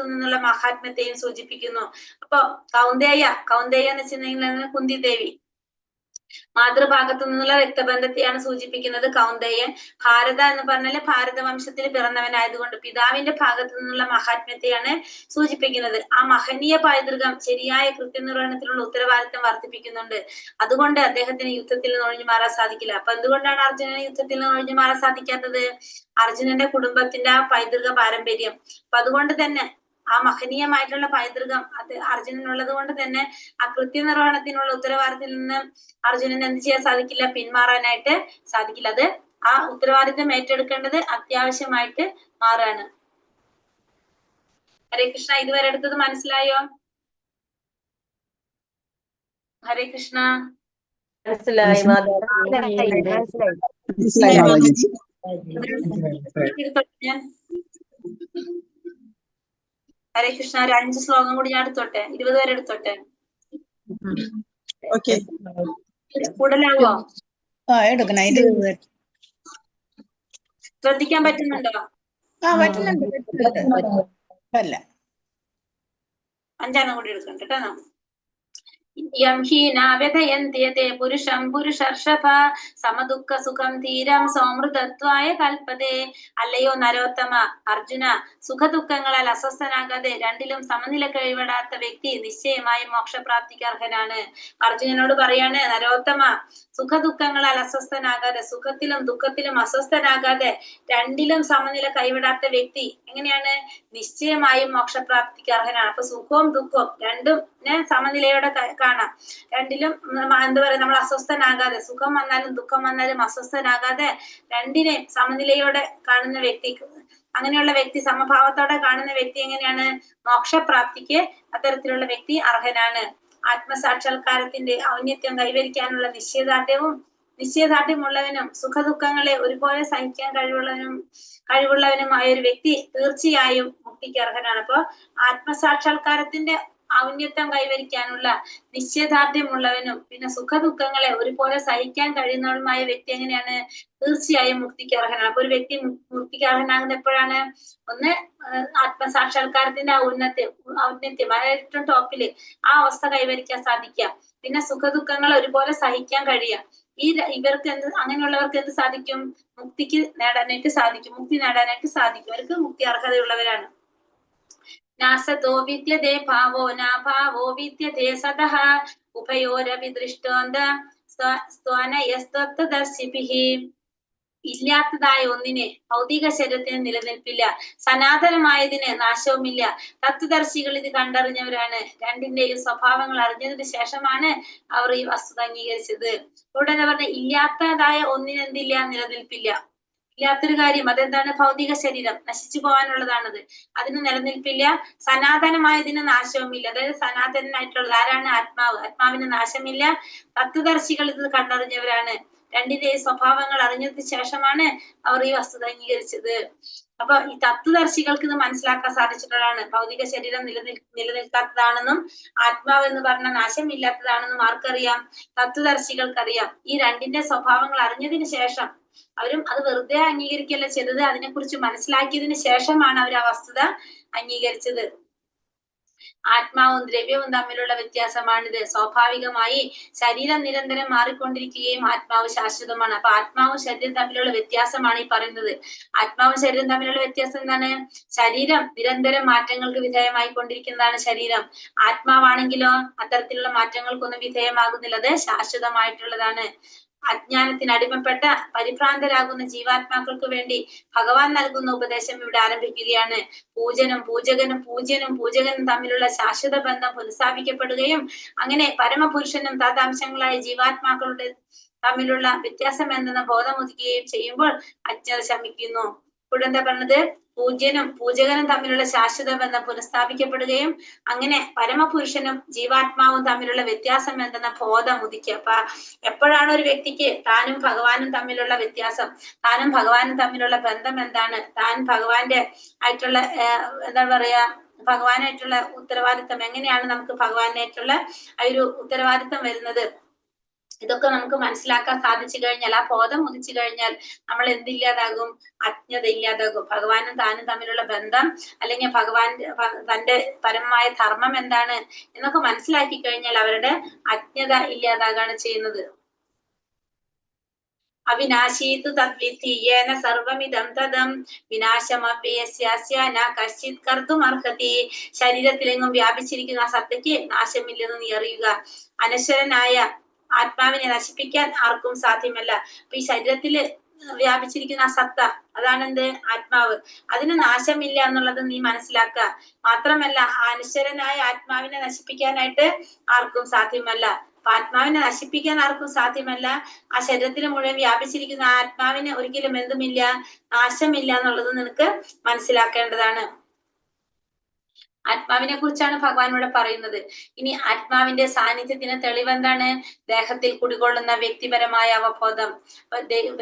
നിന്നുള്ള മഹാത്മ്യത്തെയും സൂചിപ്പിക്കുന്നു. അപ്പൊ കൗന്ദേയ എന്ന് വെച്ചിട്ടുണ്ടെങ്കിൽ കുന്തി ദേവി, മാതൃഭാഗത്തു നിന്നുള്ള രക്തബന്ധത്തെയാണ് സൂചിപ്പിക്കുന്നത് കൗന്ദേയൻ. ഭാരത എന്ന് പറഞ്ഞാല് ഭാരത വംശത്തിൽ പിറന്നവനായതുകൊണ്ട് പിതാവിന്റെ ഭാഗത്തു നിന്നുള്ള മഹാത്മ്യത്തെയാണ് സൂചിപ്പിക്കുന്നത്. ആ മഹനീയ പൈതൃകം ശരിയായ കൃത്യനിർവഹണത്തിലുള്ള ഉത്തരവാദിത്തം വർദ്ധിപ്പിക്കുന്നുണ്ട്. അതുകൊണ്ട് അദ്ദേഹത്തിന് യുദ്ധത്തിൽ നിന്ന് ഒഴിഞ്ഞു മാറാൻ സാധിക്കില്ല. അപ്പൊ എന്തുകൊണ്ടാണ് അർജുനന് യുദ്ധത്തിൽ നിന്ന് ഒഴിഞ്ഞു മാറാൻ സാധിക്കാത്തത്? അർജുനന്റെ കുടുംബത്തിന്റെ ആ പൈതൃക പാരമ്പര്യം. അപ്പൊ അതുകൊണ്ട് തന്നെ ആ മഹനീയമായിട്ടുള്ള പൈതൃകം അത് അർജുനനുള്ളത് കൊണ്ട് തന്നെ ആ കൃത്യനിർവഹണത്തിനുള്ള ഉത്തരവാദിത്തത്തിൽ നിന്ന് അർജുനന് എന്ത് ചെയ്യാൻ സാധിക്കില്ല? പിന്മാറാനായിട്ട് സാധിക്കില്ല. അത് ആ ഉത്തരവാദിത്തം ഏറ്റെടുക്കേണ്ടത് അത്യാവശ്യമായിട്ട് മാറാണ്. ഹരേ കൃഷ്ണ, ഇതുവരെ എടുത്തത് മനസ്സിലായോ? ഹരേ കൃഷ്ണ. മനസ്സിലായി ഹരേ കൃഷ്ണ. ഒരു 5 ശ്ലോകം കൂടി ഞാൻ എടുത്തോട്ടെ? 20 വരെ എടുത്തോട്ടെ? കൂടുതലാവോ? ശ്രദ്ധിക്കാൻ പറ്റുന്നുണ്ടോ? 5 കൂടി എടുക്കണ്ട കേട്ടോ. യം ഹീനാവ്യഥയന്ത്യത്തെ പുരുഷം പുരുഷർഷഭ സമദുഃഖ സുഖം ധീരം സൗമൃതത്വായ കൽപ്പതേ. അല്ലയോ നരോത്തമ അർജുന, സുഖദുഃഖങ്ങളാൽ അസ്വസ്ഥനാകാതെ രണ്ടിലും സമനില കൈവിടാത്ത വ്യക്തി നിശ്ചയമായും മോക്ഷപ്രാപ്തിക്ക് അർഹനാണ്. അർജുനനോട് പറയാണ്, നരോത്തമ, സുഖദുഃഖങ്ങളാൽ അസ്വസ്ഥനാകാതെ, സുഖത്തിലും ദുഃഖത്തിലും അസ്വസ്ഥനാകാതെ രണ്ടിലും സമനില കൈവിടാത്ത വ്യക്തി എങ്ങനെയാണ്? നിശ്ചയമായും മോക്ഷപ്രാപ്തിക്ക് അർഹനാണ്. അപ്പൊ സുഖവും ദുഃഖവും രണ്ടും സമനിലയോടെ കാണാം. രണ്ടിലും എന്താ പറയാ, നമ്മൾ അസ്വസ്ഥനാകാതെ, സുഖം വന്നാലും ദുഃഖം വന്നാലും അസ്വസ്ഥനാകാതെ രണ്ടിനെയും സമനിലയോടെ കാണുന്ന വ്യക്തി, അങ്ങനെയുള്ള വ്യക്തി, സമഭാവത്തോടെ കാണുന്ന വ്യക്തി എങ്ങനെയാണ്? മോക്ഷപ്രാപ്തിക്ക് അത്തരത്തിലുള്ള വ്യക്തി അർഹനാണ്. ആത്മസാക്ഷാത്കാരത്തിന്റെ ഔന്നത്യം കൈവരിക്കാനുള്ള നിശ്ചയദാർഢ്യമുള്ളവനും സുഖദുഃഖങ്ങളെ ഒരുപോലെ സഹിക്കാൻ കഴിവുള്ളവനുമായ ഒരു വ്യക്തി തീർച്ചയായും മുക്തിക്ക് അർഹനാണ്. അപ്പൊ ആത്മസാക്ഷാത്കാരത്തിന്റെ ഔന്നത്യം കൈവരിക്കാനുള്ള നിശ്ചയദാർഢ്യമുള്ളവനും പിന്നെ സുഖദുഃഖങ്ങളെ ഒരുപോലെ സഹിക്കാൻ കഴിയുന്നവനുമായ വ്യക്തി എങ്ങനെയാണ്? തീർച്ചയായും മുക്തിക്ക് അർഹനാണ്. അപ്പൊ ഒരു വ്യക്തി മുക്തിക്ക് അർഹനാകുന്ന എപ്പോഴാണ്? ഒന്ന്, ആത്മസാക്ഷാത്കാരത്തിന്റെ ഔന്നത്യം ഏറ്റവും ടോപ്പില് ആ അവസ്ഥ കൈവരിക്കാൻ സാധിക്കുക. പിന്നെ സുഖദുഃഖങ്ങൾ ഒരുപോലെ സഹിക്കാൻ കഴിയുക. ഇവർക്ക് അങ്ങനെയുള്ളവർക്ക് എന്ത് സാധിക്കും? മുക്തി നേടാനായിട്ട് സാധിക്കും. അവർക്ക് മുക്തി അർഹതയുള്ളവരാണ്. നാസതോ വിദ്യതേ ഭാവോ നാഭാവോ വിദ്യതേ സദഃ ഉഭയോരപി ദൃഷ്ടോന്ത സ്ത്വനയസ്ത്വത്വദർശിഭിഃ. ഇല്ലാത്തതായ ഒന്നിന് ഭൗതിക ശരീരത്തിന് നിലനിൽപ്പില്ല, സനാതനമായതിന് നാശവുമില്ല. തത്വദർശികൾ ഇത് കണ്ടറിഞ്ഞവരാണ്. രണ്ടിന്റെയും സ്വഭാവങ്ങൾ അറിഞ്ഞതിന് ശേഷമാണ് അവർ ഈ വസ്തുത അംഗീകരിച്ചത്. ഇവിടെ എന്താ പറഞ്ഞ? ഇല്ലാത്തതായ ഒന്നിന് എന്തില്ല? നിലനിൽപ്പില്ല. ഇല്ലാത്തൊരു കാര്യം. അതെന്താണ്? ഭൗതിക ശരീരം നശിച്ചു പോകാനുള്ളതാണത്. അതിന് നിലനിൽപ്പില്ല. സനാതനമായതിന് നാശവുമില്ല. അതായത് സനാതനായിട്ടുള്ളത് ആരാണ്? ആത്മാവ്. ആത്മാവിന് നാശമില്ല. തത്വദർശികൾ ഇത് കണ്ടറിഞ്ഞവരാണ്. രണ്ടിന്റെയും സ്വഭാവങ്ങൾ അറിഞ്ഞതിന് ശേഷമാണ് അവർ ഈ വസ്തുത അംഗീകരിച്ചത്. അപ്പൊ ഈ തത്വദർശികൾക്ക് ഇത് മനസ്സിലാക്കാൻ സാധിച്ചിട്ടുള്ളതാണ്. ഭൗതിക ശരീരം നിലനിൽക്കാത്തതാണെന്നും ആത്മാവ് എന്ന് പറഞ്ഞ നാശമില്ലാത്തതാണെന്നും ആർക്കറിയാം? തത്വദർശികൾക്കറിയാം. ഈ രണ്ടിന്റെ സ്വഭാവങ്ങൾ അറിഞ്ഞതിന് ശേഷം അവരും അത് വെറുതെ അംഗീകരിക്കല്ല ചെയ്തത്. അതിനെക്കുറിച്ച് മനസ്സിലാക്കിയതിന് ശേഷമാണ് അവർ ആ വസ്തുത അംഗീകരിച്ചത്. ആത്മാവും ദ്രവ്യവും തമ്മിലുള്ള വ്യത്യാസമാണിത്. സ്വാഭാവികമായി ശരീരം നിരന്തരം മാറിക്കൊണ്ടിരിക്കുകയും ആത്മാവ് ശാശ്വതമാണ്. അപ്പൊ ആത്മാവും ശരീരം തമ്മിലുള്ള വ്യത്യാസമാണ് ഈ പറയുന്നത്. ആത്മാവും ശരീരം തമ്മിലുള്ള വ്യത്യാസം എന്താണ്? ശരീരം നിരന്തരം മാറ്റങ്ങൾക്ക് വിധേയമായി കൊണ്ടിരിക്കുന്നതാണ് ശരീരം. ആത്മാവാണെങ്കിലോ അത്തരത്തിലുള്ള മാറ്റങ്ങൾക്കൊന്നും വിധേയമാകുന്നില്ല. അത് ശാശ്വതമായിട്ടുള്ളതാണ്. അജ്ഞാനത്തിന് അടിമപ്പെട്ട പരിഭ്രാന്തരാകുന്ന ജീവാത്മാക്കൾക്ക് വേണ്ടി ഭഗവാൻ നൽകുന്ന ഉപദേശം ഇവിടെ ആരംഭിക്കുകയാണ്. പൂജനും പൂജകനും തമ്മിലുള്ള ശാശ്വത ബന്ധം പുനഃസ്ഥാപിക്കപ്പെടുകയും അങ്ങനെ പരമപുരുഷനും തദംശങ്ങളായ ജീവാത്മാക്കളുടെ തമ്മിലുള്ള വ്യത്യാസം എന്തെന്ന ബോധമുദിക്കുകയും ചെയ്യുമ്പോൾ അജ്ഞത ശമിക്കുന്നു. ഇവിടെ എന്താ പറഞ്ഞത്? പൂജകനും തമ്മിലുള്ള ശാശ്വത ബന്ധം പുനഃസ്ഥാപിക്കപ്പെടുകയും അങ്ങനെ പരമപുരുഷനും ജീവാത്മാവും തമ്മിലുള്ള വ്യത്യാസം എന്തെന്ന ബോധം ഉദിക്കുക. അപ്പൊ എപ്പോഴാണ് ഒരു വ്യക്തിക്ക് താനും ഭഗവാനും തമ്മിലുള്ള വ്യത്യാസം, താനും ഭഗവാനും തമ്മിലുള്ള ബന്ധം എന്താണ്, താൻ ഭഗവാന്റെ ആയിട്ടുള്ള എന്താ പറയാ ഭഗവാനായിട്ടുള്ള ഉത്തരവാദിത്വം, എങ്ങനെയാണ് നമുക്ക് ഭഗവാനായിട്ടുള്ള ആ ഒരു ഉത്തരവാദിത്വം വരുന്നത്, ഇതൊക്കെ നമുക്ക് മനസ്സിലാക്കാൻ സാധിച്ചു കഴിഞ്ഞാൽ, ആ ബോധം ഉദിച്ചു കഴിഞ്ഞാൽ നമ്മൾ എന്തില്ലാതാകും? അജ്ഞത ഇല്ലാതാകും. ഭഗവാനും താനും തമ്മിലുള്ള ബന്ധം, അല്ലെങ്കിൽ തന്റെ പരമമായ ധർമ്മം എന്താണ് എന്നൊക്കെ മനസ്സിലാക്കി കഴിഞ്ഞാൽ അവരുടെ അജ്ഞത ഇല്ലാതാകാണ് ചെയ്യുന്നത്. അവിനാശീതു തദ്വിധീയേന സർവമിദം തദം വിനാശമവ്യയസ്യാസ്യ ന കശ്ചിത് കർത്തുമർഹതി. ശരീരത്തിലെങ്ങും വ്യാപിച്ചിരിക്കുന്ന ആ സത്തയ്ക്ക് നാശമില്ലെന്ന് നീ അറിയുക. അനശ്വരനായ ആത്മാവിനെ നശിപ്പിക്കാൻ ആർക്കും സാധ്യമല്ല. അപ്പൊ ഈ ശരീരത്തില് വ്യാപിച്ചിരിക്കുന്ന ആ സത്ത, അതാണെന്ത്? ആത്മാവ്. അതിന് നാശമില്ല എന്നുള്ളത് നീ മനസ്സിലാക്കുക. മാത്രമല്ല അനശ്വരനായ ആത്മാവിനെ നശിപ്പിക്കാനായിട്ട് ആർക്കും സാധ്യമല്ല. അപ്പൊ ആത്മാവിനെ നശിപ്പിക്കാൻ ആർക്കും സാധ്യമല്ല. ആ ശരീരത്തിൽ മുഴുവൻ വ്യാപിച്ചിരിക്കുന്ന ആത്മാവിന് ഒരിക്കലും എന്തുമില്ല? നാശമില്ല എന്നുള്ളത് നിനക്ക് മനസ്സിലാക്കേണ്ടതാണ്. ആത്മാവിനെ കുറിച്ചാണ് ഭഗവാൻ ഇവിടെ പറയുന്നത്. ഇനി ആത്മാവിന്റെ സാന്നിധ്യത്തിന് തെളിവെന്താണ്? ദേഹത്തിൽ കുടികൊള്ളുന്ന വ്യക്തിപരമായ അവബോധം.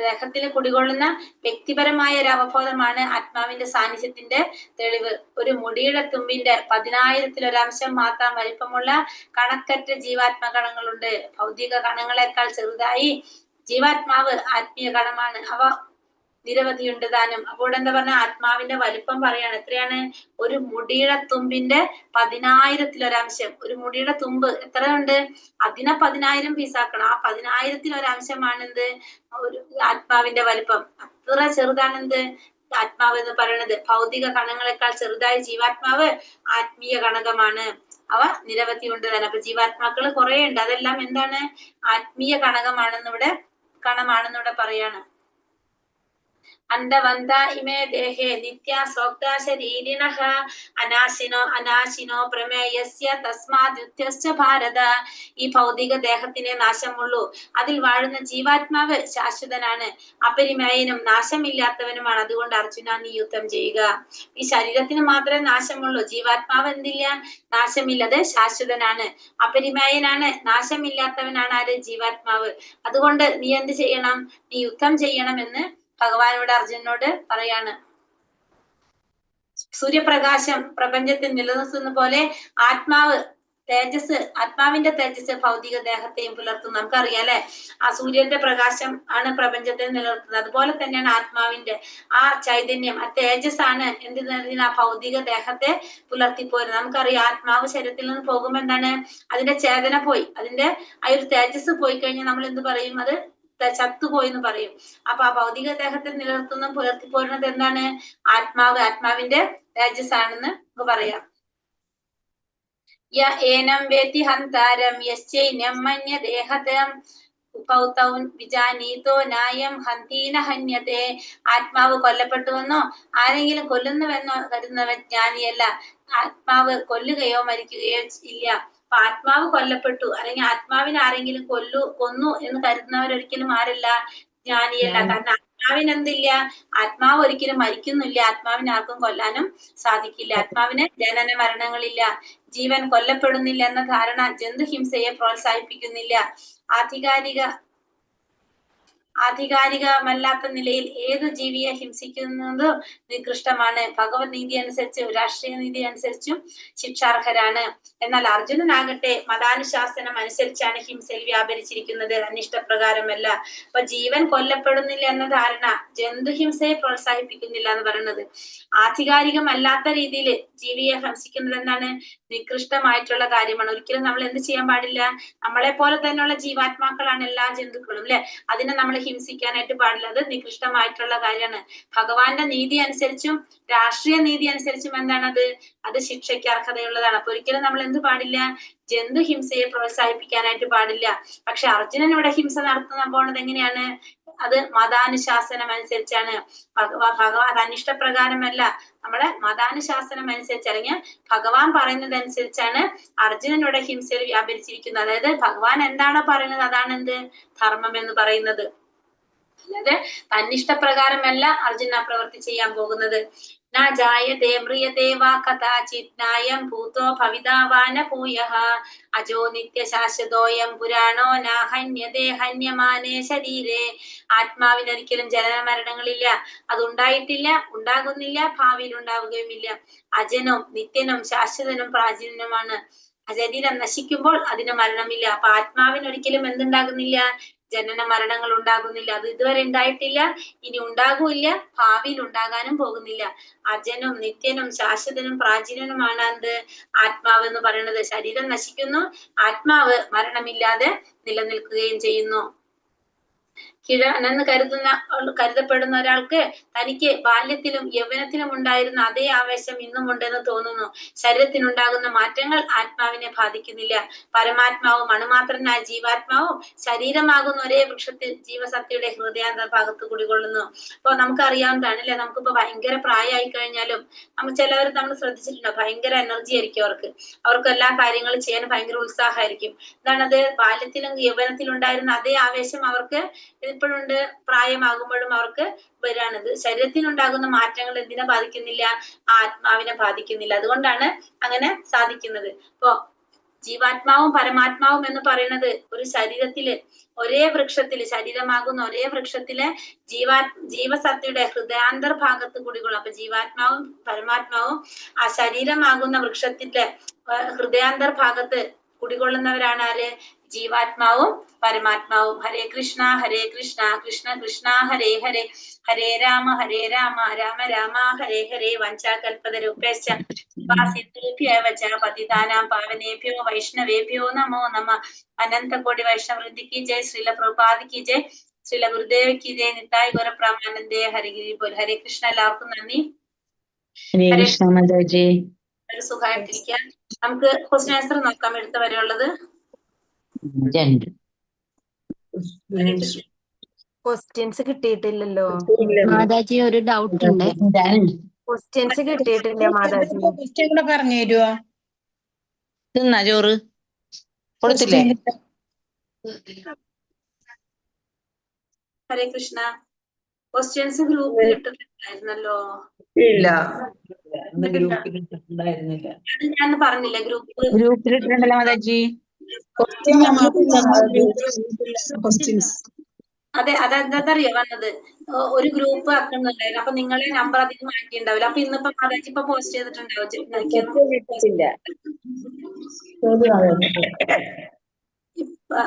ദേഹത്തിൽ കുടികൊള്ളുന്ന വ്യക്തിപരമായ ഒരു അവബോധമാണ് ആത്മാവിന്റെ സാന്നിധ്യത്തിന്റെ തെളിവ്. ഒരു മുടിയുടെ തുമ്പിന്റെ 10,000-ൽ-1 മാത്രം വലിപ്പമുള്ള കണക്കറ്റ ജീവാത്മ കണങ്ങളുണ്ട്. ഭൗതിക കണങ്ങളെക്കാൾ ചെറുതായി ജീവാത്മാവ് ആത്മീയ കണമാണ്. അവ നിരവധിയുണ്ട് താനും. അപ്പോൾ എന്താ പറഞ്ഞ? ആത്മാവിന്റെ വലിപ്പം പറയാണ്. എത്രയാണ്? ഒരു മുടിയുടെ തുമ്പിന്റെ 10,000-ൽ-1. ഒരു മുടിയുടെ തുമ്പ് എത്ര ഉണ്ട്? അതിനെ 10,000 പീസാക്കണം. ആ 10,000-ൽ-1 എന്ത്? ഒരു ആത്മാവിന്റെ വലിപ്പം. അത്ര ചെറുതാണ് എന്ത്? ആത്മാവ് എന്ന് പറയുന്നത്. ഭൗതിക കണങ്ങളെക്കാൾ ചെറുതായ ജീവാത്മാവ് ആത്മീയ കണകമാണ്. അവ നിരവധിയുണ്ട് തന്നെ. അപ്പൊ ജീവാത്മാക്കൾ കുറെ ഉണ്ട്. അതെല്ലാം എന്താണ്? ആത്മീയ കണമാണെന്നിവിടെ പറയാണ്. അന്തവന്ത ഇമേ ദേഹേ നിത്യ സോക്ത ശരീരിണഃ അനാശിനോ പ്രമേയസ്യ തസ്മാദ്യുത്യശ്ച ഭാരത. ഈ ഭൗതിക ദേഹത്തിനെ നാശമുള്ളൂ. അതിൽ വാഴുന്ന ജീവാത്മാവ് ശാശ്വതനാണ്, അപരിമേയനും നാശമില്ലാത്തവനുമാണ്. അതുകൊണ്ട് അർജുന നീ യുദ്ധം ചെയ്യുക. ഈ ശരീരത്തിന് മാത്രമേ നാശമുള്ളൂ. ജീവാത്മാവ് എന്തില്ല? നാശമില്ലത് ശാശ്വതനാണ്, അപരിമേയനാണ്, നാശമില്ലാത്തവനാണ് ആര്? ജീവാത്മാവ്. അതുകൊണ്ട് നീ എന്ത് ചെയ്യണം? നീ യുദ്ധം ചെയ്യണമെന്ന് ഭഗവാനോട് അർജുനനോട് പറയാണ്. സൂര്യപ്രകാശം പ്രപഞ്ചത്തിൽ നിലനിർത്തുന്ന പോലെ ആത്മാവിന്റെ തേജസ് ഭൗതിക ദേഹത്തെയും പുലർത്തും. നമുക്കറിയാം അല്ലെ? ആ സൂര്യന്റെ പ്രകാശം ആണ് പ്രപഞ്ചത്തെ നിലനിർത്തുന്നത്. അതുപോലെ തന്നെയാണ് ആത്മാവിന്റെ ആ ചൈതന്യം, ആ തേജസ് ആണ് ആ ഭൗതിക ദേഹത്തെ പുലർത്തിപ്പോരുന്നത്. നമുക്കറിയാം ആത്മാവ് ശരീരത്തിൽ നിന്ന് പോകുമ്പോ എന്താണ്? അതിന്റെ ചേതന പോയി, അതിന്റെ ആ ഒരു തേജസ് പോയി കഴിഞ്ഞാൽ നമ്മൾ എന്ത് പറയും? അത് ചത്തുപോയി എന്ന് പറയും. അപ്പൊ ആ ഭൗതിക ദേഹത്തെ നിലനിർത്തുന്ന പുലർത്തിപ്പോരുന്നത് എന്താണ്? ആത്മാവിന്റെ തേജസ് ആണെന്ന് പറയാം. ഏനം വേത്തി ഹന്താരം യശ്ചൈനം മന്യദേഹതം ഉപൗതൗൻ വിജാനീതോ നായം ഹന്തീന ഹന്യതേ. ആത്മാവ് കൊല്ലപ്പെട്ടുവെന്നോ ആരെങ്കിലും കൊല്ലുന്നുവെന്നോ കരുതുന്നവൻ ജ്ഞാനിയല്ല. ആത്മാവ് കൊല്ലുകയോ മരിക്കുകയോ ഇല്ല. അപ്പൊ ആത്മാവ് കൊല്ലപ്പെട്ടു അല്ലെങ്കിൽ ആത്മാവിനെ ആരെങ്കിലും കൊന്നു എന്ന് കരുതുന്നവരൊരിക്കലും ആരല്ല? ജ്ഞാനിയല്ല. കാരണം ആത്മാവിന് എന്തില്ല? ആത്മാവ് ഒരിക്കലും മരിക്കുന്നില്ല. ആത്മാവിനെ ആർക്കും കൊല്ലാനും സാധിക്കില്ല. ആത്മാവിന് ജനന മരണങ്ങളില്ല. ജീവൻ കൊല്ലപ്പെടുന്നില്ല എന്ന ധാരണ ജന്തുഹിംസയെ പ്രോത്സാഹിപ്പിക്കുന്നില്ല. ആധികാരികമല്ലാത്ത നിലയിൽ ഏതു ജീവിയെ ഹിംസിക്കുന്നത് നികൃഷ്ടമാണ്. ഭഗവത് നീതി അനുസരിച്ച്, രാഷ്ട്രീയ നീതി അനുസരിച്ചും ശിക്ഷാർഹരാണ്. എന്നാൽ അർജുനനാകട്ടെ മതാനുശാസനം അനുസരിച്ചാണ് ഹിംസയിൽ വ്യാപരിച്ചിരിക്കുന്നത്, അനിഷ്ടപ്രകാരമല്ല. അപ്പൊ ജീവൻ കൊല്ലപ്പെടുന്നില്ല എന്ന ധാരണ ജന്തുഹിംസയെ പ്രോത്സാഹിപ്പിക്കുന്നില്ല എന്ന് പറയുന്നത്. ആധികാരികമല്ലാത്ത രീതിയിൽ ജീവിയെ ഹംസിക്കുന്നത് എന്താണ്? നികൃഷ്ടമായിട്ടുള്ള കാര്യമാണ്. ഒരിക്കലും നമ്മൾ എന്ത് ചെയ്യാൻ പാടില്ല? നമ്മളെ പോലെ തന്നെയുള്ള ജീവാത്മാക്കളാണ് എല്ലാ ജന്തുക്കളും, അല്ലെ? അതിനെ നമ്മൾ ഹിംസിക്കാനായിട്ട് പാടില്ല. അത് നികൃഷ്ടമായിട്ടുള്ള കാര്യമാണ്. ഭഗവാന്റെ നീതി അനുസരിച്ചും രാഷ്ട്രീയ നീതി അനുസരിച്ചും എന്താണത്? അത് ശിക്ഷയ്ക്ക് അർഹതയുള്ളതാണ്. അപ്പൊ ഒരിക്കലും നമ്മൾ എന്ത് പാടില്ല? ജന്തുഹിംസയെ പ്രോത്സാഹിപ്പിക്കാനായിട്ട് പാടില്ല. പക്ഷെ അർജുനൻ ഇവിടെ ഹിംസ നടത്തുന്ന പോണത് എങ്ങനെയാണ്? അത് മതാനുശാസനം അനുസരിച്ചാണ്. ഭഗവാൻ അനിഷ്ടപ്രകാരമല്ല, നമ്മുടെ മതാനുശാസനം അനുസരിച്ച്, അല്ലെങ്കിൽ ഭഗവാൻ പറയുന്നത് അനുസരിച്ചാണ് അർജുനനോട് ഹിംസയിൽ വ്യാപരിച്ചിരിക്കുന്നത്. അതായത് ഭഗവാൻ എന്താണോ പറയുന്നത് അതാണ് എന്ത്? ധർമ്മം എന്ന് പറയുന്നത്. അല്ലാതെ തന്നിഷ്ടപ്രകാരമല്ല അർജുന പ്രവൃത്തി ചെയ്യാൻ പോകുന്നത്. ന ജായതേ മ്രിയതേ വാ കഥാചിത് നായം ഭൂതോ ഭവിതാവാന ഭൂയഃ അജോ നിത്യശാശ്വതോയം പുരാണോ നാഹന്യതേ ഹന്യമാനേ ശരീരേ. ആത്മാവിനൊരിക്കലും ജനന മരണങ്ങളില്ല. അതുണ്ടായിട്ടില്ല, ഉണ്ടാകുന്നില്ല, ഭാവിയിൽ ഉണ്ടാവുകയുമില്ല. അജനും നിത്യനും ശാശ്വതനും പ്രാചീനനുമാണ്. ശരീരം നശിക്കുമ്പോൾ അതിന് മരണമില്ല. അപ്പൊ ആത്മാവിനൊരിക്കലും എന്തുണ്ടാകുന്നില്ല? ജനന മരണങ്ങൾ ഉണ്ടാകുന്നില്ല. അത് ഇതുവരെ ഉണ്ടായിട്ടില്ല, ഇനി ഉണ്ടാകൂല്ല, ഭാവിയിൽ ഉണ്ടാകാനും പോകുന്നില്ല. അജനും നിത്യനും ശാശ്വതനും പ്രാചീനനുമാണ് എന്ത്? ആത്മാവ് എന്ന് പറയുന്നത്. ശരീരം നശിക്കുന്നു, ആത്മാവ് മരണമില്ലാതെ നിലനിൽക്കുകയും ചെയ്യുന്നു. കിഴനെന്ന് കരുതപ്പെടുന്ന ഒരാൾക്ക് തനിക്ക് ബാല്യത്തിലും യൗവനത്തിലും ഉണ്ടായിരുന്ന അതേ ആവേശം ഇന്നും ഉണ്ടെന്ന് തോന്നുന്നു. ശരീരത്തിനുണ്ടാകുന്ന മാറ്റങ്ങൾ ആത്മാവിനെ ബാധിക്കുന്നില്ല. പരമാത്മാവും അണുമാത്രനായ ജീവാത്മാവും ശരീരമാകുന്ന ഒരേ വൃക്ഷത്തിൽ ജീവസത്തയുടെ ഹൃദയാന്തർ ഭാഗത്ത് കുടികൊള്ളുന്നു. അപ്പൊ നമുക്കറിയാവുന്നതാണ്, അല്ലെ? നമുക്കിപ്പോ ഭയങ്കര പ്രായമായി കഴിഞ്ഞാലും ചിലവർ നമ്മൾ ശ്രദ്ധിച്ചിട്ടുണ്ടോ? ഭയങ്കര എനർജി ആയിരിക്കും അവർക്ക് എല്ലാ കാര്യങ്ങളും ചെയ്യാൻ ഭയങ്കര ഉത്സാഹമായിരിക്കും. എന്താണത്? ബാല്യത്തിലും യൗവനത്തിലും ഉണ്ടായിരുന്ന അതേ ആവേശം അവർക്ക് ഇപ്പോഴുണ്ട്, പ്രായമാകുമ്പോഴും അവർക്ക് വരാണത്. ശരീരത്തിനുണ്ടാകുന്ന മാറ്റങ്ങൾ എന്തിനെ ബാധിക്കുന്നില്ല? ആത്മാവിനെ ബാധിക്കുന്നില്ല. അതുകൊണ്ടാണ് അങ്ങനെ സാധിക്കുന്നത്. ഇപ്പൊ ജീവാത്മാവും പരമാത്മാവും എന്ന് പറയുന്നത് ഒരു ശരീരത്തില്, ഒരേ വൃക്ഷത്തില്, ശരീരമാകുന്ന ഒരേ വൃക്ഷത്തിലെ ജീവസത്തയുടെ ഹൃദയാന്തർ ഭാഗത്ത് കുടികൊള്ളും. അപ്പൊ ജീവാത്മാവും പരമാത്മാവും ആ ശരീരമാകുന്ന വൃക്ഷത്തിന്റെ ഹൃദയാന്തർ ഭാഗത്ത് കുടികൊള്ളുന്നവരാണ് ആര്? ജീവാത്മാവും പരമാത്മാവും. ഹരേ കൃഷ്ണ കൃഷ്ണ കൃഷ്ണ ഹരേ ഹരേ, ഹരേ രാമ രാമ രാമ ഹരേ ഹരേ. വഞ്ചാകൽപതരൂപേശ്ച സിദ്ധേഭ്യഃ പതിതാനാം പാവനേഭ്യോ വൈഷ്ണവേഭ്യോ നമോ നമഃ. അനന്തകോടി വൈഷ്ണവൃന്ദി കി ജയ്. ശ്രീല പ്രഭുപാദ് കി ജയ്. ശ്രീല ഗുരുദേവ് കി ജയ്. നിത്തായ് ഗൗര പ്രമാനന്ദേ. ഹരിഗിരി ബോൽ. ഹരേ കൃഷ്ണ. എല്ലാവർക്കും നന്ദി. ഹരേ കൃഷ്ണ. സുഖമായിട്ടിരിക്കാം. നമുക്ക് ക്വസ്റ്റ്യൻ ആൻസർ നോക്കാം. എടുത്ത വരെയുള്ളത്. ക്വസ്റ്റ്യൻസ് കിട്ടിയിട്ടില്ലല്ലോ. മാതാജി ഒരു ഡൗട്ട് ഉണ്ട്. ക്വസ്റ്റ്യൻസ് കിട്ടിയിട്ടില്ല മാതാജി. ക്വസ്റ്റ്യൻ കൂടെ പറഞ്ഞു തരുവോ? തിന്നാ ചോറ് കൊടുത്തില്ലേ? ഹരേ കൃഷ്ണ. ക്വസ്റ്റ്യൻസ് ഗ്രൂപ്പിൽ ഇട്ടിട്ടുണ്ടായിരുന്നല്ലോ. ഇല്ല, ഞാൻ പറഞ്ഞില്ല ഗ്രൂപ്പിലിട്ടുണ്ടല്ലോ മാതാജി. അതെ, അതെന്താറിയോ വന്നത്? ഒരു ഗ്രൂപ്പ് ആക്കുന്നുണ്ടായിരുന്നു. അപ്പൊ നിങ്ങളെ നമ്പർ അതിന് മാറ്റിണ്ടാവില്ല. അപ്പൊ ഇന്നിപ്പോ മാതാജി ഇപ്പൊ പോസ്റ്റ് ചെയ്തിട്ടുണ്ടാവും.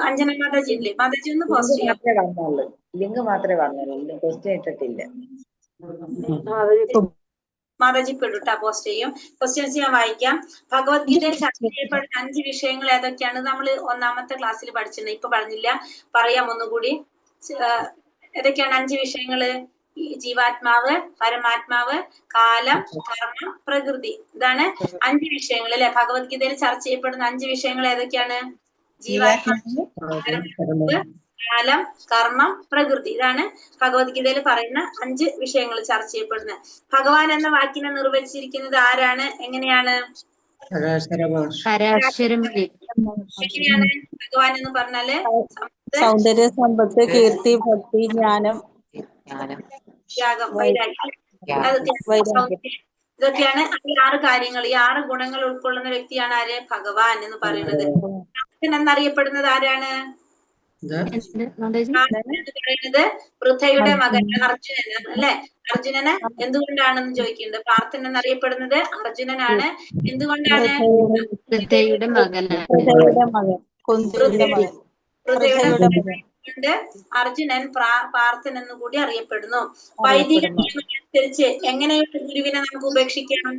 അഞ്ജന മാതാജി ഇല്ലേ? മാതാജി ഒന്ന് പോസ്റ്റ് ചെയ്യാം. ലിങ്ക് മാത്രമേ വന്നുള്ളൂ, ക്വസ്റ്റ്യൻ ഇട്ടിട്ടില്ല. മാതാജി പെടുട്ടാ പോസ്റ്റ് ചെയ്യും. ക്വസ്റ്റ്യൻസ് ഞാൻ വായിക്കാം. ഭഗവത്ഗീതയിൽ ചർച്ച ചെയ്യപ്പെടുന്ന 5 വിഷയങ്ങൾ ഏതൊക്കെയാണ്? നമ്മൾ ഒന്നാമത്തെ ക്ലാസ്സിൽ പഠിച്ചിട്ടുണ്ട്, ഇപ്പൊ പറഞ്ഞില്ല, പറയാം ഒന്നുകൂടി. ഏതൊക്കെയാണ് 5 വിഷയങ്ങള്? ജീവാത്മാവ്, പരമാത്മാവ്, കാലം, കർമ്മം, പ്രകൃതി. ഇതാണ് 5 വിഷയങ്ങൾ, അല്ലെ? ഭഗവത്ഗീതയിൽ ചർച്ച ചെയ്യപ്പെടുന്ന 5 വിഷയങ്ങൾ ഏതൊക്കെയാണ്? ജീവാത്മാവ്, പരമാത്മാവ്, കാലം, കർമ്മം, പ്രകൃതി. ഇതാണ് ഭഗവത്ഗീതയിൽ പറയുന്ന 5 വിഷയങ്ങൾ ചർച്ച ചെയ്യപ്പെടുന്നത്. ഭഗവാൻ എന്ന വാക്കിനെ നിർവചിച്ചിരിക്കുന്നത് ആരാണ്? എങ്ങനെയാണ്? എങ്ങനെയാണ് ഭഗവാൻ എന്ന് പറഞ്ഞാല്? സൗന്ദര്യ, സമ്പത്ത്, കീർത്തി, ഭക്തി, ജ്ഞാനം, ത്യാഗം, വൈരാഗ്യം, അത് ഇതൊക്കെയാണ് ഈ 6 കാര്യങ്ങൾ. ഈ 6 ഗുണങ്ങൾ ഉൾക്കൊള്ളുന്ന വ്യക്തിയാണ് ആര്? ഭഗവാൻ എന്ന് പറയുന്നത്. എന്നറിയപ്പെടുന്നത് ആരാണ്? പറയുന്നത് പൃഥയുടെ മകൻ അർജുനൻ അല്ലെ. അർജുനന് എന്തുകൊണ്ടാണെന്ന് ചോദിക്കുന്നുണ്ട്. പാർത്ഥൻ എന്നറിയപ്പെടുന്നത് അർജുനനാണ്. എന്തുകൊണ്ടാണ്? പൃഥയുടെ മകനാണ്. കൊണ്ട് അർജുനൻ പാർത്ഥൻ എന്ന് കൂടി അറിയപ്പെടുന്നു. വൈദിക നിയമമനുസരിച്ച് എങ്ങനെയുള്ള ഗുരുവിനെ നമുക്ക് ഉപേക്ഷിക്കാം?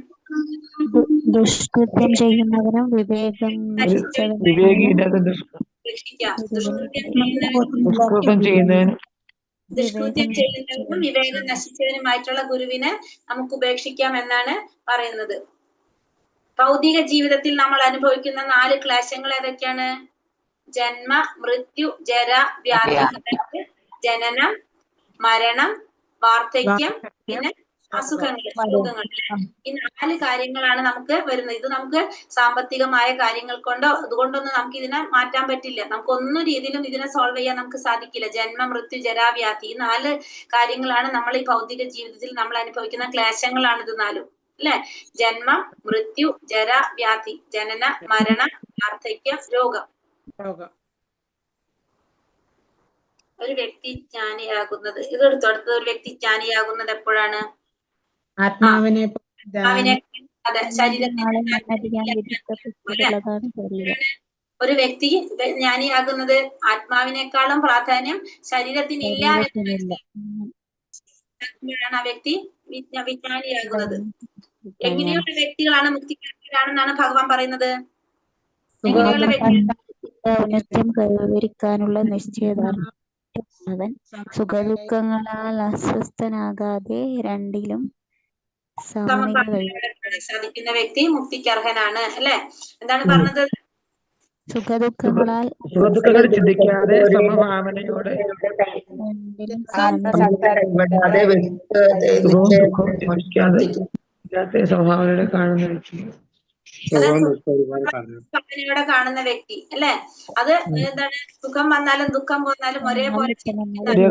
ദുഷ്കൃത്യം ചെയ്യുന്നവരും വിവേകം ദുഷ്കൃത്യം ചെയ്യുന്നവരും വിവേകം നശിച്ചവനുമായിട്ടുള്ള ഗുരുവിനെ നമുക്ക് ഉപേക്ഷിക്കാം എന്നാണ് പറയുന്നത്. ഭൗതിക ജീവിതത്തിൽ നമ്മൾ അനുഭവിക്കുന്ന 4 ക്ലേശങ്ങൾ ഏതൊക്കെയാണ്? ജന്മ, മൃത്യു, ജര, വ്യാധി. ജനനം, മരണം, വാർദ്ധക്യം, പിന്നെ അസുഖങ്ങൾ, രോഗങ്ങൾ. ഈ 4 കാര്യങ്ങളാണ് നമുക്ക് വരുന്നത്. ഇത് നമുക്ക് സാമ്പത്തികമായ കാര്യങ്ങൾ കൊണ്ടോ അതുകൊണ്ടൊന്നും നമുക്ക് ഇതിനെ മാറ്റാൻ പറ്റില്ല. നമുക്ക് ഒന്നും രീതിയിലും ഇതിനെ സോൾവ് ചെയ്യാൻ നമുക്ക് സാധിക്കില്ല. ജന്മ, മൃത്യു, ജരാ, വ്യാധി, ഈ 4 കാര്യങ്ങളാണ് നമ്മൾ ഈ ഭൗതിക ജീവിതത്തിൽ നമ്മൾ അനുഭവിക്കുന്ന ക്ലേശങ്ങളാണ് ഇത് 4. അല്ലെ? ജന്മം, മൃത്യു, ജര, വ്യാധി, ജനന, മരണം, വാർദ്ധക്യം, രോഗം. ഒരു വ്യക്തി ജ്ഞാനിയാകുന്നത്, ഇതെടുത്തു. അടുത്തത് ഒരു വ്യക്തി ജ്ഞാനിയാകുന്നത് എപ്പോഴാണ്? ആത്മാവിനെ അതെ, ശരീരത്തിന്. ഒരു വ്യക്തി ജ്ഞാനിയാകുന്നത് ആത്മാവിനേക്കാളും പ്രാധാന്യം ശരീരത്തിനില്ല എന്നുള്ളതാണ് ആ വ്യക്തി വിജ്ഞാനിയാകുന്നത്. എങ്ങനെയുള്ള വ്യക്തികളാണ് മുക്തിക്കാരാണെന്നാണ് ഭഗവാൻ പറയുന്നത്? എങ്ങനെയുള്ള വ്യക്തി? ഔന്നത്യം കൈവരിക്കാനുള്ള നിശ്ചയദാർഢ്യം, സുഖദുഃഖങ്ങളാൽ അസ്വസ്ഥനാകാതെ രണ്ടിലും സാധിക്കുന്ന വ്യക്തി മുക്തിക്ക് അർഹനാണ്. അല്ലെ? എന്താണ് പറഞ്ഞത്? സുഖദുഃഖങ്ങളാൽ ചിന്തിക്കാതെ സമഭാവനയോടെ സ്വഭാവനയോടെ കാണുന്ന വ്യക്തി. ഭാവനയോടെ കാണുന്ന വ്യക്തി അല്ലെ? അത് എന്താണ്? സുഖം വന്നാലും ദുഃഖം പോന്നാലും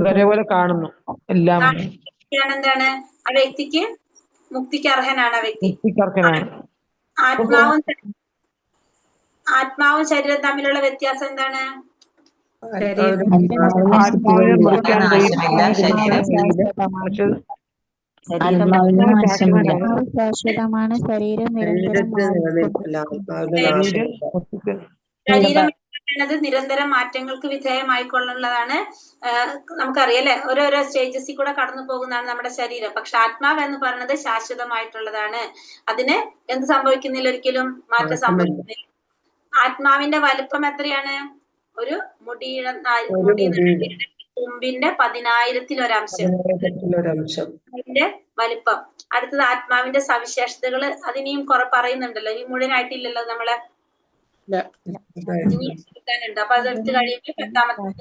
ഒരേപോലെ കാണുന്നു എല്ലാം. എന്താണ്? ആ വ്യക്തിക്ക് മുക്തിക്ക് അർഹനാണ്. ആ വ്യക്തി ആത്മാവും ശരീരം തമ്മിലുള്ള വ്യത്യാസം എന്താണ്? ശാശ്വതമാണ്. ശരീരം ശരീരം നിരന്തരം മാറ്റങ്ങൾക്ക് വിധേയമായിക്കൊള്ളുന്നതാണ്. നമുക്കറിയാം അല്ലെ? ഓരോരോ സ്റ്റേജസിൽ കൂടെ കടന്നു പോകുന്നതാണ് നമ്മുടെ ശരീരം. പക്ഷെ ആത്മാവ് എന്ന് പറയുന്നത് ശാശ്വതമായിട്ടുള്ളതാണ്. അതിന് എന്ത് സംഭവിക്കുന്നില്ല, ഒരിക്കലും മാറ്റം സംഭവിക്കുന്നില്ല. ആത്മാവിന്റെ വലുപ്പം എത്രയാണ്? ഒരു തുമ്പിന്റെ 10,000-ൽ-1 അംശം അതിന്റെ വലിപ്പം. അടുത്തത് ആത്മാവിന്റെ സവിശേഷതകള്. അതിനെയും കുറെ പറയുന്നുണ്ടല്ലോ. ഈ മുഴുവനായിട്ടില്ലല്ലോ നമ്മളെ. ഇനി എടുക്കാനുണ്ട്. അപ്പൊ അതെടുത്ത് കഴിയുമ്പോൾ 10-ാമത്തെ